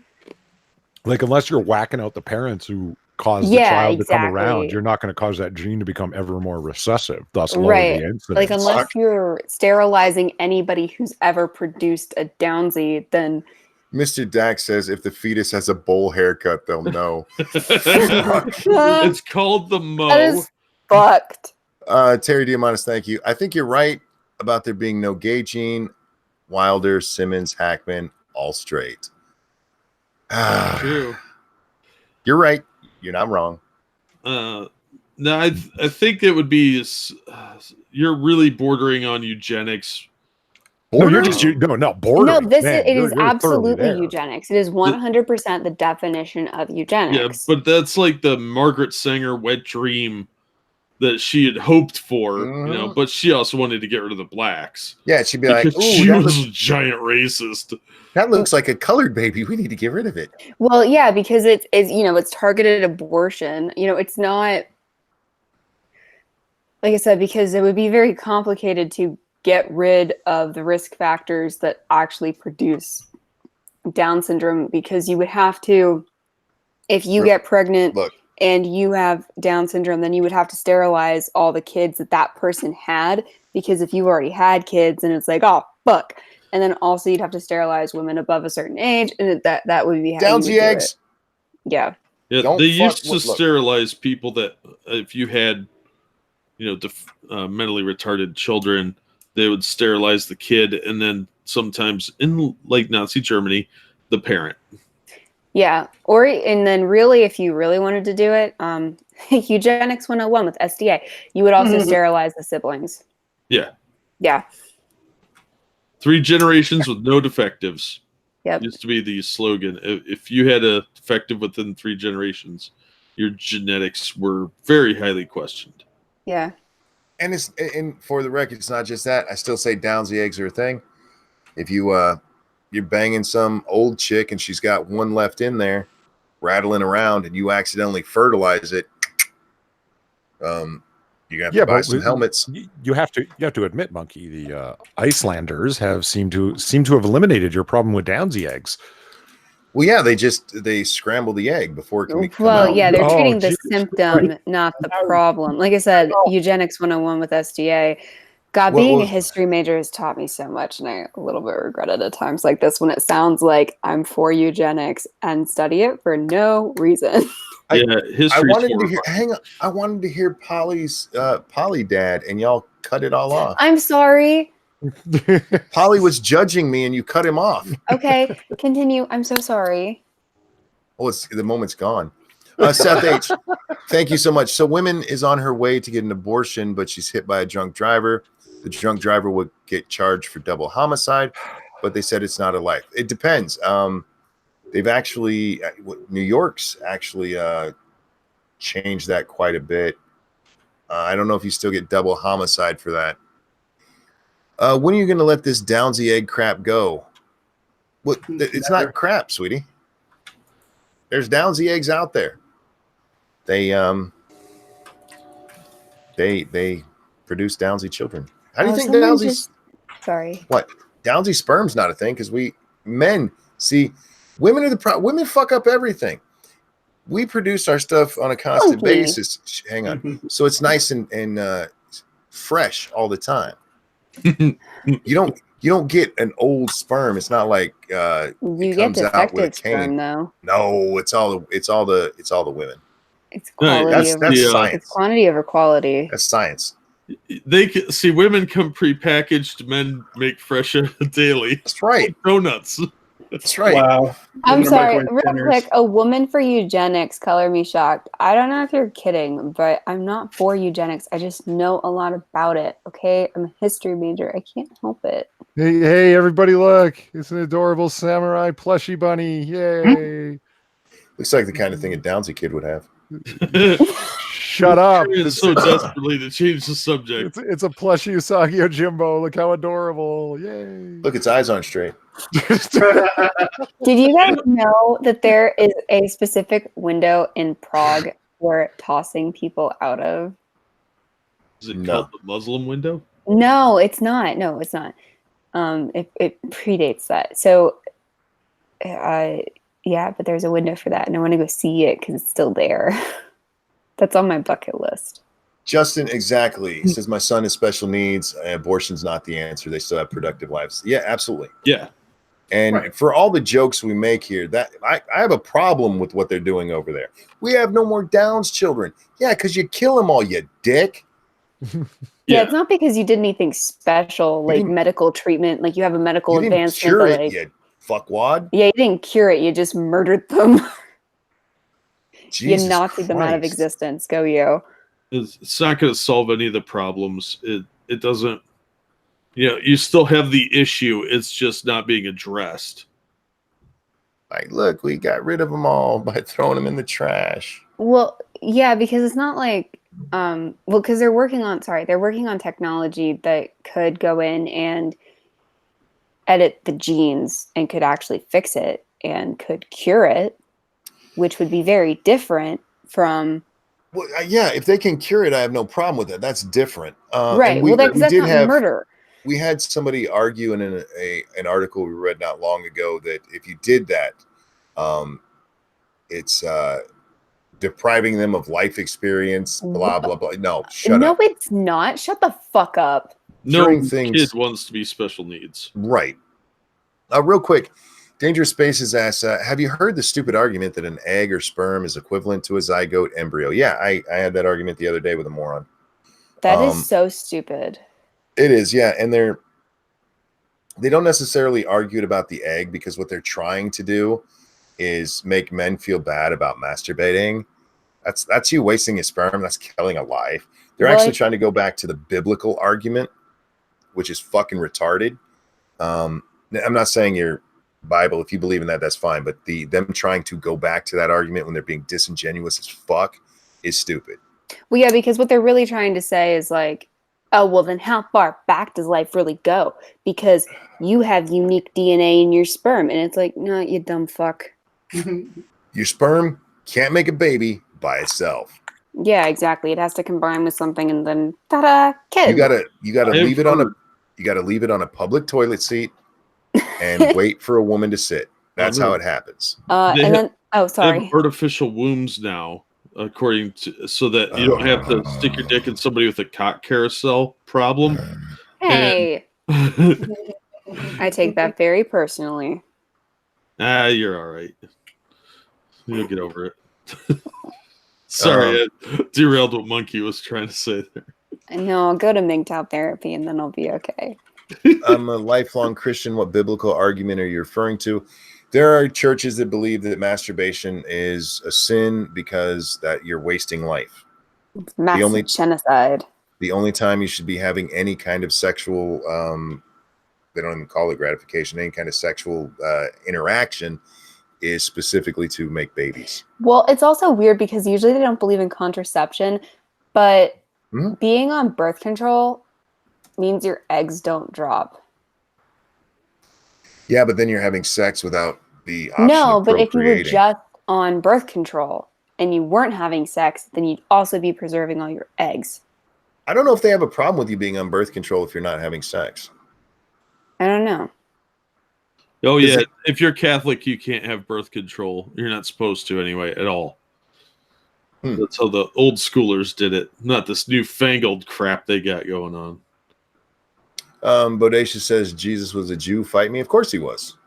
[SPEAKER 3] Like, unless you're whacking out the parents who caused the child to come around, you're not going to cause that gene to become ever more recessive, thus lower the incidence.
[SPEAKER 4] Like, unless you're sterilizing anybody who's ever produced a Downsy, then...
[SPEAKER 1] Mr. Dax says if the fetus has a bowl haircut, they'll know.
[SPEAKER 5] It's called the Mo.
[SPEAKER 4] That is fucked.
[SPEAKER 1] Terry Diamandis, thank you. I think you're right about there being no gay gene. Wilder, Simmons, Hackman, all straight.
[SPEAKER 5] True.
[SPEAKER 1] You're right. You're not wrong.
[SPEAKER 5] No, I think it would be you're really bordering on eugenics.
[SPEAKER 3] No, you're just bordering.
[SPEAKER 4] No, it is absolutely eugenics. It is 100% the definition of eugenics.
[SPEAKER 5] Yeah, but that's like the Margaret Sanger wet dream that she had hoped for, you know, but she also wanted to get rid of the blacks.
[SPEAKER 1] Yeah, she'd be like,
[SPEAKER 5] she was a giant racist.
[SPEAKER 1] That looks like a colored baby. We need to get rid of it.
[SPEAKER 4] Well, yeah, because it's you know, it's targeted abortion. You know, it's not, like I said, because it would be very complicated to get rid of the risk factors that actually produce Down syndrome, because you would have to, if you get pregnant and you have Down syndrome, then you would have to sterilize all the kids that person had, because if you already had kids and it's like, oh, fuck. And then also you'd have to sterilize women above a certain age, and that would be how
[SPEAKER 1] Downsy eggs.
[SPEAKER 4] Yeah.
[SPEAKER 5] Yeah,
[SPEAKER 1] Don't
[SPEAKER 5] they
[SPEAKER 1] fuck
[SPEAKER 5] used to
[SPEAKER 1] with- look.
[SPEAKER 5] sterilize people that if you had, mentally retarded children, they would sterilize the kid, and then sometimes in like Nazi Germany, the parent.
[SPEAKER 4] Yeah. And then really, if you really wanted to do it, eugenics 101 with SDA, you would also sterilize the siblings.
[SPEAKER 5] Yeah,
[SPEAKER 4] Yeah.
[SPEAKER 5] 3 generations with no defectives.
[SPEAKER 4] Yep.
[SPEAKER 5] Used to be the slogan. If you had a defective within 3 generations, your genetics were very highly questioned.
[SPEAKER 4] Yeah.
[SPEAKER 1] And for the record, it's not just that. I still say Downsy eggs are a thing. If you're banging some old chick and she's got one left in there, rattling around, and you accidentally fertilize it, you're gonna have to buy some helmets.
[SPEAKER 3] You have to admit, Monkey, the Icelanders seem to have eliminated your problem with Downsy eggs.
[SPEAKER 1] Well, yeah, they scramble the egg before it can come
[SPEAKER 4] Well,
[SPEAKER 1] out.
[SPEAKER 4] yeah, they're
[SPEAKER 3] Oh,
[SPEAKER 4] treating the
[SPEAKER 3] geez.
[SPEAKER 4] symptom, not the problem. Like I said, eugenics 101 with SDA. God, being a history major has taught me so much, and I a little bit regret it at times like this when it sounds like I'm for eugenics and study it for no reason.
[SPEAKER 5] History.
[SPEAKER 1] I wanted to hear Polly's Polly dad, and y'all cut it all off.
[SPEAKER 4] I'm sorry.
[SPEAKER 1] Polly was judging me, and you cut him off.
[SPEAKER 4] Okay, continue. I'm so sorry.
[SPEAKER 1] Oh, the moment's gone. Seth H, thank you so much. So, women is on her way to get an abortion, but she's hit by a drunk driver. The drunk driver would get charged for double homicide, but they said it's not a life. It depends. They've actually, New York's actually changed that quite a bit. I don't know if you still get double homicide for that. When are you going to let this Downsy egg crap go? It's not crap, sweetie. There's Downsy eggs out there. They produce Downsy children. How do you think Downsy?
[SPEAKER 4] Sorry.
[SPEAKER 1] What? Downsy sperm's not a thing because men see women are the problem. Women fuck up everything. We produce our stuff on a constant basis. Hang on. So it's nice and fresh all the time. You don't get an old sperm. It's not like
[SPEAKER 4] you get defective sperm though.
[SPEAKER 1] No, it's all the women.
[SPEAKER 4] It's quality
[SPEAKER 1] that's science.
[SPEAKER 4] It's quantity over quality.
[SPEAKER 1] That's science.
[SPEAKER 5] They can see women come prepackaged, men make fresh daily.
[SPEAKER 1] That's right.
[SPEAKER 5] Donuts.
[SPEAKER 1] That's right.
[SPEAKER 2] Wow.
[SPEAKER 4] I'm sorry, real quick. A woman for eugenics, color me shocked. I don't know if you're kidding, but I'm not for eugenics. I just know a lot about it. Okay, I'm a history major. I can't help it.
[SPEAKER 3] Hey, everybody! Look, it's an adorable samurai plushie bunny. Yay!
[SPEAKER 1] Looks like the kind of thing a Downsy kid would have.
[SPEAKER 3] Shut up!
[SPEAKER 5] It's so desperately to change the subject.
[SPEAKER 3] It's a plushie Usagi Yojimbo. Look how adorable! Yay!
[SPEAKER 1] Look, its eyes aren't straight.
[SPEAKER 4] Did you guys know that there is a specific window in Prague for tossing people out of?
[SPEAKER 5] Is it called the Muslim window?
[SPEAKER 4] No, it's not. No, it's not. It predates that. So, yeah, but there's a window for that, and I want to go see it because it's still there. That's on my bucket list.
[SPEAKER 1] Justin, exactly. He says my son has special needs. Abortion's not the answer. They still have productive lives. Yeah, absolutely.
[SPEAKER 5] Yeah.
[SPEAKER 1] And for all the jokes we make here, that I have a problem with what they're doing over there. We have no more Downs children. Yeah, because you kill them all, you dick.
[SPEAKER 4] Yeah, it's not because you did anything special, like medical treatment, like you have a medical advancement.
[SPEAKER 1] You didn't cure it, you fuckwad.
[SPEAKER 4] Yeah, you didn't cure it. You just murdered them.
[SPEAKER 1] Jesus
[SPEAKER 4] you Nazi'd them out of existence. Go you.
[SPEAKER 5] It's not going to solve any of the problems. It doesn't. You still have the issue. It's just not being addressed.
[SPEAKER 1] Like, look, we got rid of them all by throwing them in the trash.
[SPEAKER 4] Well, yeah, because it's not like, because they're working on technology that could go in and edit the genes and could actually fix it and could cure it, which would be very different from.
[SPEAKER 1] Well, yeah, if they can cure it, I have no problem with it. That's different.
[SPEAKER 4] Right. That's not murder.
[SPEAKER 1] We had somebody argue in an article we read not long ago that if you did that, it's depriving them of life experience, blah, blah, blah. No, shut up.
[SPEAKER 4] No, it's not. Shut the fuck up.
[SPEAKER 5] No kid wants to be special needs.
[SPEAKER 1] Right. Real quick, Dangerous Spaces asks, have you heard the stupid argument that an egg or sperm is equivalent to a zygote embryo? Yeah, I had that argument the other day with a moron.
[SPEAKER 4] That is so stupid.
[SPEAKER 1] It is, yeah. And they don't necessarily argue about the egg, because what they're trying to do is make men feel bad about masturbating. That's you wasting a sperm. That's killing a life. They're actually trying to go back to the biblical argument, which is fucking retarded. I'm not saying you're Bible. If you believe in that, that's fine. But them trying to go back to that argument when they're being disingenuous as fuck is stupid.
[SPEAKER 4] Well, yeah, because what they're really trying to say is like, oh, well, then how far back does life really go? Because you have unique DNA in your sperm. And it's like, no, you dumb fuck.
[SPEAKER 1] Your sperm can't make a baby by itself.
[SPEAKER 4] Yeah, exactly. It has to combine with something, and then ta-da, kid.
[SPEAKER 1] You gotta leave it on a public toilet seat and wait for a woman to sit. That's how it happens.
[SPEAKER 4] Sorry.
[SPEAKER 5] They have artificial wombs now, according to, so that you don't have to stick your dick in somebody with a cock carousel problem.
[SPEAKER 4] Hey, I take that very personally.
[SPEAKER 5] You're all right. You'll get over it. Sorry, I derailed what Monkey was trying to say there.
[SPEAKER 4] No, I'll go to MGTOW therapy and then I'll be okay.
[SPEAKER 1] I'm a lifelong Christian. What biblical argument are you referring to? There are churches that believe that masturbation is a sin because that you're wasting life.
[SPEAKER 4] It's massive genocide.
[SPEAKER 1] The only time you should be having any kind of sexual, they don't even call it gratification, any kind of sexual interaction is specifically to make babies.
[SPEAKER 4] Well, it's also weird because usually they don't believe in contraception, but being on birth control means your eggs don't drop.
[SPEAKER 1] Yeah, but then you're having sex without the option
[SPEAKER 4] No,
[SPEAKER 1] of
[SPEAKER 4] but if you were
[SPEAKER 1] procreating.
[SPEAKER 4] just on birth control and you weren't having sex, then you'd also be preserving all your eggs.
[SPEAKER 1] I don't know if they have a problem with you being on birth control if you're not having sex.
[SPEAKER 4] I don't know.
[SPEAKER 5] Oh, yeah. If you're Catholic, you can't have birth control. You're not supposed to anyway, at all. That's how the old schoolers did it. Not this newfangled crap they got going on.
[SPEAKER 1] Bodacious says Jesus was a Jew. Fight me. Of course he was.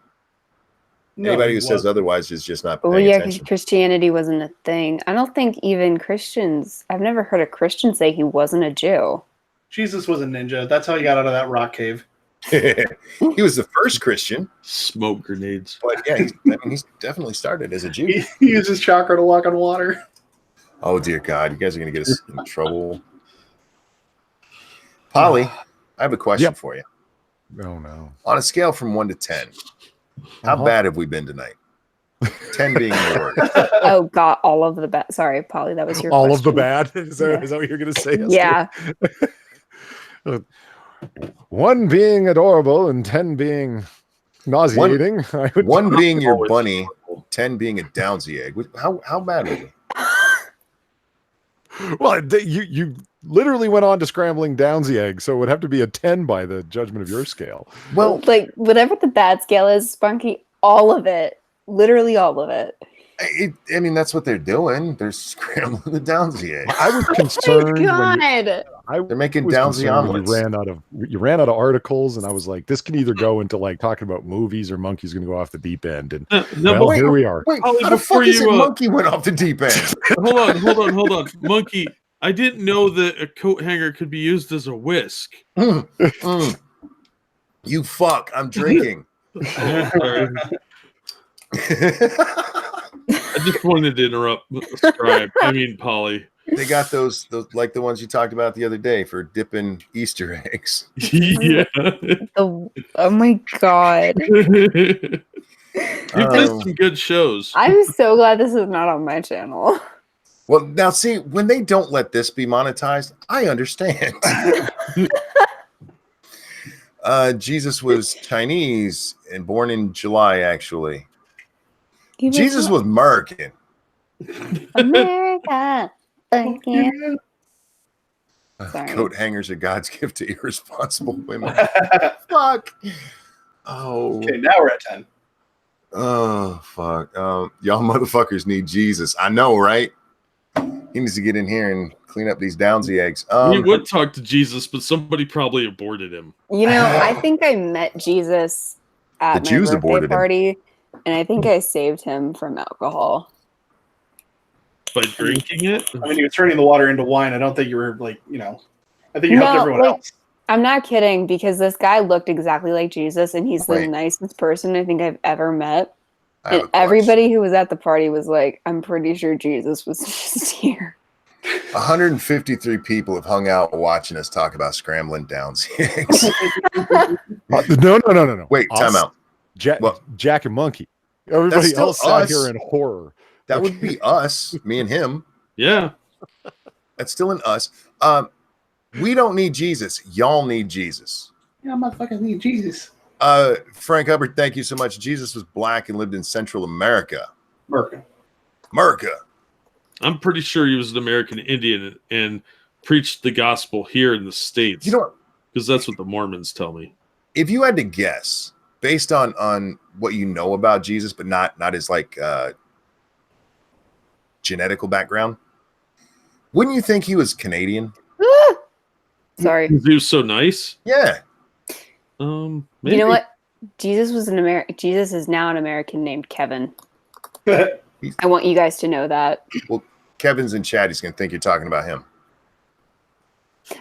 [SPEAKER 1] Anybody who says otherwise is just not paying attention.
[SPEAKER 4] Because Christianity wasn't a thing. I don't think even Christians, I've never heard a Christian say he wasn't a Jew.
[SPEAKER 2] Jesus was a ninja. That's how he got out of that rock cave.
[SPEAKER 1] He was the first Christian.
[SPEAKER 5] Smoke grenades.
[SPEAKER 1] But yeah, he's definitely started as a Jew.
[SPEAKER 2] He uses chakra to walk on water.
[SPEAKER 1] Oh, dear God. You guys are going to get us in trouble. Polly, I have a question for you.
[SPEAKER 3] Oh, no.
[SPEAKER 1] On a scale from 1 to 10, how bad have we been tonight? 10 being the worst.
[SPEAKER 4] Oh, God, all of the bad. Sorry, Polly, that was your
[SPEAKER 3] all
[SPEAKER 4] question.
[SPEAKER 3] of the bad? Is that what you're going to say? Esther?
[SPEAKER 4] Yeah.
[SPEAKER 3] 1 being adorable and 10 being nauseating.
[SPEAKER 1] 1 being your bunny, 10 being a Downsy egg. How bad were we?
[SPEAKER 3] Well, you literally went on to scrambling Downsy egg, so it would have to be a 10 by the judgment of your scale.
[SPEAKER 4] Well, like whatever the bad scale is, Spunky, all of it, literally all of it.
[SPEAKER 1] I mean, that's what they're doing. They're scrambling the Downsy egg.
[SPEAKER 3] I was concerned.
[SPEAKER 1] They're making Downsy omelets.
[SPEAKER 3] You ran out of articles, and I was like, this can either go into like talking about movies, or Monkey's going to go off the deep end. And here we are.
[SPEAKER 1] Wait, how the fuck is it Monkey went off the deep end?
[SPEAKER 5] Hold on, Monkey. I didn't know that a coat hanger could be used as a whisk.
[SPEAKER 1] You fuck! I'm drinking.
[SPEAKER 5] I just wanted to interrupt Scribe. I mean, Polly.
[SPEAKER 1] They got those like the ones you talked about the other day for dipping Easter eggs.
[SPEAKER 5] Yeah.
[SPEAKER 4] Oh my God.
[SPEAKER 5] You've done some good shows.
[SPEAKER 4] I'm so glad this is not on my channel.
[SPEAKER 1] Well, now see, when they don't let this be monetized, I understand. Jesus was Chinese and born in July, actually. Jesus was American.
[SPEAKER 4] America. Thank you.
[SPEAKER 1] Coat hangers are God's gift to irresponsible women. Fuck. Oh.
[SPEAKER 2] Okay, now we're at 10.
[SPEAKER 1] Oh, fuck. Y'all motherfuckers need Jesus. I know, right? He needs to get in here and clean up these Downsy eggs.
[SPEAKER 5] He would talk to Jesus, but somebody probably aborted him.
[SPEAKER 4] You know, I think I met Jesus at my birthday party. and I think I saved him from alcohol.
[SPEAKER 5] By drinking it?
[SPEAKER 2] I mean, you were turning the water into wine. I don't think you were like, I think you helped everyone else.
[SPEAKER 4] I'm not kidding, because this guy looked exactly like Jesus, and he's the
[SPEAKER 1] Wait.
[SPEAKER 4] nicest person I think I've ever met.
[SPEAKER 1] I have
[SPEAKER 4] And
[SPEAKER 1] a question.
[SPEAKER 4] everybody who was at the party was like, I'm pretty sure Jesus was just here.
[SPEAKER 1] 153 people have hung out watching us talk about scrambling downs eggs.
[SPEAKER 3] No.
[SPEAKER 1] Wait, time out. Well-
[SPEAKER 3] Jack and Monkey. Everybody
[SPEAKER 1] still
[SPEAKER 3] else sat
[SPEAKER 1] us.
[SPEAKER 3] here in horror.
[SPEAKER 1] That would be us, me and him.
[SPEAKER 5] Yeah.
[SPEAKER 1] That's still in us. We don't need Jesus. Y'all need Jesus.
[SPEAKER 2] Yeah, motherfuckers need Jesus.
[SPEAKER 1] Frank Hubbard, thank you so much. Jesus was black and lived in Central America. America.
[SPEAKER 5] I'm pretty sure he was an American Indian and preached the gospel here in the States.
[SPEAKER 1] You know what?
[SPEAKER 5] Because that's what the Mormons tell me.
[SPEAKER 1] If you had to guess, based on what you know about Jesus, but not his like genetical background, wouldn't you think he was Canadian?
[SPEAKER 4] Sorry.
[SPEAKER 5] He was so nice.
[SPEAKER 1] Yeah.
[SPEAKER 5] Maybe.
[SPEAKER 4] You know what? Jesus was an American. Jesus is now an American named Kevin. I want you guys to know that.
[SPEAKER 1] Well, Kevin's in chat. He's going to think you're talking about him.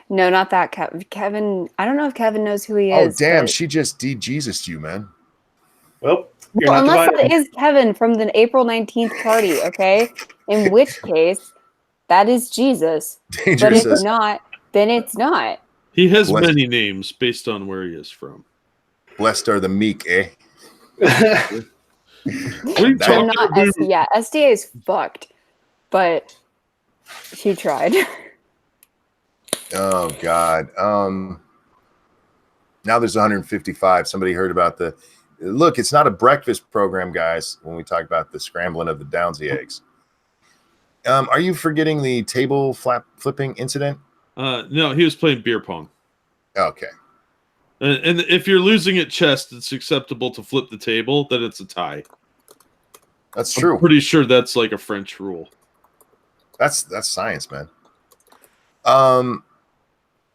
[SPEAKER 4] No, not that Kevin. I don't know if Kevin knows who he is.
[SPEAKER 1] Oh, damn.
[SPEAKER 4] but-
[SPEAKER 1] She just de-Jesused you, man.
[SPEAKER 2] Well, you're
[SPEAKER 4] Well,
[SPEAKER 2] not
[SPEAKER 4] unless
[SPEAKER 2] divided.
[SPEAKER 4] it is Kevin from the April 19th party, okay? In which case, that is Jesus. But
[SPEAKER 1] Dangerous.
[SPEAKER 4] if not, then it's not.
[SPEAKER 5] He has
[SPEAKER 1] Bless-
[SPEAKER 5] many names based on where he is from.
[SPEAKER 1] Blessed are the meek, eh?
[SPEAKER 5] What are you
[SPEAKER 1] That-
[SPEAKER 4] I'm
[SPEAKER 5] talking
[SPEAKER 4] not
[SPEAKER 5] about?
[SPEAKER 4] SDA. SDA is fucked. But she tried.
[SPEAKER 1] Oh, God. Now there's 155. Somebody heard about the... Look, it's not a breakfast program, guys, when we talk about the scrambling of the Downsy eggs. Are you forgetting the table flipping incident?
[SPEAKER 5] No, he was playing beer pong.
[SPEAKER 1] Okay.
[SPEAKER 5] And if you're losing at chess, it's acceptable to flip the table, then it's a tie.
[SPEAKER 1] That's
[SPEAKER 5] I'm
[SPEAKER 1] true.
[SPEAKER 5] pretty sure that's like a French rule.
[SPEAKER 1] That's science, man.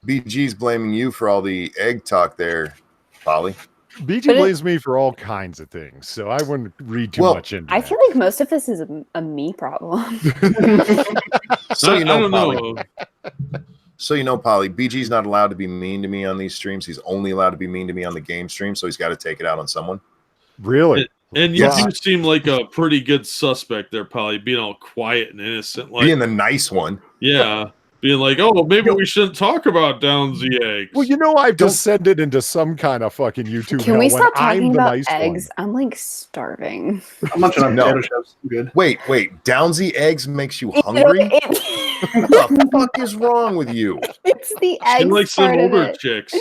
[SPEAKER 1] BG's blaming you for all the egg talk there, Polly.
[SPEAKER 3] BG
[SPEAKER 4] But
[SPEAKER 3] blames me for all kinds of things, so I wouldn't read too
[SPEAKER 1] Well,
[SPEAKER 3] much into
[SPEAKER 4] I
[SPEAKER 3] that.
[SPEAKER 4] feel like most of this is a me problem.
[SPEAKER 1] So you know,
[SPEAKER 5] I don't
[SPEAKER 1] Polly.
[SPEAKER 5] know.
[SPEAKER 1] So you know, Polly, BG's not allowed to be mean to me on these streams. He's only allowed to be mean to me on the game stream, so he's got to take it out on someone.
[SPEAKER 3] Really?
[SPEAKER 5] And you
[SPEAKER 1] Yes.
[SPEAKER 5] do seem like a pretty good suspect there, probably being all quiet and innocent. Like,
[SPEAKER 1] Being the nice one.
[SPEAKER 5] yeah, being like, oh, maybe we shouldn't talk about Downsy eggs.
[SPEAKER 3] Well, you know, I've
[SPEAKER 1] Don't-
[SPEAKER 3] descended into some kind of fucking YouTube.
[SPEAKER 4] Can we
[SPEAKER 3] hell
[SPEAKER 4] stop
[SPEAKER 3] when I'm
[SPEAKER 4] talking
[SPEAKER 3] the
[SPEAKER 4] about
[SPEAKER 3] nice
[SPEAKER 4] eggs?
[SPEAKER 3] one.
[SPEAKER 4] I'm like starving.
[SPEAKER 2] I'm munching on
[SPEAKER 1] No.
[SPEAKER 2] potato chips. I'm good.
[SPEAKER 1] Wait. Downsy eggs makes you hungry? What the fuck is wrong with you?
[SPEAKER 4] It's the
[SPEAKER 5] She
[SPEAKER 4] eggs
[SPEAKER 5] likes
[SPEAKER 4] part
[SPEAKER 5] some
[SPEAKER 4] of
[SPEAKER 5] older
[SPEAKER 4] it.
[SPEAKER 5] chicks.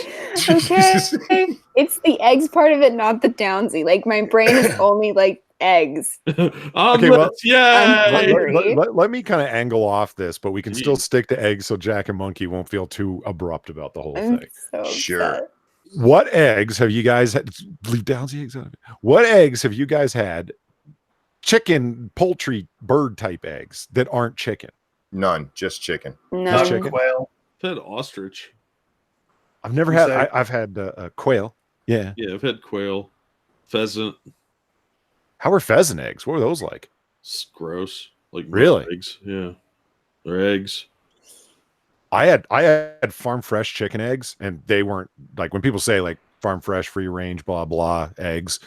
[SPEAKER 4] Okay, it's the eggs part of it, not the Downsy. Like my brain is only like eggs.
[SPEAKER 5] Omelets,
[SPEAKER 4] I'm
[SPEAKER 5] yay!
[SPEAKER 4] hungry.
[SPEAKER 3] Let me kind of angle off this, but we can still
[SPEAKER 5] Jeez.
[SPEAKER 3] stick to eggs so Jack and Monkey won't feel too abrupt about the whole
[SPEAKER 4] I'm
[SPEAKER 3] thing.
[SPEAKER 4] so
[SPEAKER 1] Sure.
[SPEAKER 4] upset.
[SPEAKER 3] What eggs have you guys had? Leave Downsy eggs out of it. What eggs have you guys had? Chicken, poultry, bird type eggs that aren't chicken.
[SPEAKER 1] None, just chicken.
[SPEAKER 4] No,
[SPEAKER 3] Just chicken?
[SPEAKER 2] Quail.
[SPEAKER 5] I've had ostrich.
[SPEAKER 3] I've never
[SPEAKER 2] You
[SPEAKER 3] had.
[SPEAKER 2] say?
[SPEAKER 3] I've had quail. Yeah.
[SPEAKER 5] Yeah, I've had quail, pheasant.
[SPEAKER 3] How are pheasant eggs? What were those like?
[SPEAKER 5] It's gross. Like most
[SPEAKER 3] Really?
[SPEAKER 5] eggs. Yeah, they're eggs.
[SPEAKER 3] I had farm fresh chicken eggs, and they weren't like when people say like farm fresh, free range, blah blah eggs.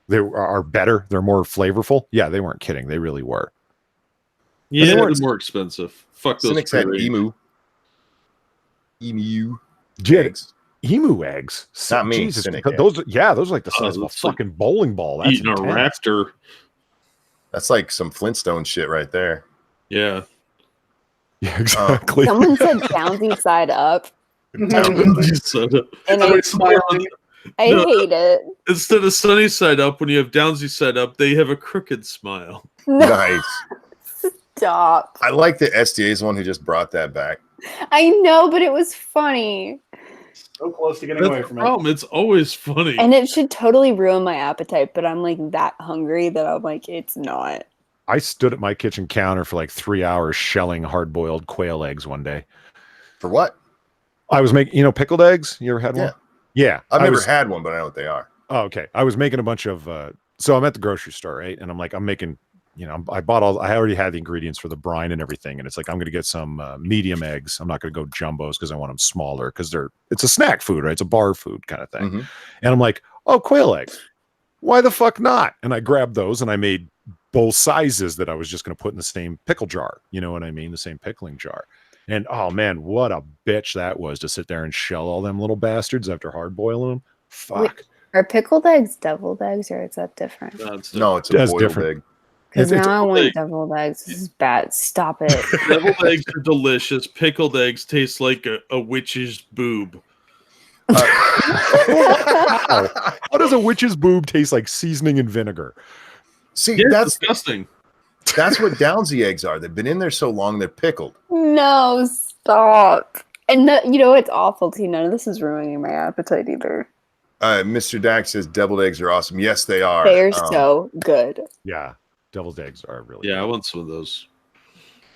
[SPEAKER 3] They are better. They're more flavorful. Yeah, they weren't kidding. They really were.
[SPEAKER 5] Yeah,
[SPEAKER 3] they
[SPEAKER 5] they're
[SPEAKER 3] weren't-
[SPEAKER 5] more expensive. Fuck those.
[SPEAKER 1] Cynics had
[SPEAKER 5] free range.
[SPEAKER 1] emu
[SPEAKER 3] Yeah,
[SPEAKER 1] eggs.
[SPEAKER 3] emu eggs.
[SPEAKER 1] Not me,
[SPEAKER 3] Jesus,
[SPEAKER 1] cynic
[SPEAKER 3] those are like the
[SPEAKER 5] Oh,
[SPEAKER 3] size of a
[SPEAKER 5] that's like
[SPEAKER 3] fucking bowling ball. That's
[SPEAKER 5] Eating a
[SPEAKER 3] intense.
[SPEAKER 5] raptor.
[SPEAKER 1] That's like some Flintstone shit right there.
[SPEAKER 5] Yeah.
[SPEAKER 3] Yeah, exactly.
[SPEAKER 4] someone said Downsy side up,
[SPEAKER 5] So,
[SPEAKER 4] and
[SPEAKER 2] Everybody's smiling.
[SPEAKER 4] I
[SPEAKER 5] No.
[SPEAKER 4] hate it.
[SPEAKER 5] instead of sunny side up, when you have Downsy side up, they have a crooked smile.
[SPEAKER 4] No,
[SPEAKER 1] Nice.
[SPEAKER 4] stop.
[SPEAKER 1] I like the SDA's one who just brought that back.
[SPEAKER 4] I know, but it was funny,
[SPEAKER 2] So close to getting
[SPEAKER 5] That's
[SPEAKER 2] away
[SPEAKER 5] the
[SPEAKER 2] from it.
[SPEAKER 5] problem. It's always funny.
[SPEAKER 4] and it should totally ruin my appetite. But I'm like that hungry that I'm like, it's not.
[SPEAKER 3] I stood at my kitchen counter for like 3 hours shelling hard-boiled quail eggs one day.
[SPEAKER 1] For what?
[SPEAKER 3] I was making, pickled eggs. You ever had one?
[SPEAKER 1] Yeah.
[SPEAKER 3] Yeah.
[SPEAKER 1] I've
[SPEAKER 3] I
[SPEAKER 1] never
[SPEAKER 3] was-
[SPEAKER 1] had one, but I know what they are.
[SPEAKER 3] Oh, okay. I was making a bunch of So I'm at the grocery store, right? And I'm like, I'm making, I already had the ingredients for the brine and everything. And it's like, I'm going to get some medium eggs. I'm not going to go jumbos because I want them smaller because it's a snack food, right? It's a bar food kind of thing.
[SPEAKER 1] Mm-hmm.
[SPEAKER 3] And I'm like, oh, quail eggs. Why the fuck not? And I grabbed those and I made both sizes that I was just going to put in the same pickle jar. You know what I mean? The same pickling jar. And oh man, what a bitch that was to sit there and shell all them little bastards after hard boiling them. Fuck.
[SPEAKER 4] Wait, are pickled eggs deviled eggs or is that different?
[SPEAKER 1] No, it's a
[SPEAKER 3] That's
[SPEAKER 1] boiled
[SPEAKER 3] different.
[SPEAKER 1] egg.
[SPEAKER 4] Because
[SPEAKER 3] It's
[SPEAKER 4] now I want
[SPEAKER 5] egg.
[SPEAKER 4] deviled eggs. This is bad. Stop it.
[SPEAKER 5] Deviled eggs are delicious. Pickled eggs taste like a witch's boob.
[SPEAKER 3] How does a witch's boob taste like seasoning and vinegar?
[SPEAKER 1] See,
[SPEAKER 5] Yeah,
[SPEAKER 1] that's
[SPEAKER 5] disgusting.
[SPEAKER 1] that's what Downsy eggs are. They've been in there so long they're pickled.
[SPEAKER 4] No, stop. And it's awful too. None of this is ruining my appetite either.
[SPEAKER 1] Mr. Dax says deviled eggs are awesome. Yes, they are.
[SPEAKER 4] They're so good.
[SPEAKER 3] Yeah, deviled eggs are really
[SPEAKER 5] Yeah, I
[SPEAKER 3] good.
[SPEAKER 5] want some of those.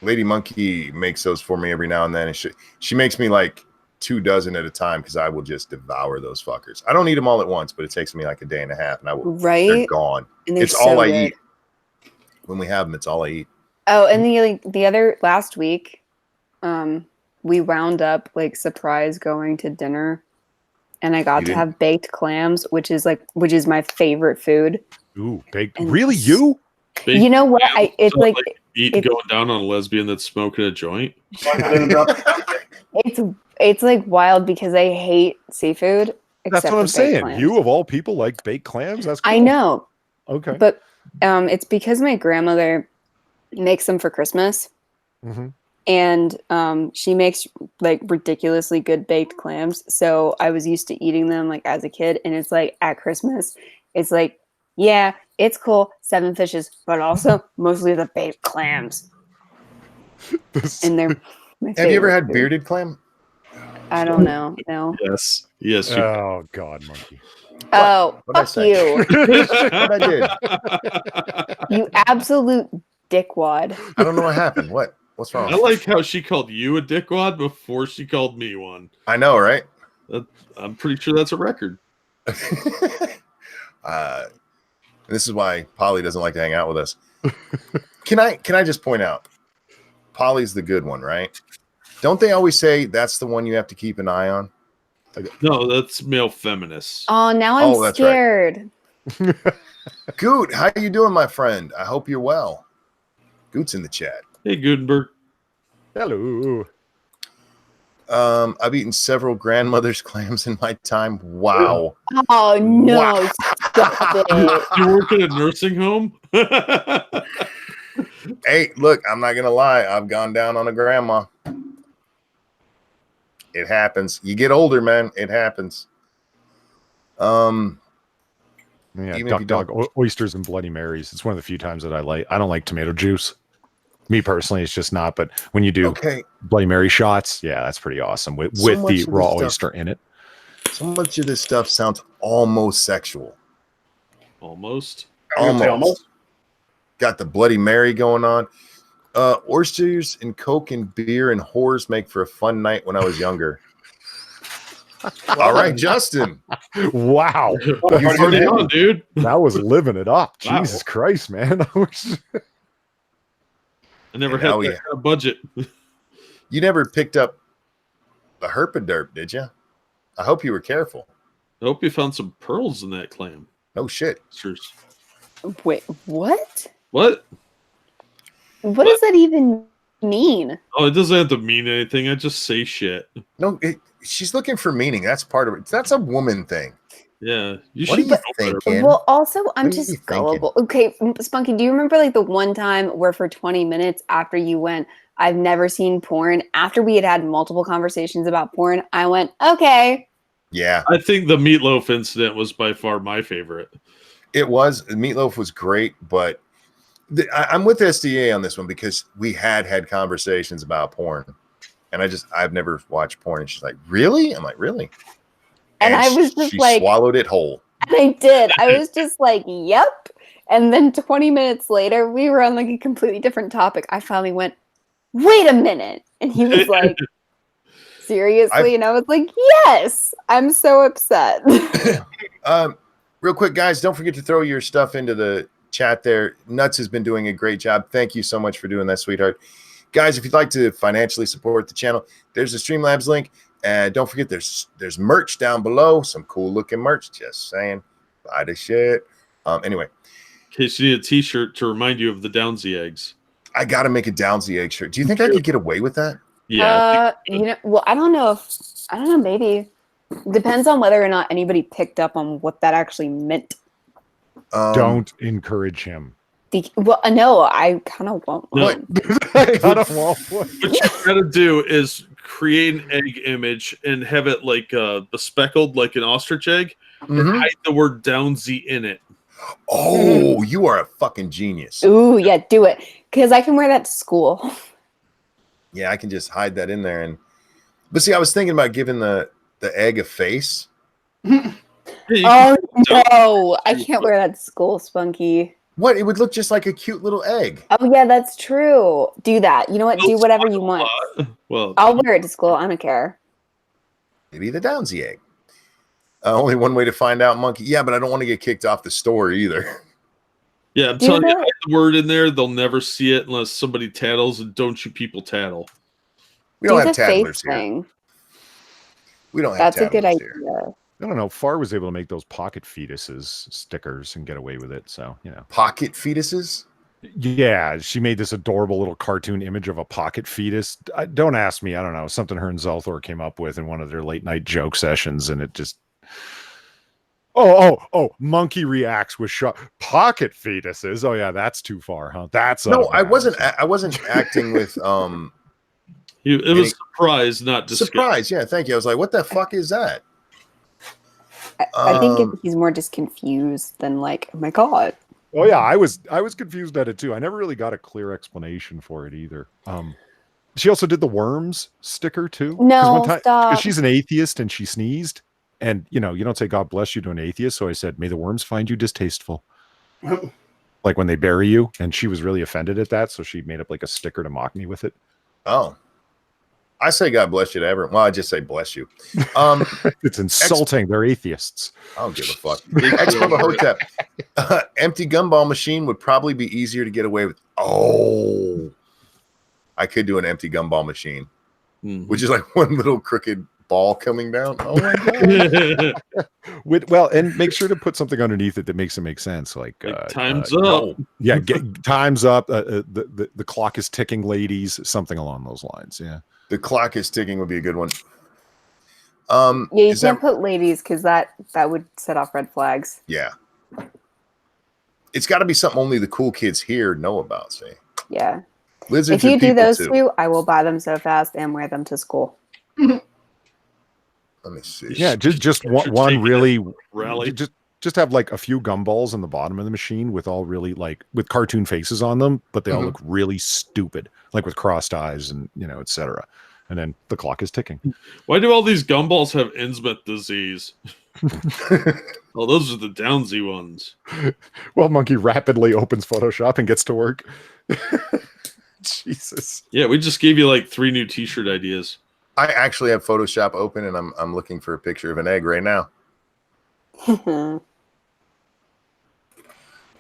[SPEAKER 1] Lady Monkey makes those for me every now and then. And she makes me like 2 dozen at a time because I will just devour those fuckers. I don't eat them all at once, but it takes me like a day and a half, and they're
[SPEAKER 4] Right?
[SPEAKER 1] gone.
[SPEAKER 4] And they're
[SPEAKER 1] It's all
[SPEAKER 4] so
[SPEAKER 1] I
[SPEAKER 4] good.
[SPEAKER 1] eat. When we have them, it's all I eat.
[SPEAKER 4] Oh, and the other last week, we wound up like surprise going to dinner, and I got
[SPEAKER 1] You
[SPEAKER 4] to
[SPEAKER 1] didn't-
[SPEAKER 4] have baked clams, which is my favorite food.
[SPEAKER 3] Ooh, baked.
[SPEAKER 4] And
[SPEAKER 3] Really, you?
[SPEAKER 4] You know what? It's
[SPEAKER 5] So,
[SPEAKER 4] like
[SPEAKER 5] going down on a lesbian that's smoking a joint.
[SPEAKER 4] it's like wild because I hate seafood.
[SPEAKER 3] That's
[SPEAKER 4] except
[SPEAKER 3] what I'm
[SPEAKER 4] for baked
[SPEAKER 3] saying.
[SPEAKER 4] clams.
[SPEAKER 3] You of all people like baked clams? That's cool.
[SPEAKER 4] I know,
[SPEAKER 3] Okay.
[SPEAKER 4] but it's because my grandmother makes them for Christmas.
[SPEAKER 3] hmm
[SPEAKER 4] And she makes like ridiculously good baked clams. So I was used to eating them like as a kid. And it's like at Christmas, it's like, yeah, it's cool, 7 fishes, but also mostly the baked clams. And they're my
[SPEAKER 1] Have you ever
[SPEAKER 4] favorite
[SPEAKER 1] had
[SPEAKER 4] food.
[SPEAKER 1] bearded clam?
[SPEAKER 4] I don't know. No.
[SPEAKER 5] Yes. Yes.
[SPEAKER 3] Oh God, monkey.
[SPEAKER 4] Oh,
[SPEAKER 1] What'd I
[SPEAKER 4] fuck
[SPEAKER 1] say?
[SPEAKER 4] you.
[SPEAKER 1] What I did?
[SPEAKER 4] You absolute dickwad.
[SPEAKER 1] I don't know what happened. What's wrong?
[SPEAKER 5] I like how she called you a dickwad before she called me one.
[SPEAKER 1] I know, right?
[SPEAKER 5] I'm pretty sure that's a record.
[SPEAKER 1] This is why Polly doesn't like to hang out with us. Can I just point out, Polly's the good one, right? Don't they always say that's the one you have to keep an eye on?
[SPEAKER 5] No, that's male feminists.
[SPEAKER 4] Oh, now I'm
[SPEAKER 1] Oh, that's right.
[SPEAKER 4] scared.
[SPEAKER 1] Goot, how you doing, my friend? I hope you're well. Goot's in the chat.
[SPEAKER 5] Hey, Gutenberg.
[SPEAKER 3] Hello.
[SPEAKER 1] I've eaten several grandmother's clams in my time. Wow.
[SPEAKER 4] Oh no,
[SPEAKER 1] Wow.
[SPEAKER 4] stop it.
[SPEAKER 5] You work at a nursing home?
[SPEAKER 1] Hey, look, I'm not gonna lie. I've gone down on a grandma. It happens. You get older, man. It happens.
[SPEAKER 3] Yeah,
[SPEAKER 1] Even if
[SPEAKER 3] duck
[SPEAKER 1] you
[SPEAKER 3] dog, oysters and Bloody Marys. It's one of the few times that I don't like tomato juice. Me personally, it's just not. But when you do
[SPEAKER 1] Okay.
[SPEAKER 3] Bloody Mary shots, yeah, that's pretty awesome with
[SPEAKER 1] So much
[SPEAKER 3] the
[SPEAKER 1] of this
[SPEAKER 3] raw
[SPEAKER 1] stuff-
[SPEAKER 3] oyster in it.
[SPEAKER 1] So much of this stuff sounds almost sexual.
[SPEAKER 5] Almost.
[SPEAKER 1] Almost. Got the Bloody Mary going on. Oysters and Coke and beer and whores make for a fun night when I was younger. All right, Justin.
[SPEAKER 3] Wow,
[SPEAKER 1] You
[SPEAKER 5] Party
[SPEAKER 1] did it.
[SPEAKER 5] on, dude.
[SPEAKER 3] that was living it up.
[SPEAKER 5] Wow.
[SPEAKER 3] Jesus Christ, man.
[SPEAKER 5] I never
[SPEAKER 1] And
[SPEAKER 5] had
[SPEAKER 1] now
[SPEAKER 5] that
[SPEAKER 1] we-
[SPEAKER 5] kind of budget.
[SPEAKER 1] You never picked up a herpaderp, did you? I hope you were careful.
[SPEAKER 5] I hope you found some pearls in that clam.
[SPEAKER 1] No shit.
[SPEAKER 5] Sure.
[SPEAKER 4] Wait, what?
[SPEAKER 5] What?
[SPEAKER 4] What does that even mean?
[SPEAKER 5] Oh, it doesn't have to mean anything. I just say shit.
[SPEAKER 1] No, she's looking for meaning. That's part of it. That's a woman thing.
[SPEAKER 5] Yeah. You
[SPEAKER 1] What do
[SPEAKER 5] should
[SPEAKER 1] you
[SPEAKER 5] know
[SPEAKER 1] think,
[SPEAKER 5] better.
[SPEAKER 1] Ken?
[SPEAKER 4] Well, also, I'm
[SPEAKER 1] What are you
[SPEAKER 4] just
[SPEAKER 1] thinking?
[SPEAKER 4] gullible. Okay, Spunky, do you remember like the one time where for 20 minutes after you went, I've never seen porn? After we had multiple conversations about porn, I went, okay.
[SPEAKER 1] Yeah,
[SPEAKER 5] I think the meatloaf incident was by far my favorite.
[SPEAKER 1] it was. Meatloaf was great, but I'm with SDA on this one because we had conversations about porn, and I've never watched porn. And she's like, "Really?" I'm like, "Really?"
[SPEAKER 4] And I was just
[SPEAKER 1] she
[SPEAKER 4] like-
[SPEAKER 1] swallowed it whole.
[SPEAKER 4] And I did. I was just like, yep. And then 20 minutes later, we were on like a completely different topic. I finally went, wait a minute. And he was like, seriously? And I was like, yes. I'm so upset.
[SPEAKER 1] Real quick, guys, don't forget to throw your stuff into the chat there. Nuts has been doing a great job. Thank you so much for doing that, sweetheart. Guys, if you'd like to financially support the channel, there's a Streamlabs link. And don't forget, there's merch down below. Some cool looking merch. Just saying. Buy the shit. Anyway.
[SPEAKER 5] In case you need a t-shirt to remind you of the Downsy eggs.
[SPEAKER 1] I got to make a Downsy egg shirt. Do you think I could get away with that?
[SPEAKER 5] Yeah.
[SPEAKER 4] Well, I don't know, maybe. Depends on whether or not anybody picked up on what that actually meant.
[SPEAKER 3] Don't encourage him.
[SPEAKER 4] No, I kind of want one.
[SPEAKER 3] I kind of want one.
[SPEAKER 5] What you gotta do is create an egg image and have it like bespeckled like an ostrich egg, and hide the word Downsy in it.
[SPEAKER 1] Oh, you are a fucking genius.
[SPEAKER 4] Ooh, yeah, do it. Because I can wear that to school.
[SPEAKER 1] Yeah, I can just hide that in there. But see, I was thinking about giving the egg a face.
[SPEAKER 4] Oh, no. I can't wear that to school, Spunky.
[SPEAKER 1] What? It would look just like a cute little egg.
[SPEAKER 4] Oh, yeah, that's true. Do that. You know what? Do whatever you want.
[SPEAKER 5] Well,
[SPEAKER 4] I'll wear it to school. I don't care.
[SPEAKER 1] Maybe the Downsy egg. Only one way to find out, Monkey. Yeah, but I don't want to get kicked off the store either.
[SPEAKER 5] Yeah, I'm telling you, hide the word in there. They'll never see it unless somebody tattles, and don't you people tattle.
[SPEAKER 1] We don't have
[SPEAKER 4] the face
[SPEAKER 1] tattlers here.
[SPEAKER 4] thing.
[SPEAKER 1] We don't have
[SPEAKER 4] That's a good idea.
[SPEAKER 1] here.
[SPEAKER 3] I don't know. Far was able to make those pocket fetuses stickers and get away with it. So,
[SPEAKER 1] Pocket fetuses?
[SPEAKER 3] Yeah, she made this adorable little cartoon image of a pocket fetus. Don't ask me. I don't know. Something her and Zelthor came up with in one of their late night joke sessions, and it just... Oh, Monkey reacts with pocket fetuses. Oh, yeah, that's too far, huh? That's...
[SPEAKER 1] No, I wasn't acting with...
[SPEAKER 5] It was surprise, not disgust.
[SPEAKER 1] Surprise, yeah, thank you. I was like, what the fuck is that?
[SPEAKER 4] I think he's more just confused than like, oh my God.
[SPEAKER 3] Oh yeah, I was confused at it too. I never really got a clear explanation for it either. She also did the worms sticker too.
[SPEAKER 4] No, stop.
[SPEAKER 3] Because she's an atheist and she sneezed, and you don't say God bless you to an atheist. So I said, may the worms find you distasteful. Like when they bury you, and she was really offended at that, so she made up like a sticker to mock me with it.
[SPEAKER 1] Oh. I say God bless you to everyone. Well, I just say bless you.
[SPEAKER 3] It's insulting. They're atheists.
[SPEAKER 1] I don't give a fuck. Expo Hotep. Empty gumball machine would probably be easier to get away with. Oh, I could do an empty gumball machine, which is like one little crooked ball coming down. Oh my God.
[SPEAKER 3] And make sure to put something underneath it that makes it make sense. Like
[SPEAKER 5] time's up.
[SPEAKER 3] Yeah, time's up. The clock is ticking, ladies. Something along those lines. Yeah.
[SPEAKER 1] The clock is ticking would be a good one.
[SPEAKER 4] Yeah, you can't put ladies because that would set off red flags.
[SPEAKER 1] Yeah. It's got to be something only the cool kids here know about, see?
[SPEAKER 4] Yeah.
[SPEAKER 1] Lizards
[SPEAKER 4] if you do those
[SPEAKER 1] too,
[SPEAKER 4] two, I will buy them so fast and wear them to school.
[SPEAKER 1] Let me see.
[SPEAKER 3] Yeah, just one really
[SPEAKER 5] rally.
[SPEAKER 3] Just have like a few gumballs on the bottom of the machine with all really like with cartoon faces on them, but they all look really stupid, like with crossed eyes and etc. And then the clock is ticking.
[SPEAKER 5] Why do all these gumballs have Innsmouth disease? Oh, those are the Downsy ones.
[SPEAKER 3] Well, Monkey rapidly opens Photoshop and gets to work. Jesus.
[SPEAKER 5] Yeah, we just gave you like 3 new T-shirt ideas.
[SPEAKER 1] I actually have Photoshop open, and I'm looking for a picture of an egg right now.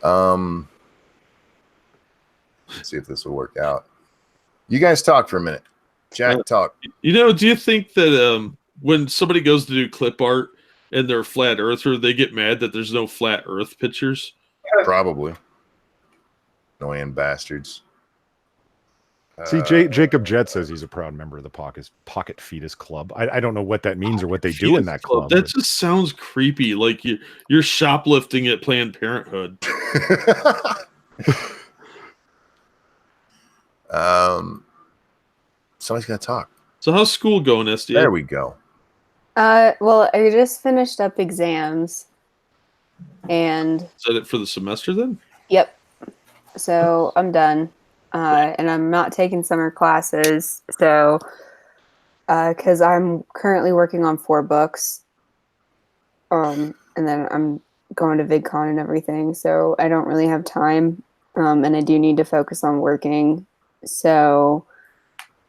[SPEAKER 1] Let's see if this will work out. You guys talk for a minute. Jack, talk.
[SPEAKER 5] Do you think that when somebody goes to do clip art and they're a flat earther, they get mad that there's no flat earth pictures?
[SPEAKER 1] Probably. Annoying bastards.
[SPEAKER 3] See, Jacob Jett says he's a proud member of the Pocket Fetus Club. I don't know what that means or what they do in that club.
[SPEAKER 5] That just sounds creepy. Like you're shoplifting at Planned Parenthood.
[SPEAKER 1] Somebody's got to talk.
[SPEAKER 5] So how's school going, SDA?
[SPEAKER 1] There we go.
[SPEAKER 4] Well, I just finished up exams. And...
[SPEAKER 5] Is that it for the semester then?
[SPEAKER 4] Yep. So I'm done. And I'm not taking summer classes, so because I'm currently working on 4 books, and then I'm going to VidCon and everything, so I don't really have time, and I do need to focus on working. So,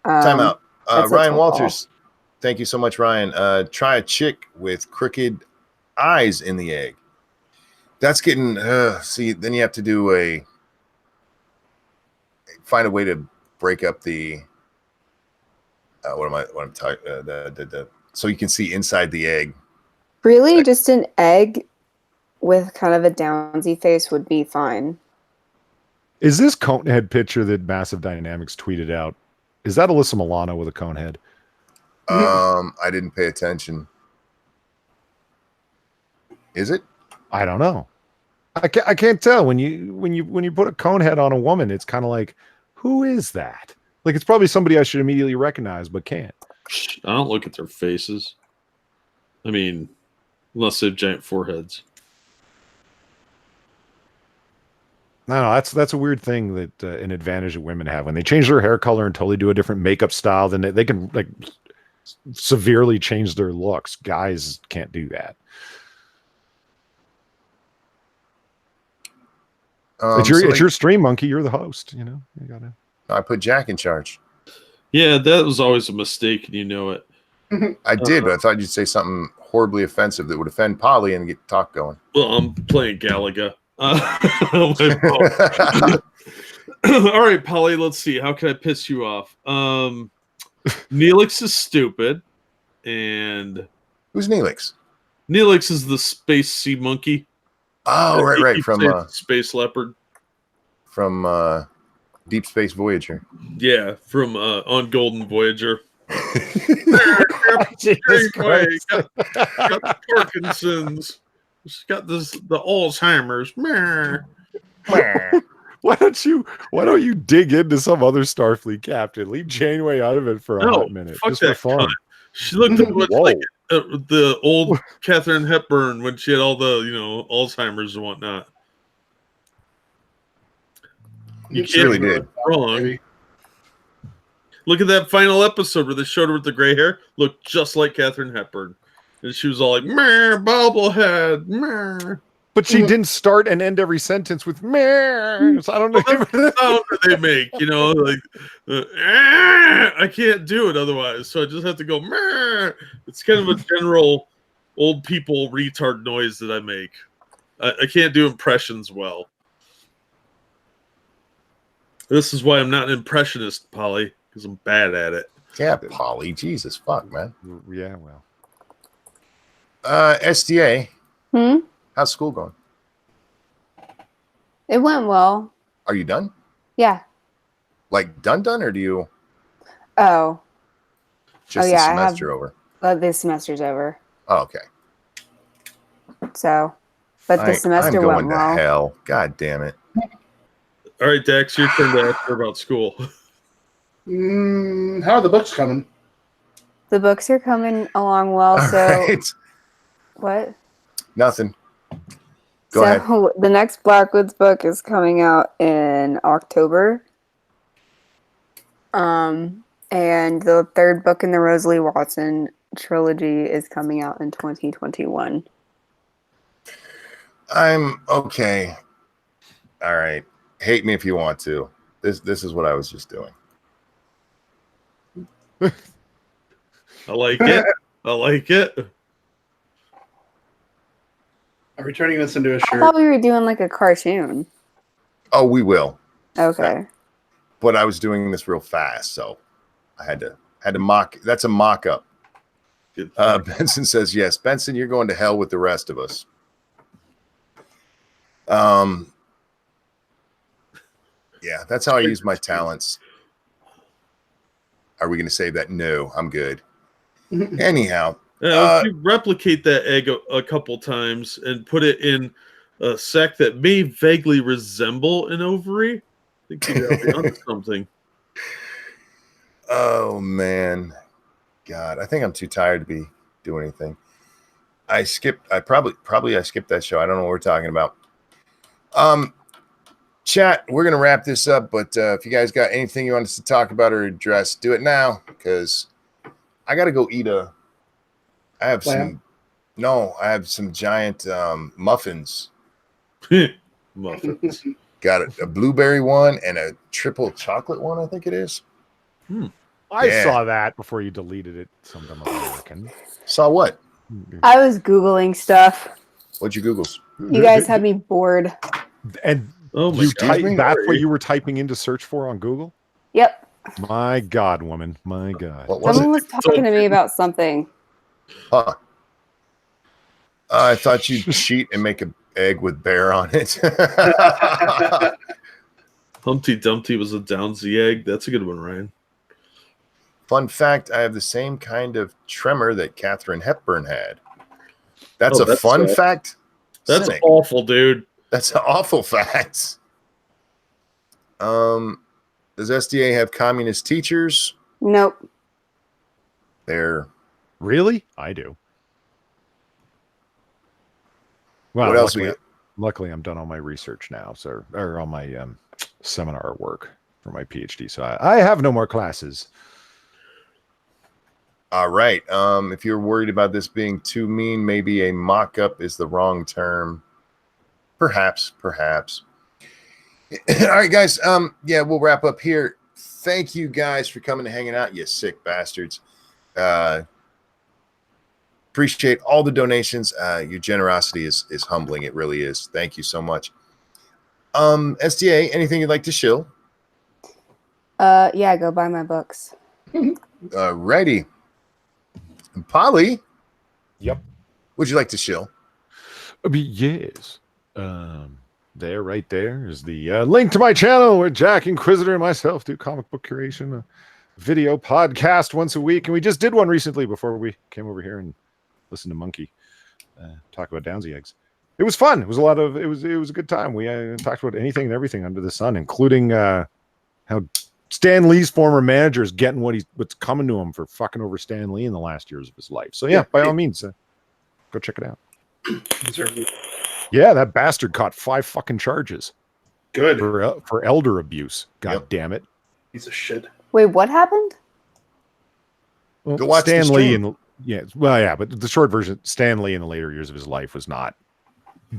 [SPEAKER 1] time out. Ryan Walters, thank you so much, Ryan. Try a chick with crooked eyes in the egg. That's getting see. Then you have to find a way to break up the. What I'm talking? So you can see inside the egg.
[SPEAKER 4] Really, just an egg with kind of a downsy face would be fine.
[SPEAKER 3] Is this cone head picture that Massive Dynamics tweeted out? Is that Alyssa Milano with a cone head?
[SPEAKER 1] I didn't pay attention. Is it?
[SPEAKER 3] I don't know. I can't tell when you put a cone head on a woman. It's kind of like, who is that? Like, it's probably somebody I should immediately recognize, but can't.
[SPEAKER 5] I don't look at their faces. I mean, unless they have giant foreheads.
[SPEAKER 3] No, that's a weird thing that an advantage that women have when they change their hair color and totally do a different makeup style. Then they can like severely change their looks. Guys can't do that. It's your stream, Monkey. You're the host. You know, you gotta.
[SPEAKER 1] I put Jack in charge.
[SPEAKER 5] Yeah, that was always a mistake, and you know it.
[SPEAKER 1] I did, but I thought you'd say something horribly offensive that would offend Polly and get the talk going.
[SPEAKER 5] Well, I'm playing Galaga. All right, Polly, let's see. How can I piss you off? Neelix is stupid. And
[SPEAKER 1] who's Neelix?
[SPEAKER 5] Neelix is the space sea monkey.
[SPEAKER 1] Oh, right. From
[SPEAKER 5] Space Leopard.
[SPEAKER 1] From Deep Space Voyager.
[SPEAKER 5] Yeah, from on Golden Voyager.
[SPEAKER 3] Jesus Christ.
[SPEAKER 5] Got the Parkinson's. She's got the Alzheimer's.
[SPEAKER 3] Why don't you dig into some other Starfleet captain? Leave Janeway out of it for a hot minute.
[SPEAKER 5] Fuck
[SPEAKER 3] just
[SPEAKER 5] that
[SPEAKER 3] for fun.
[SPEAKER 5] cunt. She looked like the old Katharine Hepburn when she had all the Alzheimer's and whatnot. You
[SPEAKER 1] she really did.
[SPEAKER 5] Wrong. Look at that final episode where they showed her with the gray hair. Looked just like Katharine Hepburn. And she was all like, meh, bobblehead, meh.
[SPEAKER 3] But she didn't start and end every sentence with meh. So I don't know.
[SPEAKER 5] That's the sound that they make, I can't do it otherwise. So I just have to go meh. It's kind of a general old people retard noise that I make. I can't do impressions well. This is why I'm not an impressionist, Polly, because I'm bad at it.
[SPEAKER 1] Yeah, Polly. Jesus fuck, man.
[SPEAKER 3] Yeah, well.
[SPEAKER 1] SDA. How's school going?
[SPEAKER 4] It went well.
[SPEAKER 1] Are you done?
[SPEAKER 4] Yeah.
[SPEAKER 1] Like done, or do you?
[SPEAKER 4] Oh.
[SPEAKER 1] Just the semester over.
[SPEAKER 4] This semester's over.
[SPEAKER 1] Oh, okay.
[SPEAKER 4] So, but the semester
[SPEAKER 1] I'm
[SPEAKER 4] went
[SPEAKER 1] going
[SPEAKER 4] well.
[SPEAKER 1] to hell. God damn it.
[SPEAKER 5] All right, Dax, your turn to ask her about school.
[SPEAKER 2] How are the books coming?
[SPEAKER 4] The books are coming along well.
[SPEAKER 1] All right.
[SPEAKER 4] What?
[SPEAKER 1] Nothing. Go ahead.
[SPEAKER 4] The next Blackwoods book is coming out in October. And the third book in the Rosalie Watson trilogy is coming out in 2021.
[SPEAKER 1] I'm okay. All right. Hate me if you want to. This is what I was just doing.
[SPEAKER 5] I like it. I like it.
[SPEAKER 2] I'm returning this into a shirt.
[SPEAKER 4] I thought we were doing like a cartoon.
[SPEAKER 1] Oh, we will.
[SPEAKER 4] Okay.
[SPEAKER 1] But I was doing this real fast, so I had to mock. That's a mock-up. Benson says yes. Benson, you're going to hell with the rest of us. Yeah, that's how I use my talents. Are we going to say that? No, I'm good. Anyhow.
[SPEAKER 5] If you replicate that egg a couple times and put it in a sac that may vaguely resemble an ovary, I think you'll be onto something.
[SPEAKER 1] Oh, man. God, I think I'm too tired to be doing anything. I skipped that show. I don't know what we're talking about. Chat, we're going to wrap this up, but if you guys got anything you want us to talk about or address, do it now, because I got to go eat I have some giant muffins.
[SPEAKER 5] Muffins.
[SPEAKER 1] Got a blueberry one and a triple chocolate one, I think it is.
[SPEAKER 3] I saw that before you deleted it. Some dumb American.
[SPEAKER 1] Saw what?
[SPEAKER 4] I was Googling stuff.
[SPEAKER 1] What'd you Googles?
[SPEAKER 4] You guys had me bored.
[SPEAKER 3] And
[SPEAKER 5] Oh my
[SPEAKER 3] you
[SPEAKER 5] God.
[SPEAKER 3] that's what you were typing into search for on Google?
[SPEAKER 4] Yep.
[SPEAKER 3] My God, woman. My God.
[SPEAKER 1] What was
[SPEAKER 4] Someone
[SPEAKER 1] it?
[SPEAKER 4] was talking to me about something.
[SPEAKER 1] Huh. I thought you'd cheat and make an egg with bear on it.
[SPEAKER 5] Humpty Dumpty was a Downsy egg. That's a good one, Ryan.
[SPEAKER 1] Fun fact, I have the same kind of tremor that Katharine Hepburn had. That's
[SPEAKER 5] Oh,
[SPEAKER 1] a
[SPEAKER 5] that's
[SPEAKER 1] fun
[SPEAKER 5] sad.
[SPEAKER 1] fact.
[SPEAKER 5] That's
[SPEAKER 1] Cynic.
[SPEAKER 5] awful, dude.
[SPEAKER 1] That's an awful fact. Does SDA have communist teachers?
[SPEAKER 4] Nope.
[SPEAKER 1] They're
[SPEAKER 3] Really? I do. Well,
[SPEAKER 1] what else we got?
[SPEAKER 3] luckily, I'm done on my research now, or on my seminar work for my PhD. So I have no more classes.
[SPEAKER 1] All right. If you're worried about this being too mean, maybe a mock-up is the wrong term. Perhaps. All right, guys. Yeah, we'll wrap up here. Thank you guys for coming and hanging out, you sick bastards. Appreciate all the donations. Your generosity is humbling. It really is. Thank you so much. SDA, anything you'd like to shill?
[SPEAKER 4] Yeah, go buy my books.
[SPEAKER 1] Ready. Polly,
[SPEAKER 3] Yep.
[SPEAKER 1] would you like to shill?
[SPEAKER 3] Yes. There, right there, is the link to my channel where Jack Inquisitor and myself do comic book curation, a video podcast once a week, and we just did one recently before we came over here and listened to Monkey talk about Downsy eggs. It was fun. It was it was a good time. We talked about anything and everything under the sun, including how Stan Lee's former manager is getting what's coming to him for fucking over Stan Lee in the last years of his life. So yeah, by all means, go check it out. Yeah, that bastard caught 5 fucking charges.
[SPEAKER 2] Good.
[SPEAKER 3] For elder abuse. God damn it.
[SPEAKER 2] Piece of shit.
[SPEAKER 4] Wait, what happened?
[SPEAKER 3] Well,
[SPEAKER 1] Go watch the
[SPEAKER 3] Stan Lee
[SPEAKER 1] stream.
[SPEAKER 3] but the short version, Stan Lee in the later years of his life was not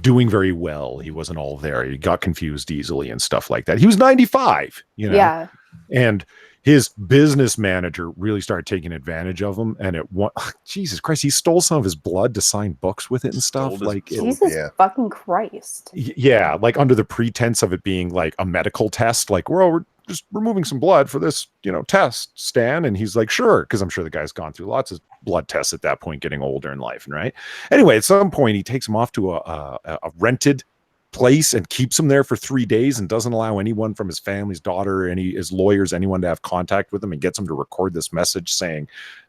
[SPEAKER 3] doing very well. He wasn't all there. He got confused easily and stuff like that. He was 95, you know.
[SPEAKER 4] Yeah.
[SPEAKER 3] And his business manager really started taking advantage of him. And Jesus Christ, he stole some of his blood to sign books with it and stuff.
[SPEAKER 4] Jesus fucking Christ.
[SPEAKER 3] Yeah, like under the pretense of it being like a medical test, like, we're just removing some blood for this, test, Stan. And he's like, sure, because I'm sure the guy's gone through lots of blood tests at that point, getting older in life, right? Anyway, at some point, he takes him off to a rented place and keeps him there for 3 days and doesn't allow anyone from his family's daughter, his lawyers, anyone to have contact with him, and gets him to record this message saying,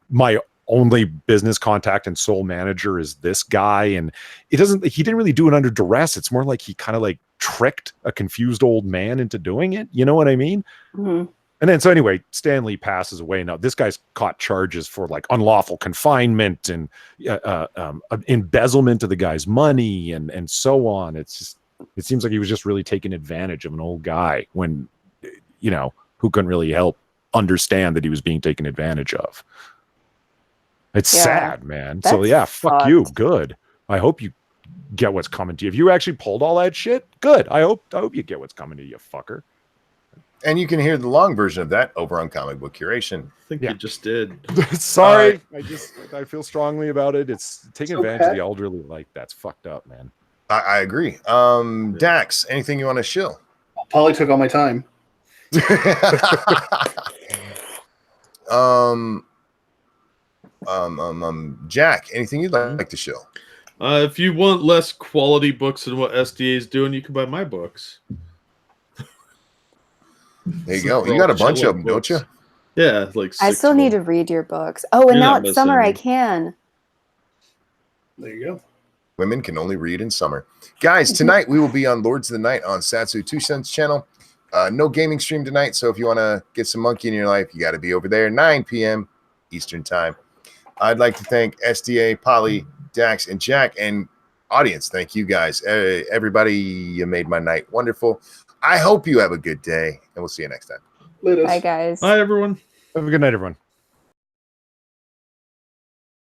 [SPEAKER 3] my only business contact and sole manager is this guy. And he didn't really do it under duress. It's more like he kind of like tricked a confused old man into doing it. You know what I mean?
[SPEAKER 4] Mm-hmm.
[SPEAKER 3] And then, so anyway, Stanley passes away. Now, this guy's caught charges for like unlawful confinement and embezzlement of the guy's money and so on. It seems like he was just really taking advantage of an old guy when, who couldn't really help understand that he was being taken advantage of. It's sad, man. So yeah, fuck you. Good. I hope you get what's coming to you. If you actually pulled all that shit, good. I hope you get what's coming to you, fucker.
[SPEAKER 1] And you can hear the long version of that over on Comic Book Curation.
[SPEAKER 5] I think you just did.
[SPEAKER 3] Sorry. I feel strongly about it. It's taking advantage of the elderly. Like, that's fucked up, man.
[SPEAKER 1] I agree. Dax, anything you want to shill?
[SPEAKER 2] Polly took all my time.
[SPEAKER 1] Jack, anything you'd like to shill?
[SPEAKER 5] If you want less quality books than what SDA is doing, you can buy my books.
[SPEAKER 1] There you go. You got a bunch of them, don't you?
[SPEAKER 5] Yeah, like 6
[SPEAKER 4] I still need to read your books. Oh, and now it's summer. I can.
[SPEAKER 2] There you go.
[SPEAKER 1] Women can only read in summer. Guys, tonight we will be on Lords of the Night on Satsu 2 Cents channel. No gaming stream tonight, so if you want to get some monkey in your life, you got to be over there, 9 p.m. Eastern time. I'd like to thank SDA, Polly, Dax, and Jack, and audience. Thank you guys. Everybody, you made my night wonderful. I hope you have a good day, and we'll see you next time.
[SPEAKER 2] Later.
[SPEAKER 4] Bye, guys.
[SPEAKER 5] Bye, everyone.
[SPEAKER 3] Have a good night, everyone.